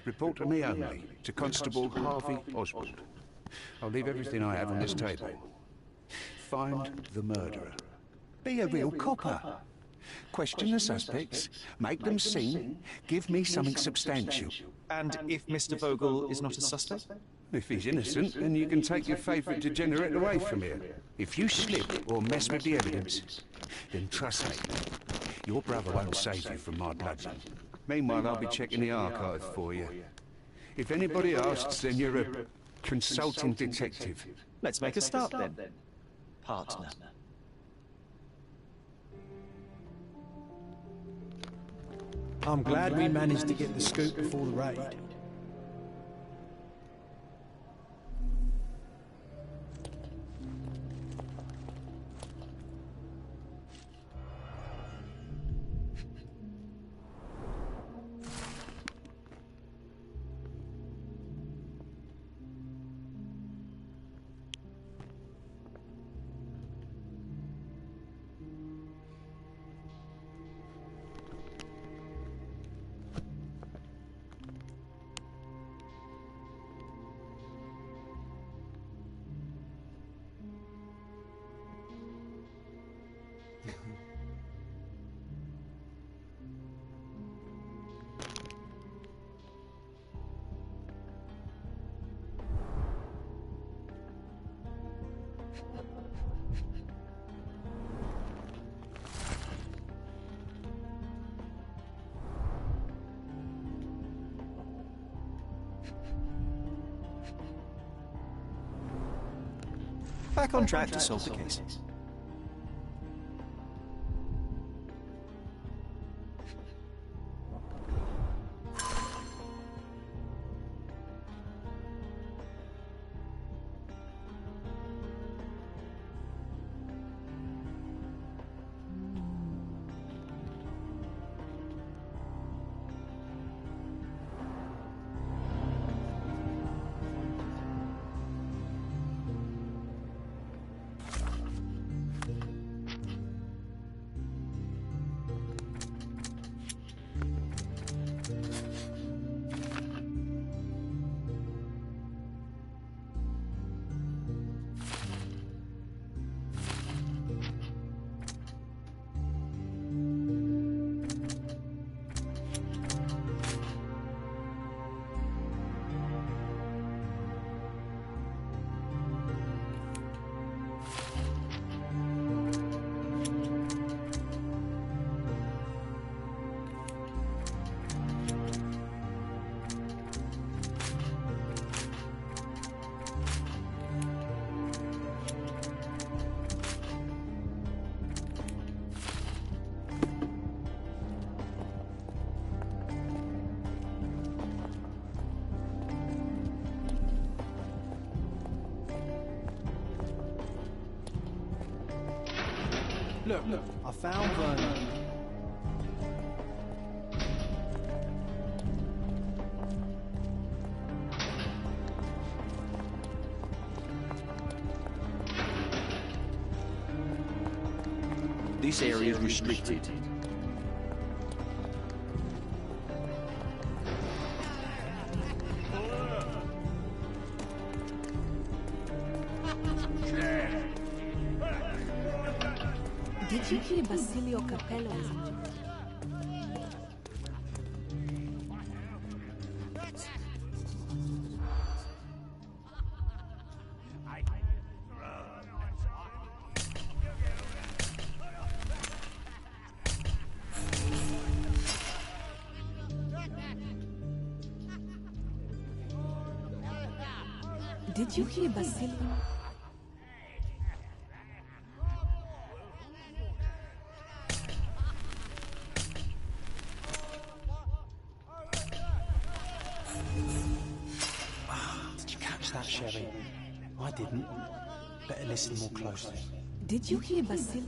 Report to me only, to Constable Harvey Oswald. I'll leave everything I have on this table. Find the murderer. Be a real copper. Question the suspects, make them sing, give me something substantial. And if Mr. Vogel is not a suspect? If he's innocent, then you can take your favourite degenerate away from here. If you slip or mess with the evidence, then trust me, your brother won't save you from my bludgeon. Meanwhile, I'll be checking the archive for you. If anybody asks, then you're a consulting detective. Let's make a start then, partner. I'm glad we managed to get the scoop before the raid. Back on track to solve the case. Look, I found Vernon. This area is restricted. Did you hear Basilio Capello was injured? Did you hear Basilio? Did you catch that, Sherry? I didn't. Better listen more closely. Did you hear Basilio?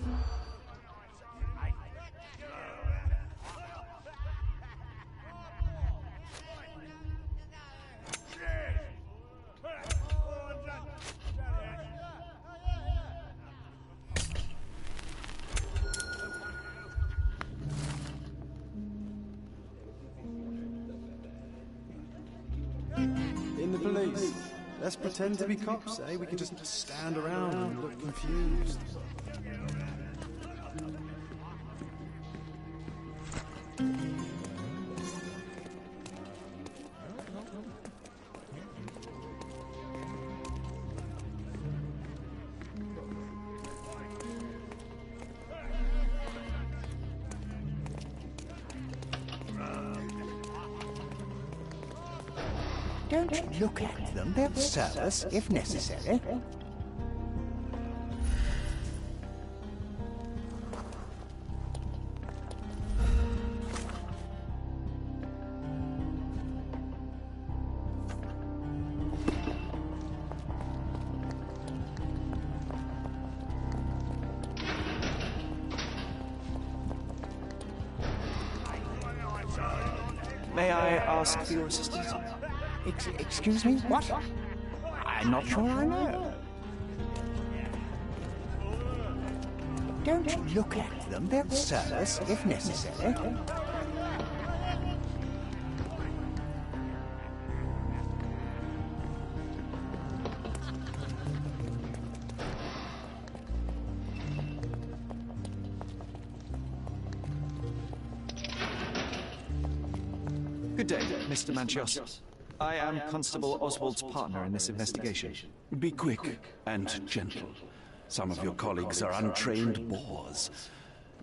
In the police. Let's pretend to be cops, eh? We can just stand around and look confused. Don't look at them. They'll serve us if necessary. May I ask for your assistance? Excuse me? What? I'm not sure I know. Don't look at them. They'll serve us if necessary. Good day, Mr. Manchios. I am Constable Oswald's partner in this investigation. Be quick and gentle. Some of your colleagues are untrained boors.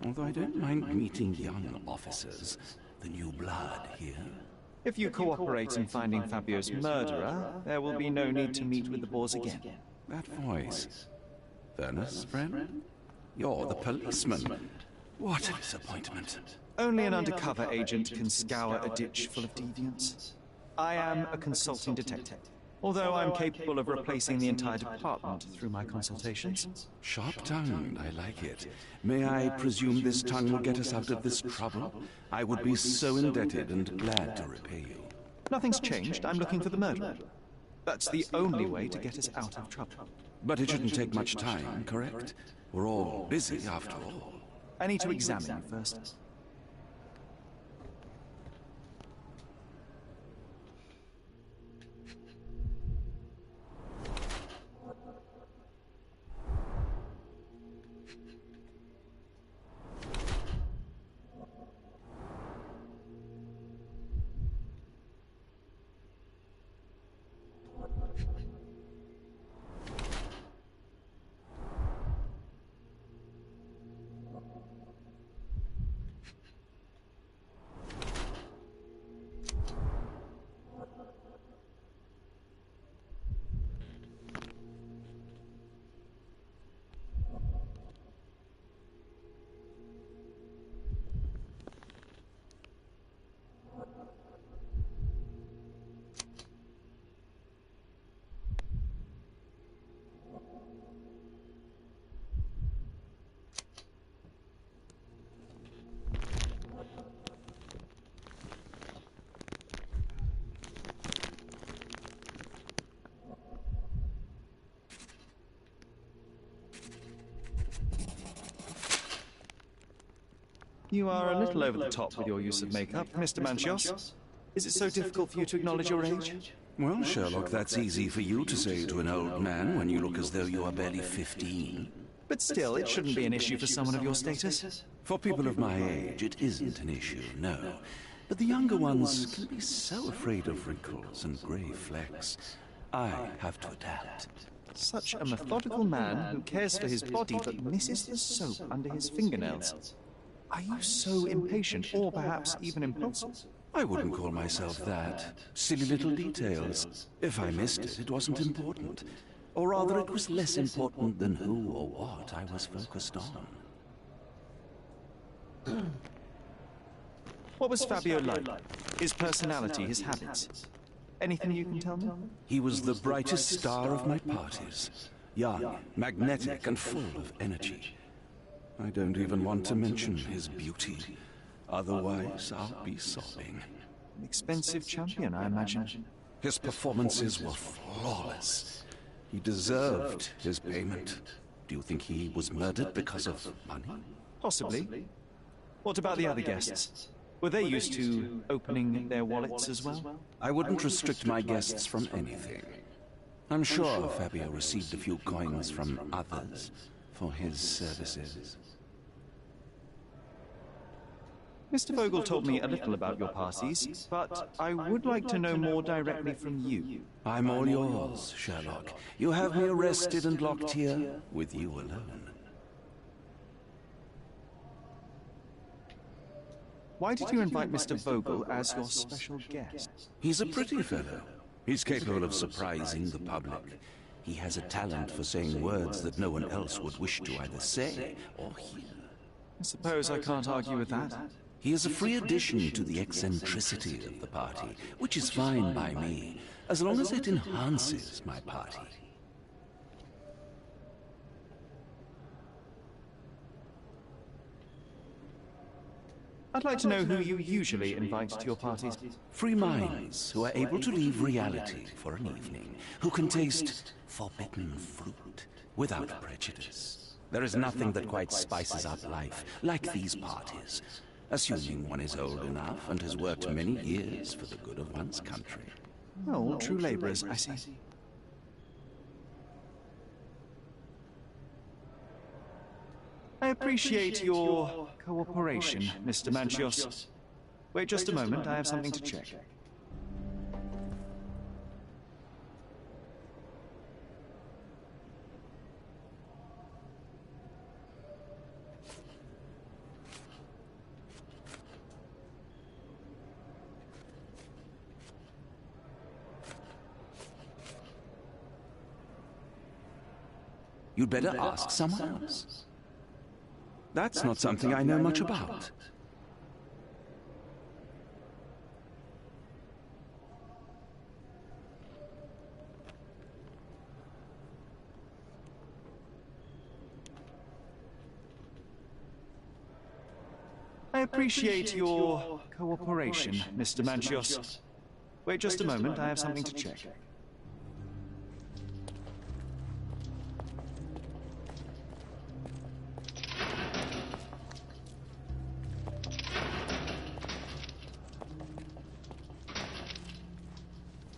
Although I don't mind meeting young officers, the new blood here. If you cooperate in finding Fabio's murderer, there will be no need to meet with the boars again. That voice. Vernus, friend? You're the policeman. What a disappointment. Only an undercover agent can scour a ditch full of deviants. I am a consulting detective, although I'm capable of replacing the entire department through my consultations. Sharp-tongued, I like it. May I presume this tongue will get us out of this trouble? I would be so indebted and glad to repay you. Nothing's changed. I'm looking for the murderer. That's the only way to get us out of trouble. But it shouldn't take much time, correct? We're all busy after all. I need to examine you first. You are a little over the top with your use of makeup, Mr. Manchios. Is it so difficult for you to acknowledge your age? Well, Sherlock, that's easy for you to say to an old man when you look as though you are barely 15. But still, it shouldn't be an issue for someone of your status. For people of my age, it isn't an issue, no. But the younger ones can be so afraid of wrinkles and grey flecks. I have to adapt. Such a methodical man who cares for his body but misses the soap under his fingernails. Are you so impatient, or perhaps even impulsive? I wouldn't call myself that. Silly little details. If I missed it, it wasn't important. Or rather, it was less important than who or what I was focused on. What was Fabio like? His personality, his habits? Anything you can tell me? He was the brightest star of my parties. Young, magnetic, and full of energy. I don't even want to mention his beauty. Otherwise, I'll be sobbing. An expensive champion, I imagine. His performances were flawless. He deserved his payment. Do you think he was murdered because of money? Possibly. What about the other guests? Were they used to opening their wallets as well? I wouldn't restrict my guests from anything. I'm sure Fabio received a few coins from others for his services. Mr. Vogel told me a little about your parties, but I would like to know more directly from you. I'm all yours, Sherlock. You have me arrested and locked here with you alone. Why did you invite Mr. Vogel as your special guest? He's a pretty fellow. He's capable of surprising the public. He has a talent for saying words that no one else would wish to either say or hear. I suppose I can't argue with that. He is a free addition to the eccentricity of the party, which is fine by me, as long as it enhances my party. I'd like to know who you usually invite to your parties. Free minds who are able to leave reality for an evening, who can taste forbidden fruit without prejudice. There is nothing that quite spices up life like these parties, assuming one is old enough and has worked many years for the good of one's country. Oh, true laborers, I see. I appreciate your cooperation, Mr. Manchios. Wait just a moment, I have something to check. You'd better ask someone else. That's not something I know much about. I appreciate your cooperation, Mr. Manchios. Wait just a moment, I have something to check.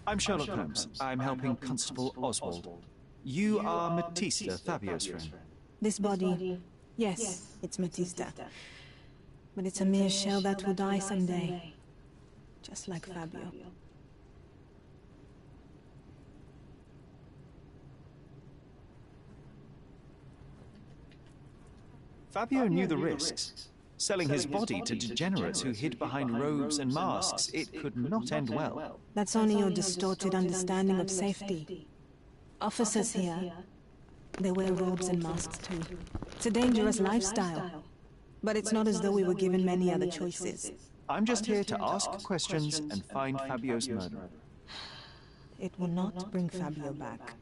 I'm Sherlock Holmes. I'm helping Constable Oswald. You are Matista, Fabio's friend. This body, yes, it's Matista. But it's a mere shell that will die someday. Just like Fabio. Fabio knew the risks. Selling his body to degenerates who hid behind robes and masks, it could not end well. That's only your distorted understanding of safety. Officers here, they wear robes and masks too. It's a dangerous lifestyle. But it's not as though we were given many other choices. I'm just here to ask questions and find Fabio's murderer. It will not bring Fabio back.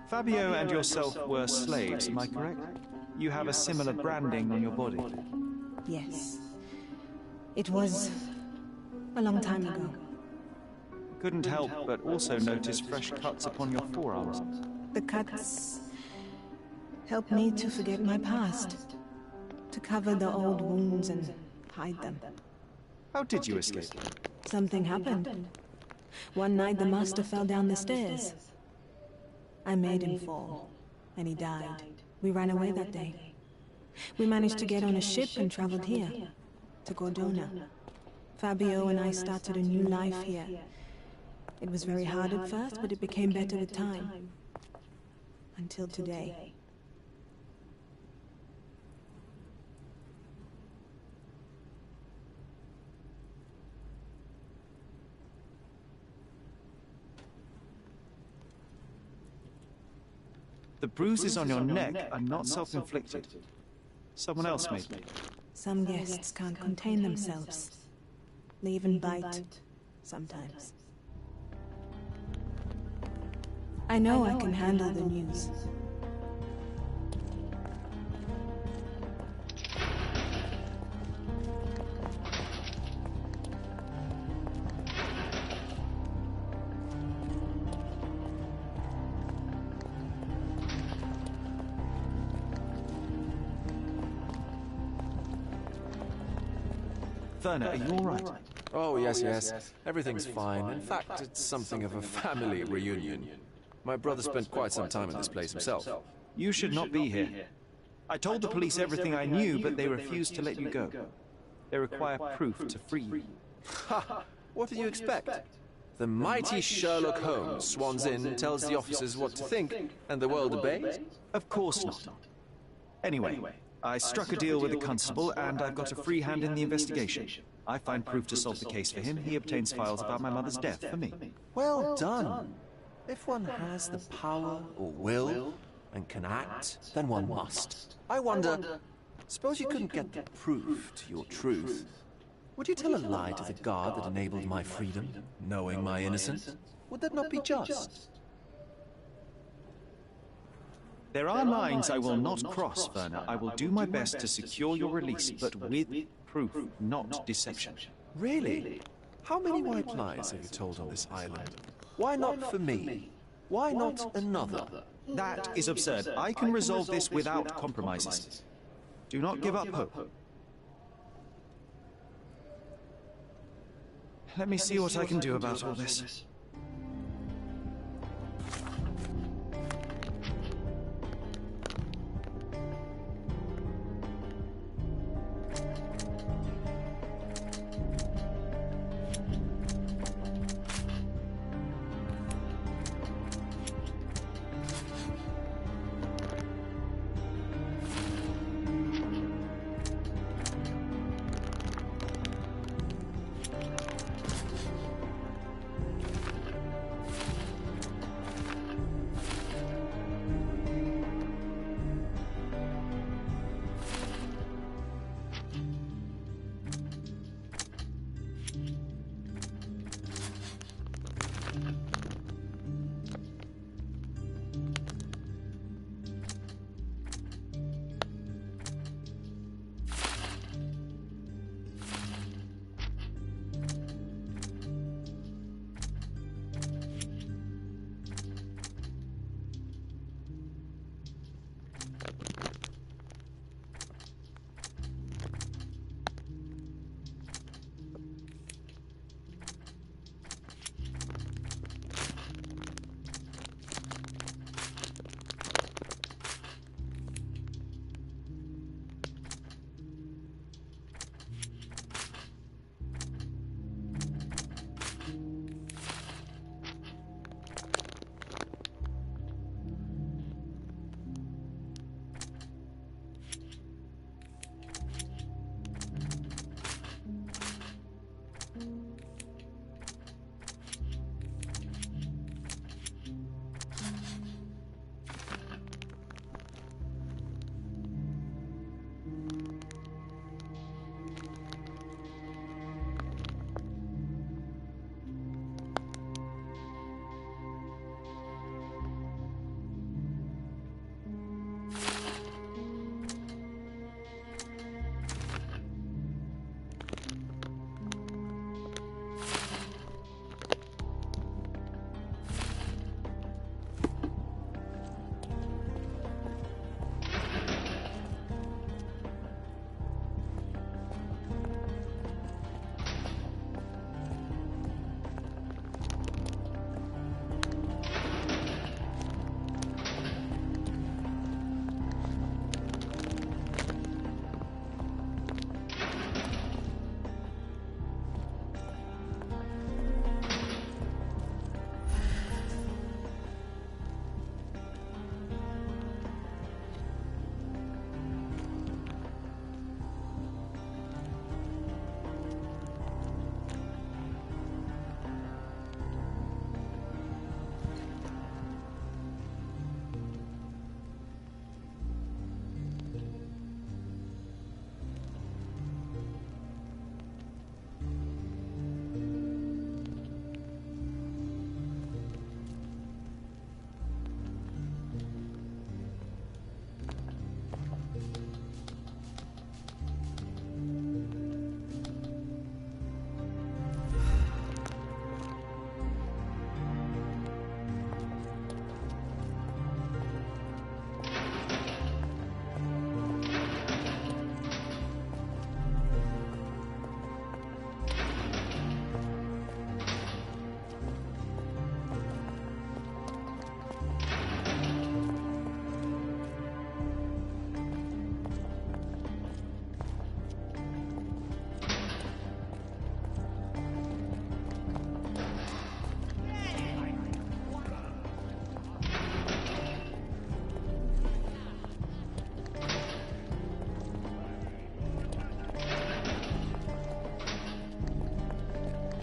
Fabio and yourself were slaves, am I correct? You have a similar branding on your body. Yes. It was a long time ago. Couldn't help but also notice fresh cuts upon your forearms. The cuts helped me to forget my past, to cover the old wounds and hide them. How did you escape? Something happened. One night the master fell down the stairs. I made him fall, and he died. We ran away that day. We managed to get on a ship and traveled here, to Cordona. Fabio and I started a new life here. It was very hard at first, but it became better with time. Until today. The bruises on your neck are not self-inflicted. Someone else made them. Some guests can't contain themselves. They even bite, sometimes. I know I can handle the news. Werner, are you all right? Oh, yes. Everything's fine. In fact, it's something of a family reunion. My brother spent quite some time in this place himself. You should not be here. I told the police everything I knew, but they refused to let you go. They require proof to free you. Ha! What did you expect? The mighty Sherlock Holmes swans in and tells the officers what to think, and the world obeys? Of course not. Anyway, I struck a deal with the constable, and I've got a free hand in the investigation. I find proof to solve the case for him. He obtains files about my mother's death for me. Well done. If one has the power or will and can act, then one must. I wonder, suppose you couldn't get the proof to your truth. Would you tell a lie to the guard that enabled my freedom, knowing my innocence? Would that not be just? There are lines I will not cross, Werner. I will do my best to secure your release, but with proof, not deception. Really? How many white lies have you told on this island? Why not for me? Why not another? That is absurd. I can resolve this without compromises. Do not give up hope. Let me see what I can do about all this.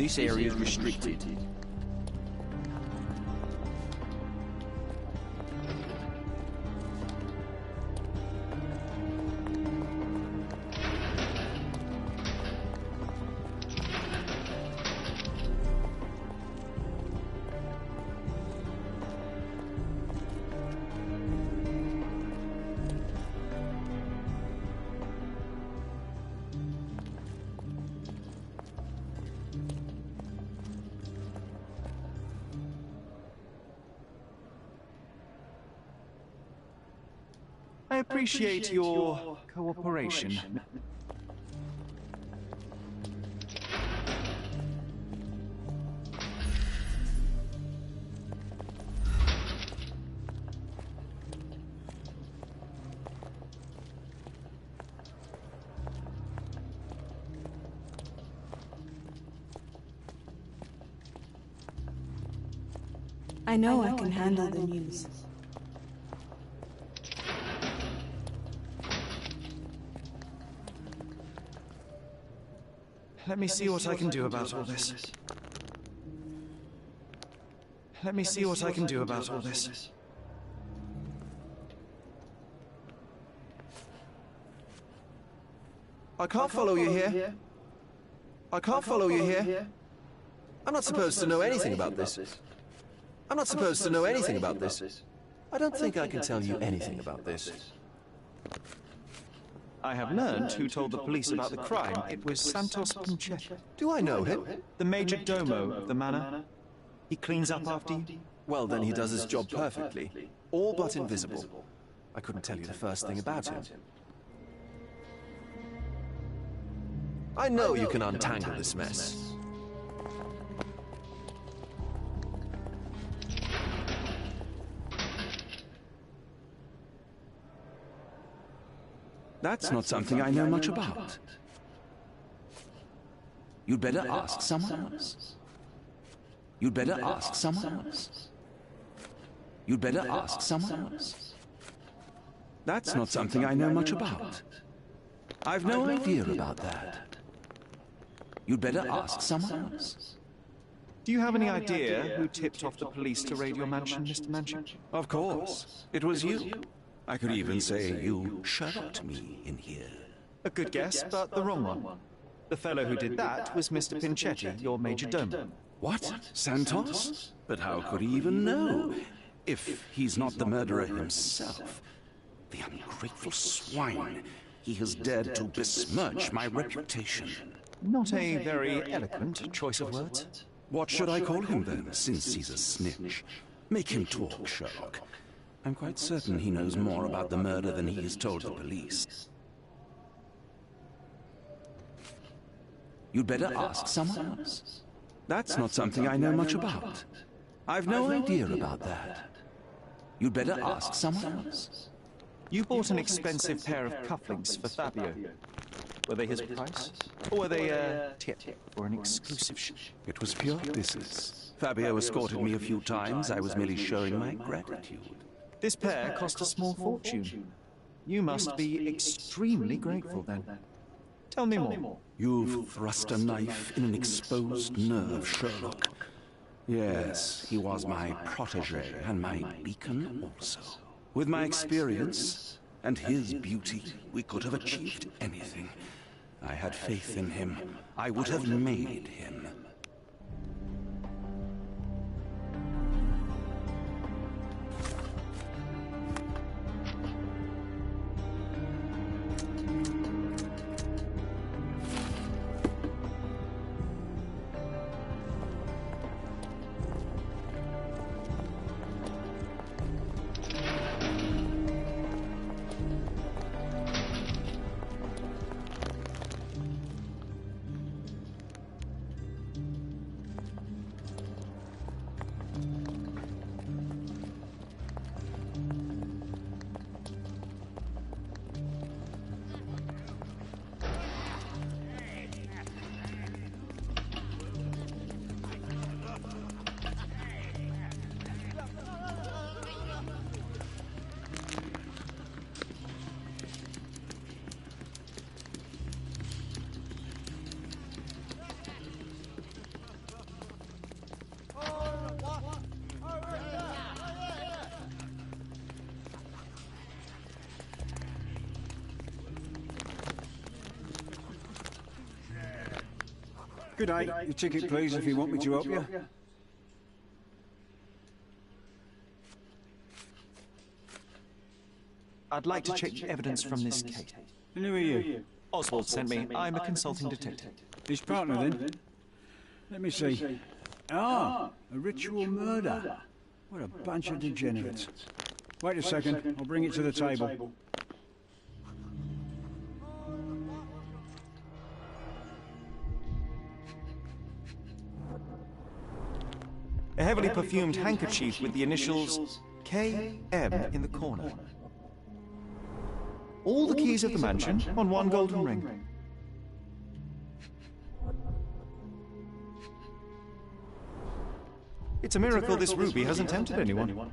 This area is restricted. I appreciate your cooperation. I know I can handle the news. Let me see what I can do about all this. Let me see what I can do about all this. I can't follow you here. I can't follow you here. I'm not supposed to know anything about this. I'm not supposed to know anything about this. I don't think I can tell you anything about this. I have learned who told the police about the crime. It was Santos Pinchetti. Do I know him? The major domo of the manor. He cleans up after you? Well, then he does his job perfectly. All but invisible. I couldn't tell you the first thing about him. I know you can untangle this mess. That's not something I know much about. You'd better ask someone else. You'd better ask someone else. You'd better ask someone else. That's not something I know much about. I've no idea about that. You'd better ask someone else. Do you have any idea who tipped off the police to raid your mansion, Mr. Manchin? Of course. It was you. I could even say you Sherlocked me in here. A good guess, but the wrong one. The fellow who did that was Mr. Pinchetti, your major domo. What? Santos? But how could he even know? If he's not the murderer himself. The ungrateful swine. He has dared to besmirch my reputation. Not a very eloquent choice of words. What should I call him then, since he's a snitch? Make him talk, Sherlock. I'm quite certain he knows more about the murder than he has told the police. You'd better ask someone else. That's not something I know much about. I've no idea about that. You'd better ask someone else. You bought an expensive pair of cufflinks for Fabio. Were they his price? Or were they a tip for an exclusive show? It was pure business. Fabio escorted me a few times. I was merely showing my gratitude. This pair cost a small fortune. You must be extremely grateful then. Tell me more. You've thrust a knife in an exposed nerve, Sherlock. Yes, he was my protege and my beacon also. With my experience and his beauty, we could have achieved anything. I had faith in him. I would have made him. Good day. Your ticket, please, if you want me to help you. I'd like to check the evidence from this case. And who are you? Oswald sent me. I'm a consulting detective. His partner, then? Let me see. Ah, a ritual murder. What a bunch of degenerates. Wait a second. I'll bring it to the table. A heavily perfumed handkerchief with the initials KM in the corner. All the keys of the mansion on one golden ring. It's a miracle this ruby hasn't tempted anyone.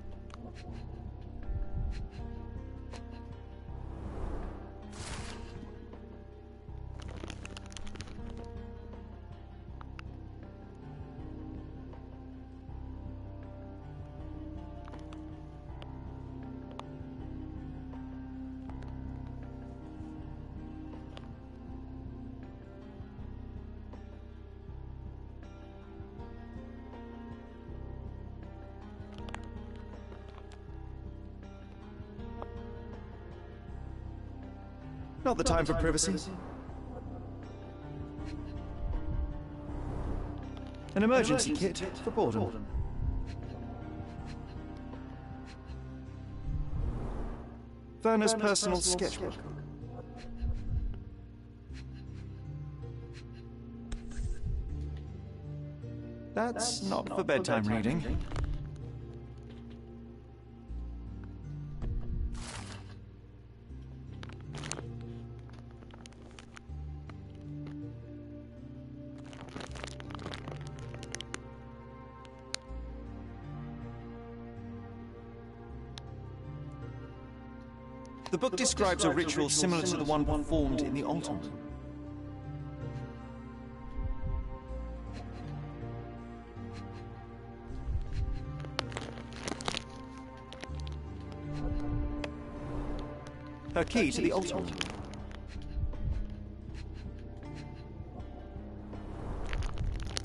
Not the time for privacy. An emergency kit for boredom. Werner's personal sketchbook. That's not for bedtime reading. The book describes a ritual similar to the one performed in the altar room. Her key to the altar room.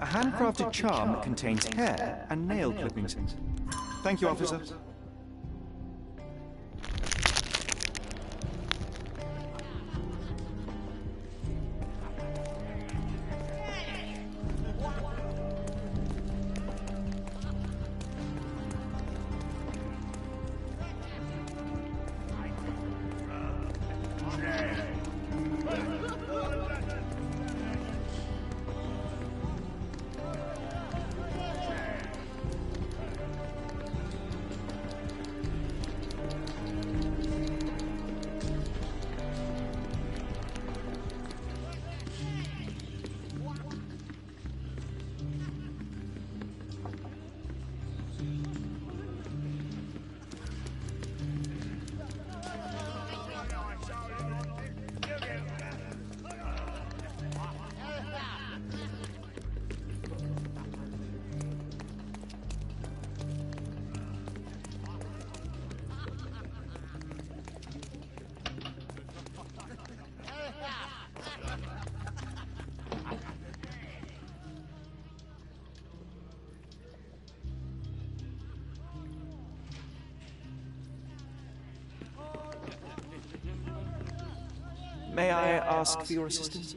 A handcrafted charm that contains hair and nail clippings. Thank you, officer. May I ask for your assistance?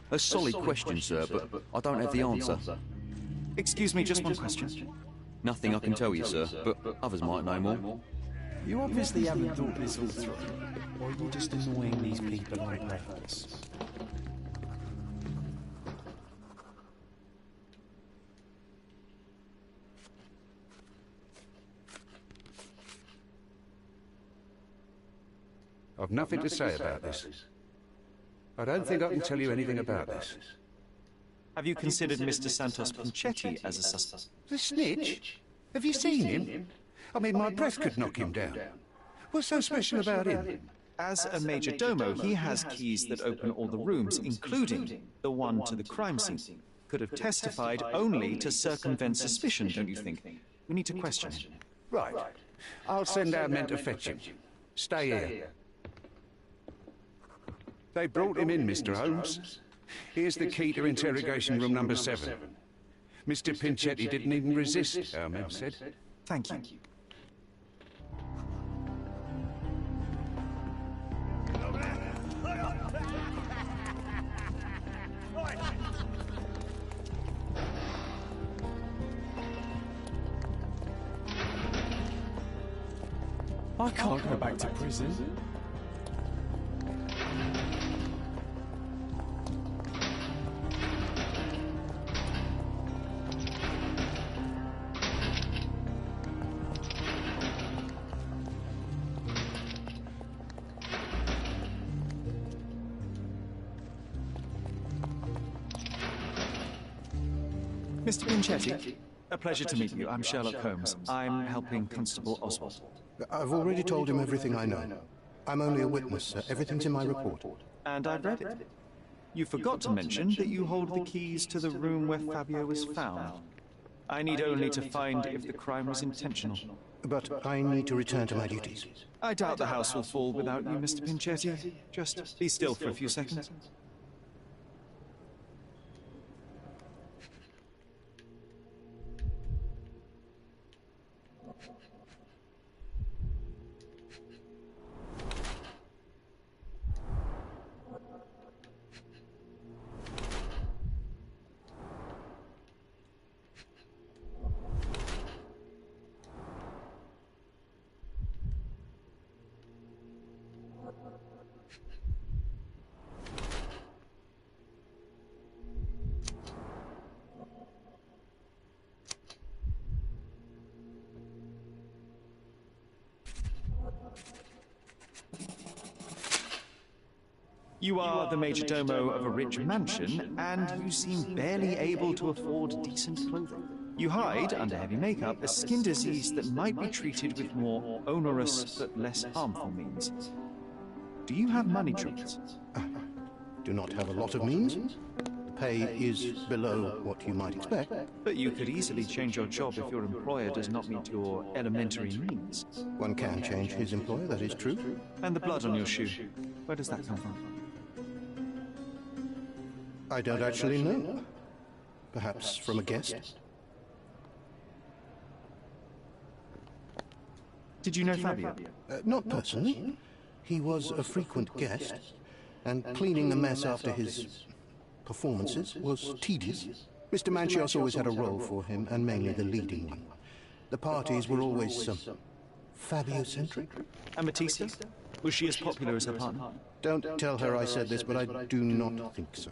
A solid question, sir, but I don't have the answer. Excuse me, just one question. Nothing I can tell you, sir, but others might know more. You obviously haven't thought this all through, or are you just annoying these people on purpose? I've nothing to say about this. I don't think I can tell you anything about this. Have you considered Mr. Santos Pinchetti as a suspect? The snitch? Have you seen him? I mean, my breath could knock him down. What's so special about him? As a major domo, he has keys that open all the rooms, including the one to the crime scene. Could have testified only to circumvent suspicion, don't you think? We need to question him. Right. I'll send our men to fetch him. Stay here. They brought him in, Mr. Holmes. Here's the key to interrogation room number 7. Mr. Pinchetti didn't even resist, our men said. Thank you. I can't go back to prison. Mr. Pinchetti, a pleasure to meet you. I'm Sherlock Holmes. I'm helping Constable Oswald. I've already told him everything I know. I'm only a witness, sir. Everything's in my report. And I've read it. You forgot to mention that you hold the keys to the room where Fabio was found. I need only to find if the crime was intentional. But I need to return to my duties. I doubt the house will fall without you, Mr. Pinchetti. Just be still for a few seconds. You are the major domo of a rich mansion, and you seem barely able to afford decent clothing. You hide, under heavy makeup, a skin disease that might be treated with more onerous but less harmful means. Do you have money troubles? Do not have a lot of means. The pay is below what you might expect. But you could easily change your job if your employer does not meet your elementary means. One can change his employer, that is true. And the blood on your shoe, where does that come from? I don't actually know. Perhaps from a guest. Did you know Fabio? Not personally. He was a frequent guest, and cleaning the mess after his performances was tedious. Mr. Manchios always had a role for him, and mainly the leading one. The parties were always Fabio-centric. And Matista? Was she as popular as her partner? Don't tell her I said this, but I do not think so.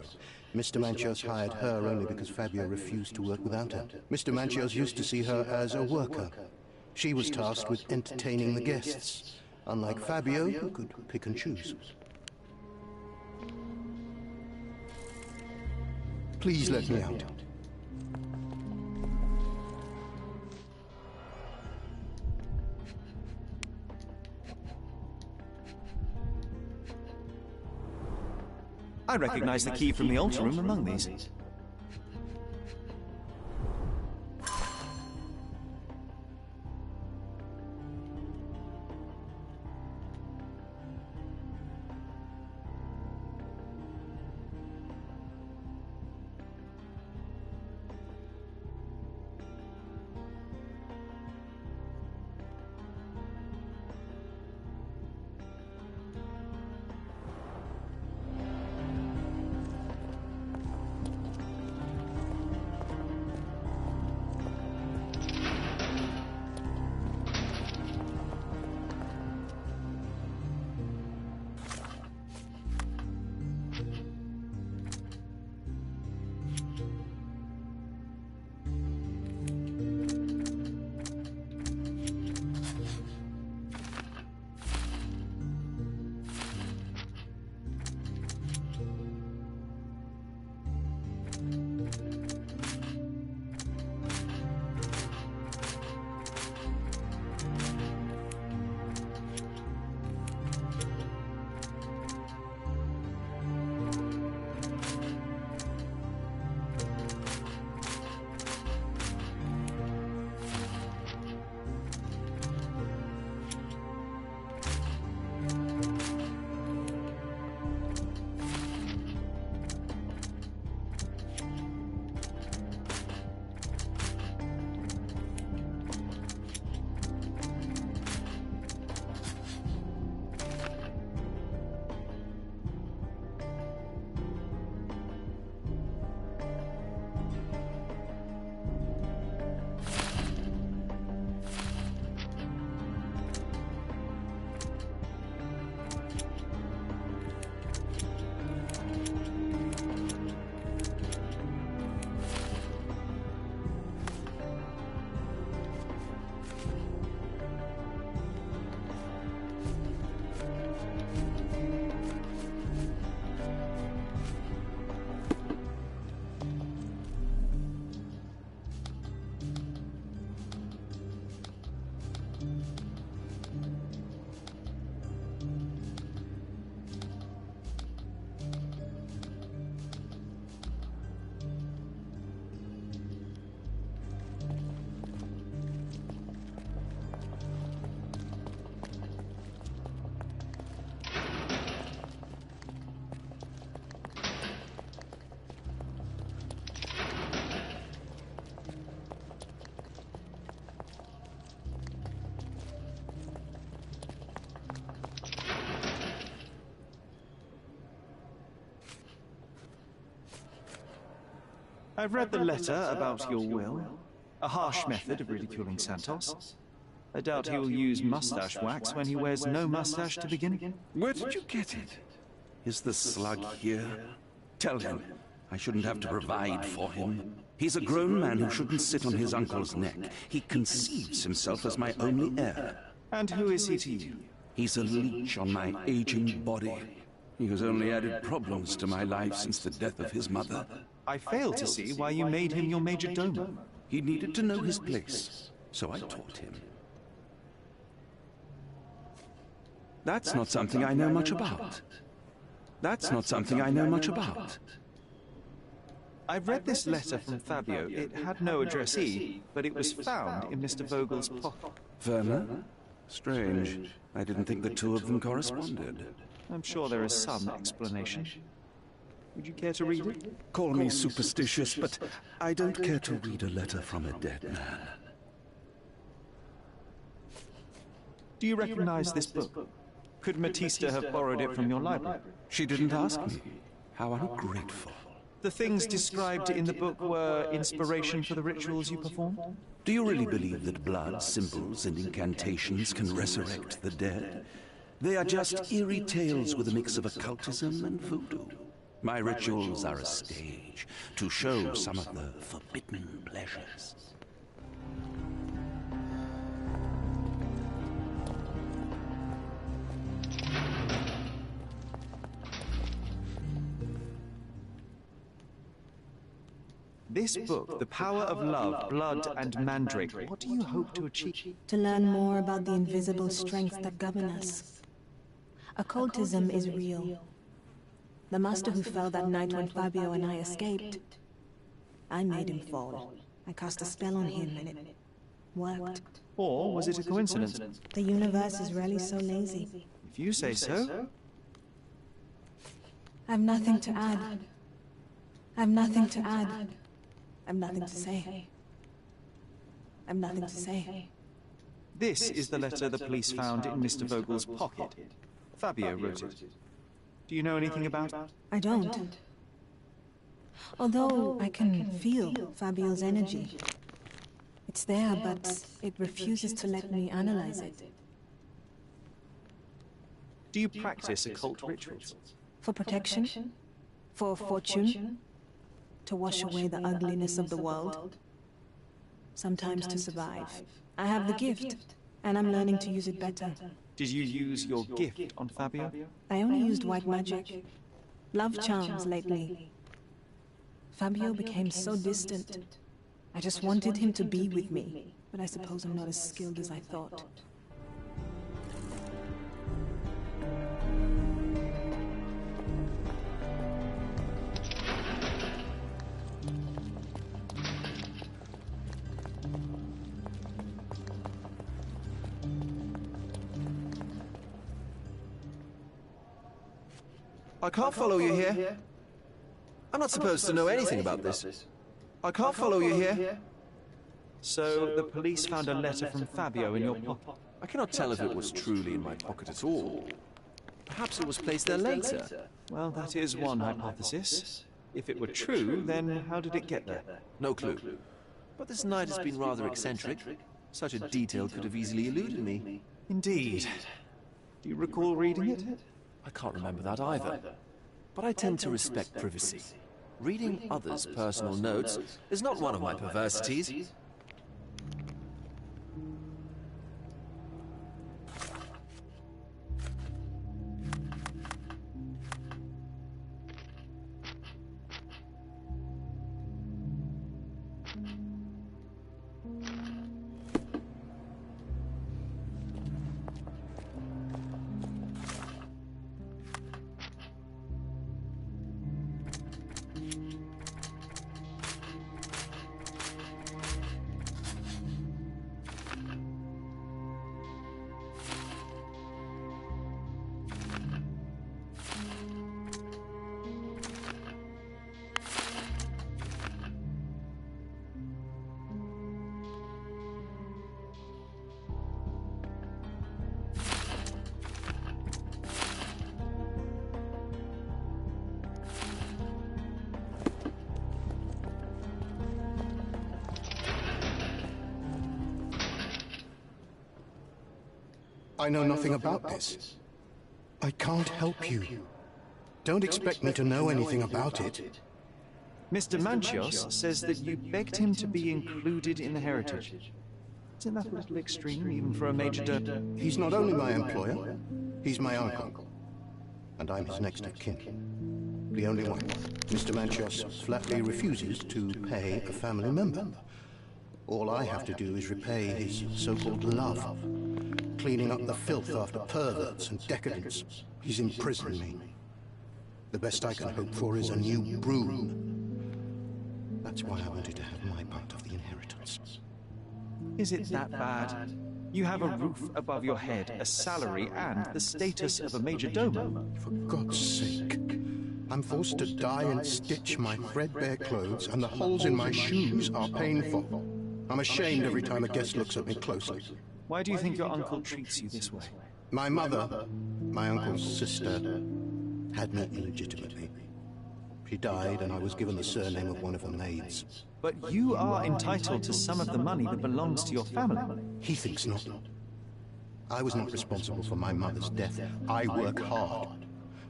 Mr. Manchios hired her only because Fabio refused to work without her. Mr. Manchios used to see her as a worker. She was tasked with entertaining the guests, unlike Fabio, who could pick and choose. Please let me out. I recognize the key from the altar room among these. I've read the letter about your will. A harsh method of ridiculing Santos. I doubt he will use mustache wax when he wears no mustache to begin. Where did you get it? Is the slug here? Tell him I shouldn't have to provide for him. He's a grown man who shouldn't sit on his uncle's neck. He conceives himself as my only heir. And who is he to you? He's a leech on my aging body. He has only added problems to my life since the death of his mother. I fail to see why you made him your major domo. He needed to know his place, so I taught him. That's not something I know much about. That's not something I know much about. I've read this letter from Fabio. It had no addressee, but it was found in Mr. Vogel's pocket. Werner? Strange. I didn't think the two of them corresponded. I'm sure there is some explanation. Would you care to read it? Call me superstitious, but I don't care to read a letter from a dead man. Do you recognize this book? Could Matista have borrowed it from your library? She didn't ask me. How ungrateful. The things described in the book were inspiration for the rituals you perform? Do you really believe that blood, symbols, and incantations can resurrect the dead? They are just eerie tales with a mix of occultism and voodoo. My rituals are a stage to show some of the forbidden pleasures. This book, The Power of Love, Blood, and Mandrake, what do you hope to achieve? To learn more about the invisible strengths that govern us. Occultism is real. The master who fell that night when Fabio and I escaped, I made him fall. I cast a spell on him and it worked. Or was it a coincidence? The universe is rarely so lazy. If you say so. I've nothing to add. I've nothing to add. I've nothing to say. I've nothing to say. This is the letter the police found in Mr. Vogel's pocket. Fabio wrote it. Do you know anything about it? I don't. Although I can feel Fabio's energy. It's there, but it refuses to let me analyze it. Do you practice occult rituals? For protection? For fortune? To wash away the ugliness of the world? Sometimes to survive. I have the gift, and I'm learning to use it better. Did you use your gift on Fabio? I only used white magic. Love charms lately. Fabio became so distant. I just wanted him to be with me, but I suppose I'm not as skilled as I thought. I can't follow you here. I'm not supposed to know anything about this. I can't follow you here. So the police found a letter from Fabio in your pocket? I cannot tell if it was truly in my pocket at all. Perhaps it was placed there later. Well, that is one hypothesis. If it were true, then how did it get there? No clue. But this night has been rather eccentric. Such a detail could have easily eluded me. Indeed. Do you recall reading it? I can't remember that either. But I tend to respect privacy. Reading others' personal notes is not one of my perversities. I know nothing about this. I can't help you. Don't expect me to know anything about it. Mr. Manchios says that you begged him to be included in the heritage. Isn't that a little extreme, even for a major domo? He's not only my employer, he's my uncle. And I'm his next of kin. The only one. Mr. Manchios flatly refuses to pay a family member. All I have to do is repay his so-called love, cleaning up the filth after perverts and decadents. He's imprisoned me. The best I can hope for is a new broom. That's why I wanted to have my part of the inheritance. Is it that bad? You have a roof above your head, a salary, and the status of a major domo. For God's sake. I'm forced to dye and stitch my threadbare clothes, and the holes in my shoes are painful. I'm ashamed every time a guest looks at me closely. Why do you think your uncle treats you this way? My mother, my uncle's sister, had me illegitimately. She died, and I was given the surname of one of her maids. But you are entitled to some of the money that belongs to your family. He thinks not. I was not responsible for my mother's death. I work hard,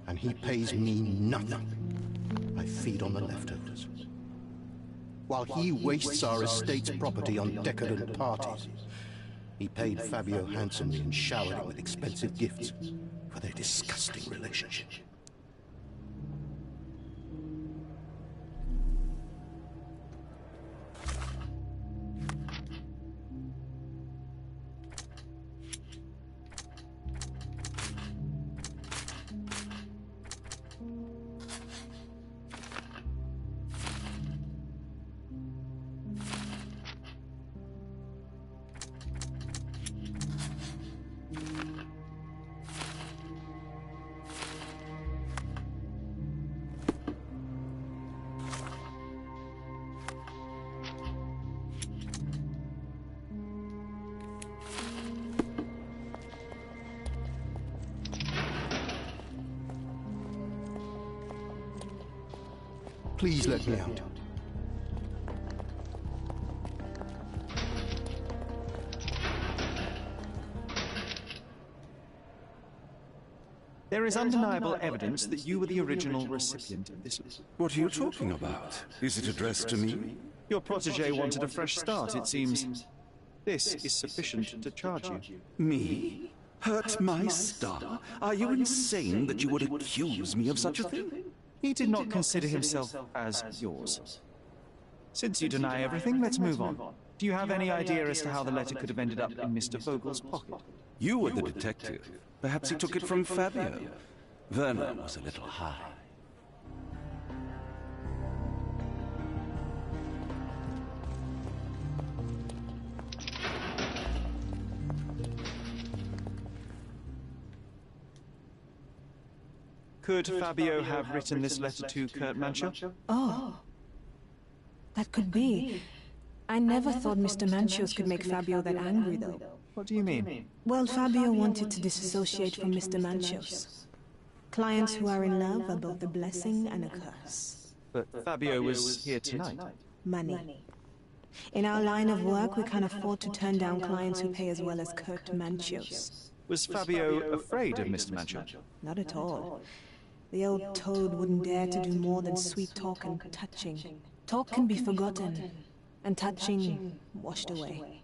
and he pays me nothing. I feed on the leftovers. While he wastes our estate's property on decadent parties, he paid Fabio handsomely and showered him with expensive gifts for their disgusting relationship. Please let me out. There is undeniable evidence that you were the original recipient of this. What are you talking about? Is it addressed to me? Your protege wanted a fresh start, it seems. This is sufficient to charge you. Me? Hurt my star? Are you insane that you would accuse me of such a thing? He did not consider himself as yours. Since you deny everything, let's move on. Do you have any idea as to how the letter could have ended up in Mr. Vogel's pocket? You were the detective. Perhaps he took it from Fabio. Werner was a little high. Could Fabio have written this letter to Kurt Mancho? Oh. That could be. I never thought Mr. Manchios could make Fabio that angry, though. What do you mean? Well, Fabio wanted to disassociate from Mr. Manchios. Clients who are in love are both a blessing and a curse. But Fabio was here tonight. Money. In our line of work, we can't afford to turn down clients who pay as well as Kurt Manchios. Was Fabio afraid of Mr. Mancho? Not at all. The old toad wouldn't dare to do more than sweet talk and touching. Talk can be forgotten, and touching washed away.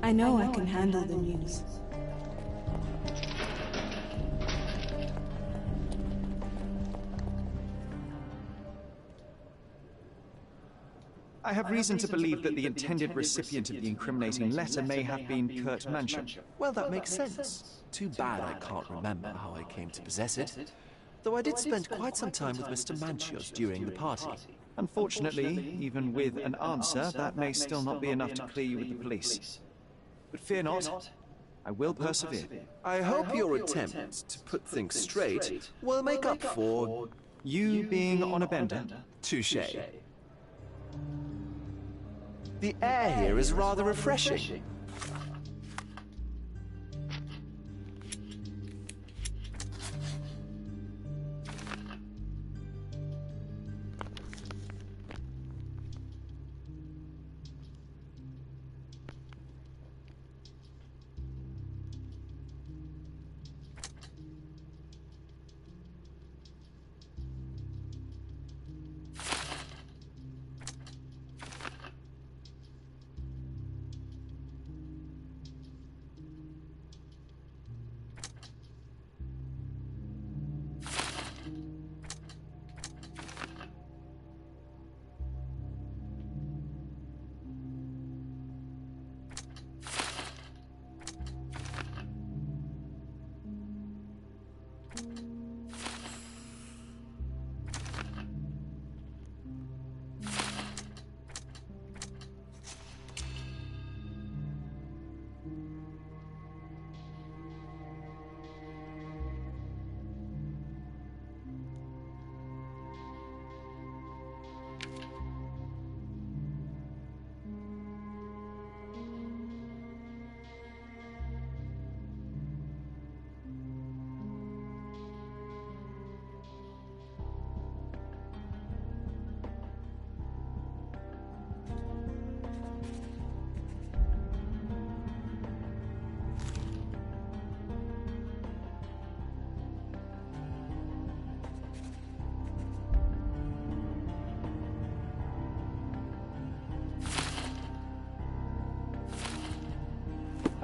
I know I can handle the news. I have reason to believe that the intended recipient of the incriminating letter may have been Kurt Mancho. Well, that makes sense. Too bad I can't remember how I came to possess it. Though I did spend quite some time with Mr. Manchios during the party. Unfortunately, even with an answer, that may still not be enough to clear you with the police. But fear not, I will persevere. I hope your attempt to put things straight will make up for... You being on a bender? Touché. The air here is rather refreshing.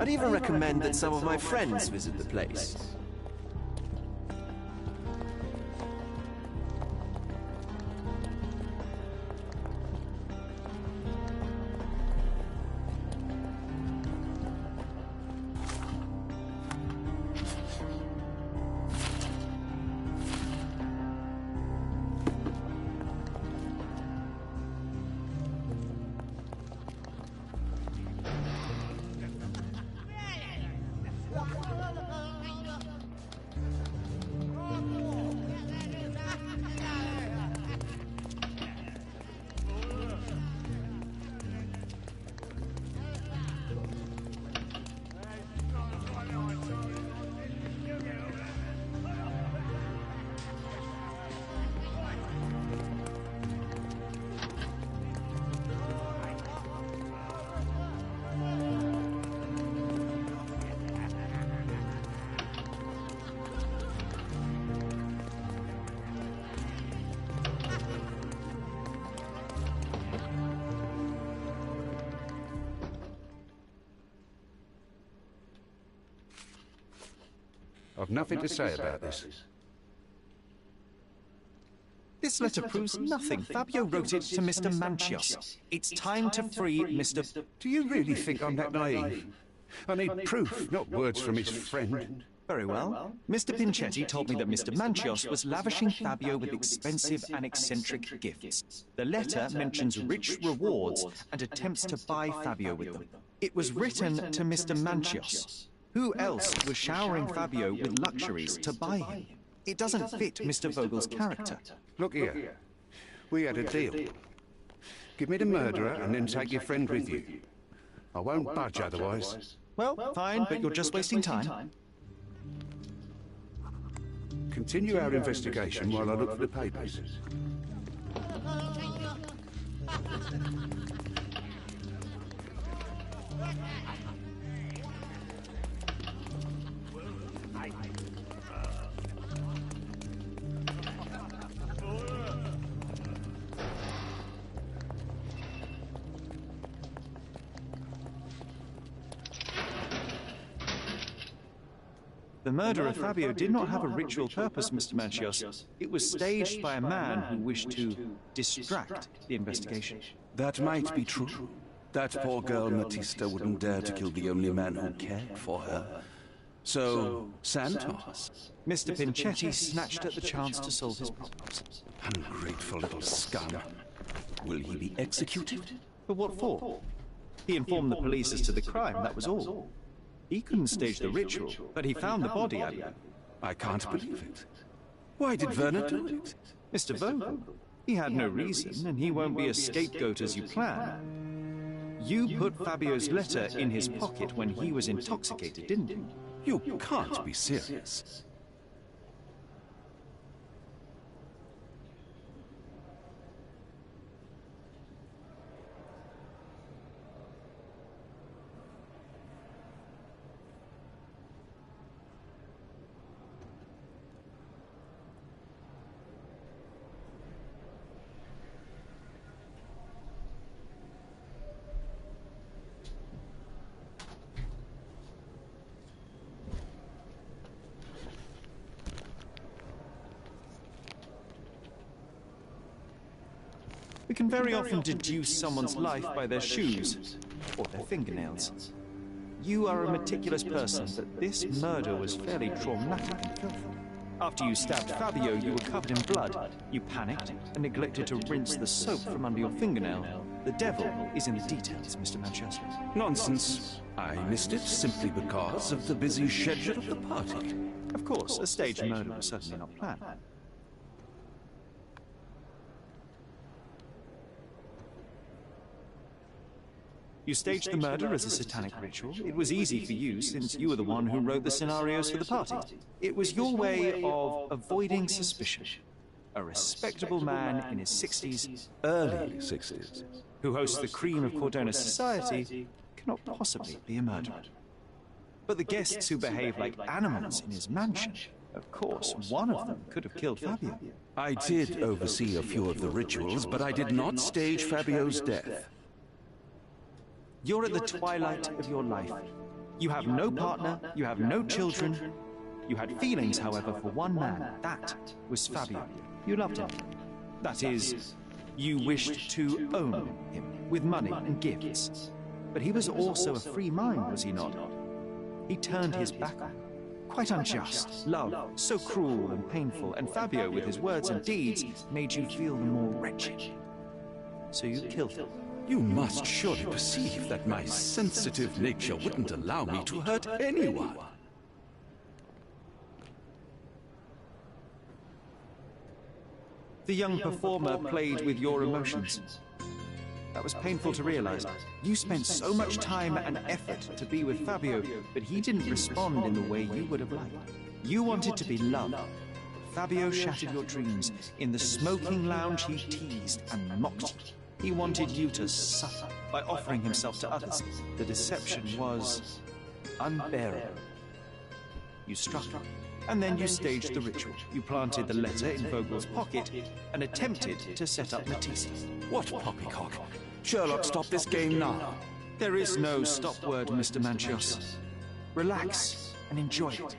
I'd even recommend that some of my friends visit the place. I've nothing to say about this. This letter proves nothing. Fabio wrote it to Mr. Manchios. It's time to free Mr. Do you really think I'm that naive? I need proof, not words from his friend. Very well. Mr. Pinchetti told me that Mr. Manchios was lavishing Fabio with expensive and eccentric gifts. The letter mentions rich rewards and attempts to buy Fabio with them. It was written to Mr. Manchios. Who else was showering Fabio with luxuries to buy him? It doesn't fit Mr. Vogel's character. Look here. We had a deal. Give me the murderer and then take your friend with you. I won't budge otherwise. Well, fine, but you're just wasting time. Continue our investigation while I look for the papers. The murder of Fabio did not have a ritual purpose, Mr. Manchios. It was staged by a man who wished to distract the investigation. That might be true. That poor girl Matista wouldn't dare to kill the only man who cared for her. So, Santos? Mr. Pinchetti snatched at the chance to solve his problems. Ungrateful little scum. Will he be executed? But what for? He informed the police as to the crime, that was all. He couldn't stage the ritual, but he found the body, I believe. I can't believe it. Why did Werner do it? Mr. Vogel. He had no reason, and he won't be a scapegoat as you plan. You put Fabio's letter in his pocket when he was intoxicated, didn't you? You can't be serious. We can very often deduce someone's life by their shoes or their fingernails. You are a meticulous person, but this murder was fairly traumatic and filthy. After you stabbed Fabio, you were covered in blood. You panicked and neglected to rinse the soap from under your fingernail. The devil is in the details, Mr. Manchester. Nonsense. I missed it simply because of the busy schedule of the party. Of course, a staged murder was certainly not planned. You staged the murder as a satanic ritual. It was easy for you, since you were the one who wrote the scenarios for the party. It was your way of avoiding suspicion. A respectable man in his 60s, early 60s, who hosts the cream of Cordona's society, cannot possibly be a murderer. But the guests who behave like animals in his mansion, of course, one of them could have killed Fabio. I did oversee a few of the rituals, but I did not stage Fabio's death. You're at the twilight of your life. You have no partner, you have no children. You had feelings, however, for one man. That was Fabio. You loved him. That is, you wished to own him, with money and gifts. But he was also a free mind, was he not? He turned his back on you. Quite unjust. Love, so cruel and painful, and Fabio, with his words and deeds, made you feel the more wretched. So you killed him. You must surely perceive that my sensitive nature wouldn't allow me to hurt anyone. The young performer played with your emotions. That was painful to realize. You spent so much time and effort to be with Fabio, but he didn't respond in the way you would have liked. You wanted to be loved. Fabio shattered your dreams. In the smoking lounge, he teased and mocked you. He wanted you to suffer by offering himself to others. The deception was unbearable. You struck him, and then you staged the ritual. You planted the letter in Vogel's pocket and attempted to set up Matisse. What poppycock? Sherlock, stop this game now. There is no stop word, Mr. Manchios. Relax and enjoy it.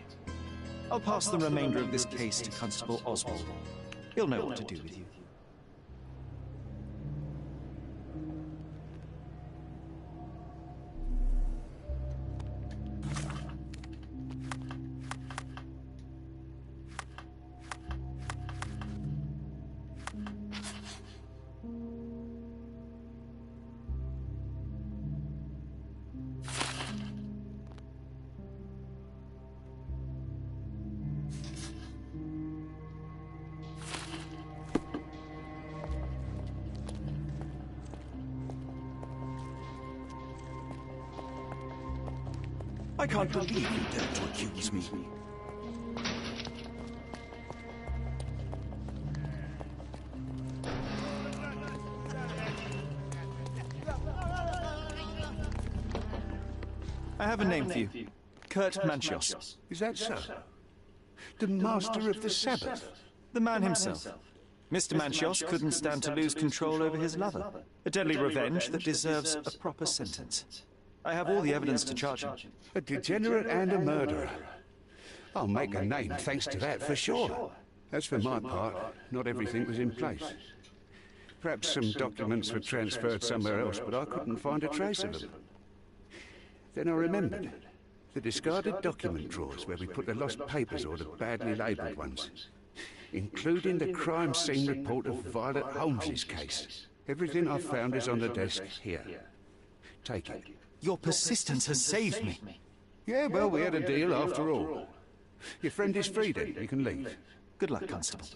I'll pass the remainder of this case to Constable Oswald. He'll know what to do with you. I can't believe you dare to accuse me. I have a name for you. Kurt Manchios. Is that so? The Master of the Sabbath? The man himself. Mr. Manchios couldn't stand to lose control over his lover. A deadly revenge that deserves a proper sentence. I have all the evidence to charge him. A degenerate and a murderer. I'll make a name thanks to that for sure. As for my part, not everything was in place. Perhaps some documents were transferred somewhere else, but I couldn't find a trace of them. Then I remembered. The discarded document drawers where we put the lost papers or the badly labelled ones. Including the crime scene report of Violet Holmes's case. Everything I found is on the desk here. Take it. Your persistence has saved me. Yeah, well, we had a deal after all. Your friend is free then. You can leave. Good luck, Constable.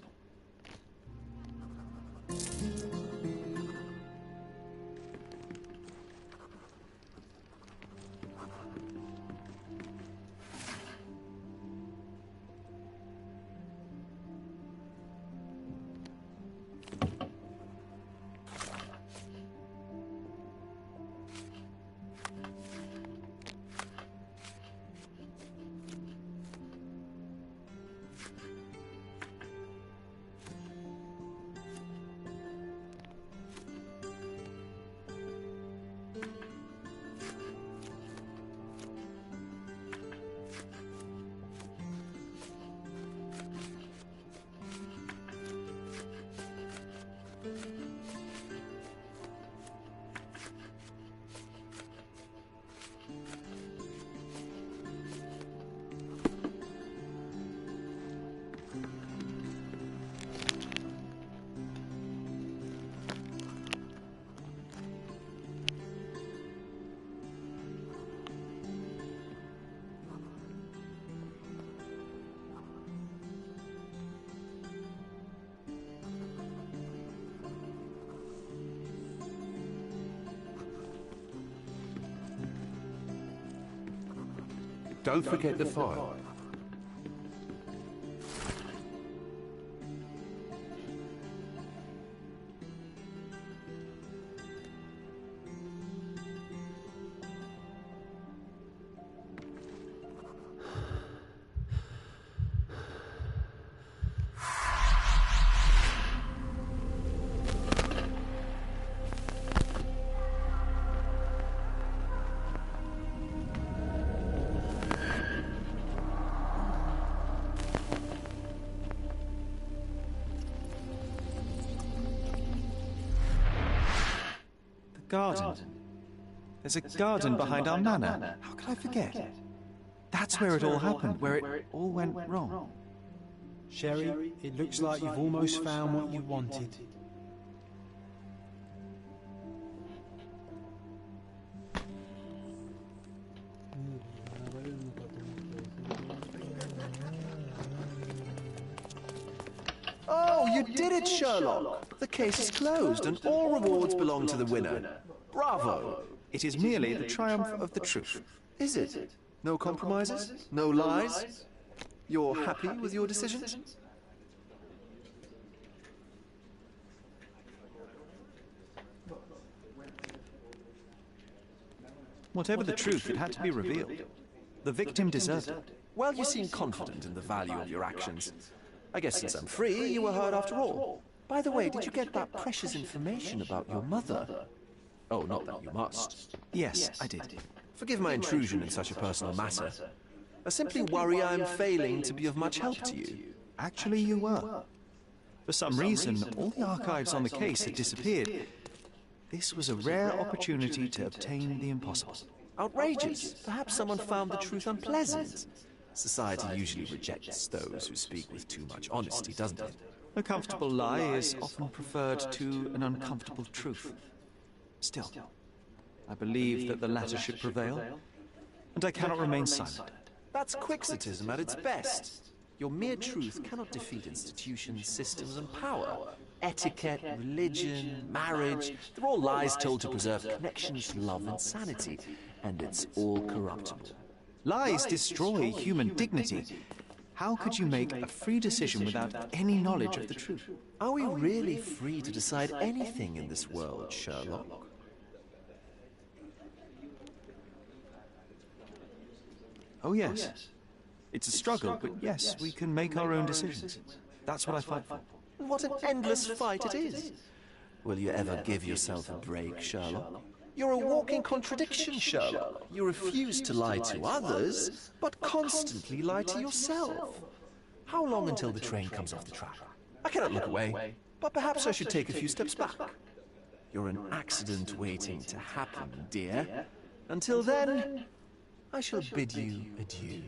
Don't forget the file. garden. There's a garden behind our manor. How could I forget? That's where it all happened, where it all went wrong. Sherry, it looks like you've almost found what you wanted. Oh, you did it, Sherlock! The case is closed, and all rewards belong to the winner. Bravo! It is merely the triumph of the truth. Is it? No compromises? No lies? You're happy with your decisions? Whatever the truth, it had to be revealed. The victim deserved it. Well, you seem confident in the value of your actions. I guess since I'm free, you were heard after all. By the way, did you get that precious information about your mother? Oh, not that you must. Yes, I did. Forgive my intrusion in such a personal matter. I simply worry I'm failing to be of much help to you. Actually, you were. For some reason, all the archives on the case had disappeared. This was a rare opportunity to obtain the impossible. Outrageous. Perhaps someone found the truth unpleasant. Society usually rejects those who speak with too much honesty, doesn't it? A comfortable lie is often preferred to an uncomfortable truth. Still, I believe that the latter should prevail, and I cannot remain silent. That's quixotism at its best. Your mere truth cannot defeat institutions, systems, and power. Etiquette, religion, marriage, they're all lies told to preserve connections, love, and sanity, and it's all corruptible. Lies destroy human dignity. How could you make a free decision without any knowledge of the truth? Are we really free to decide anything in this world, Sherlock? Oh, yes. It's a struggle, but yes, we can make our own decisions. That's what I fight for. What an endless fight it is. Will you ever give yourself a break, Sherlock? You're a walking contradiction, Sherlock. You refuse to lie to others, but constantly lie to yourself. How long until the train comes off the track? I cannot look away, but perhaps I should take a few steps back. You're an accident waiting to happen, dear. Until then, I shall bid you adieu.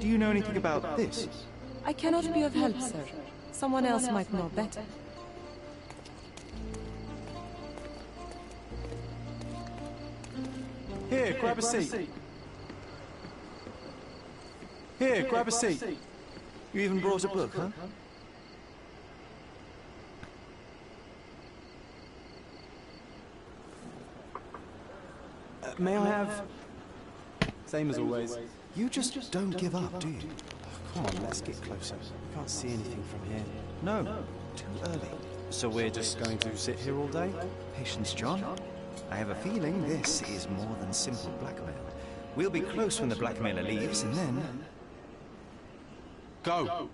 Do you know anything about this? I cannot be of help, sir. Someone else might know better. Here, grab a seat. Here, grab a seat. You even brought a book, huh? May I have... Same as always. You just don't give up, do you? Come on, let's get closer. We can't see anything from here. No, too early. So we're just going to sit here all day? Patience, John. I have a feeling this is more than simple blackmail. We'll be close when the blackmailer leaves, and then... Go!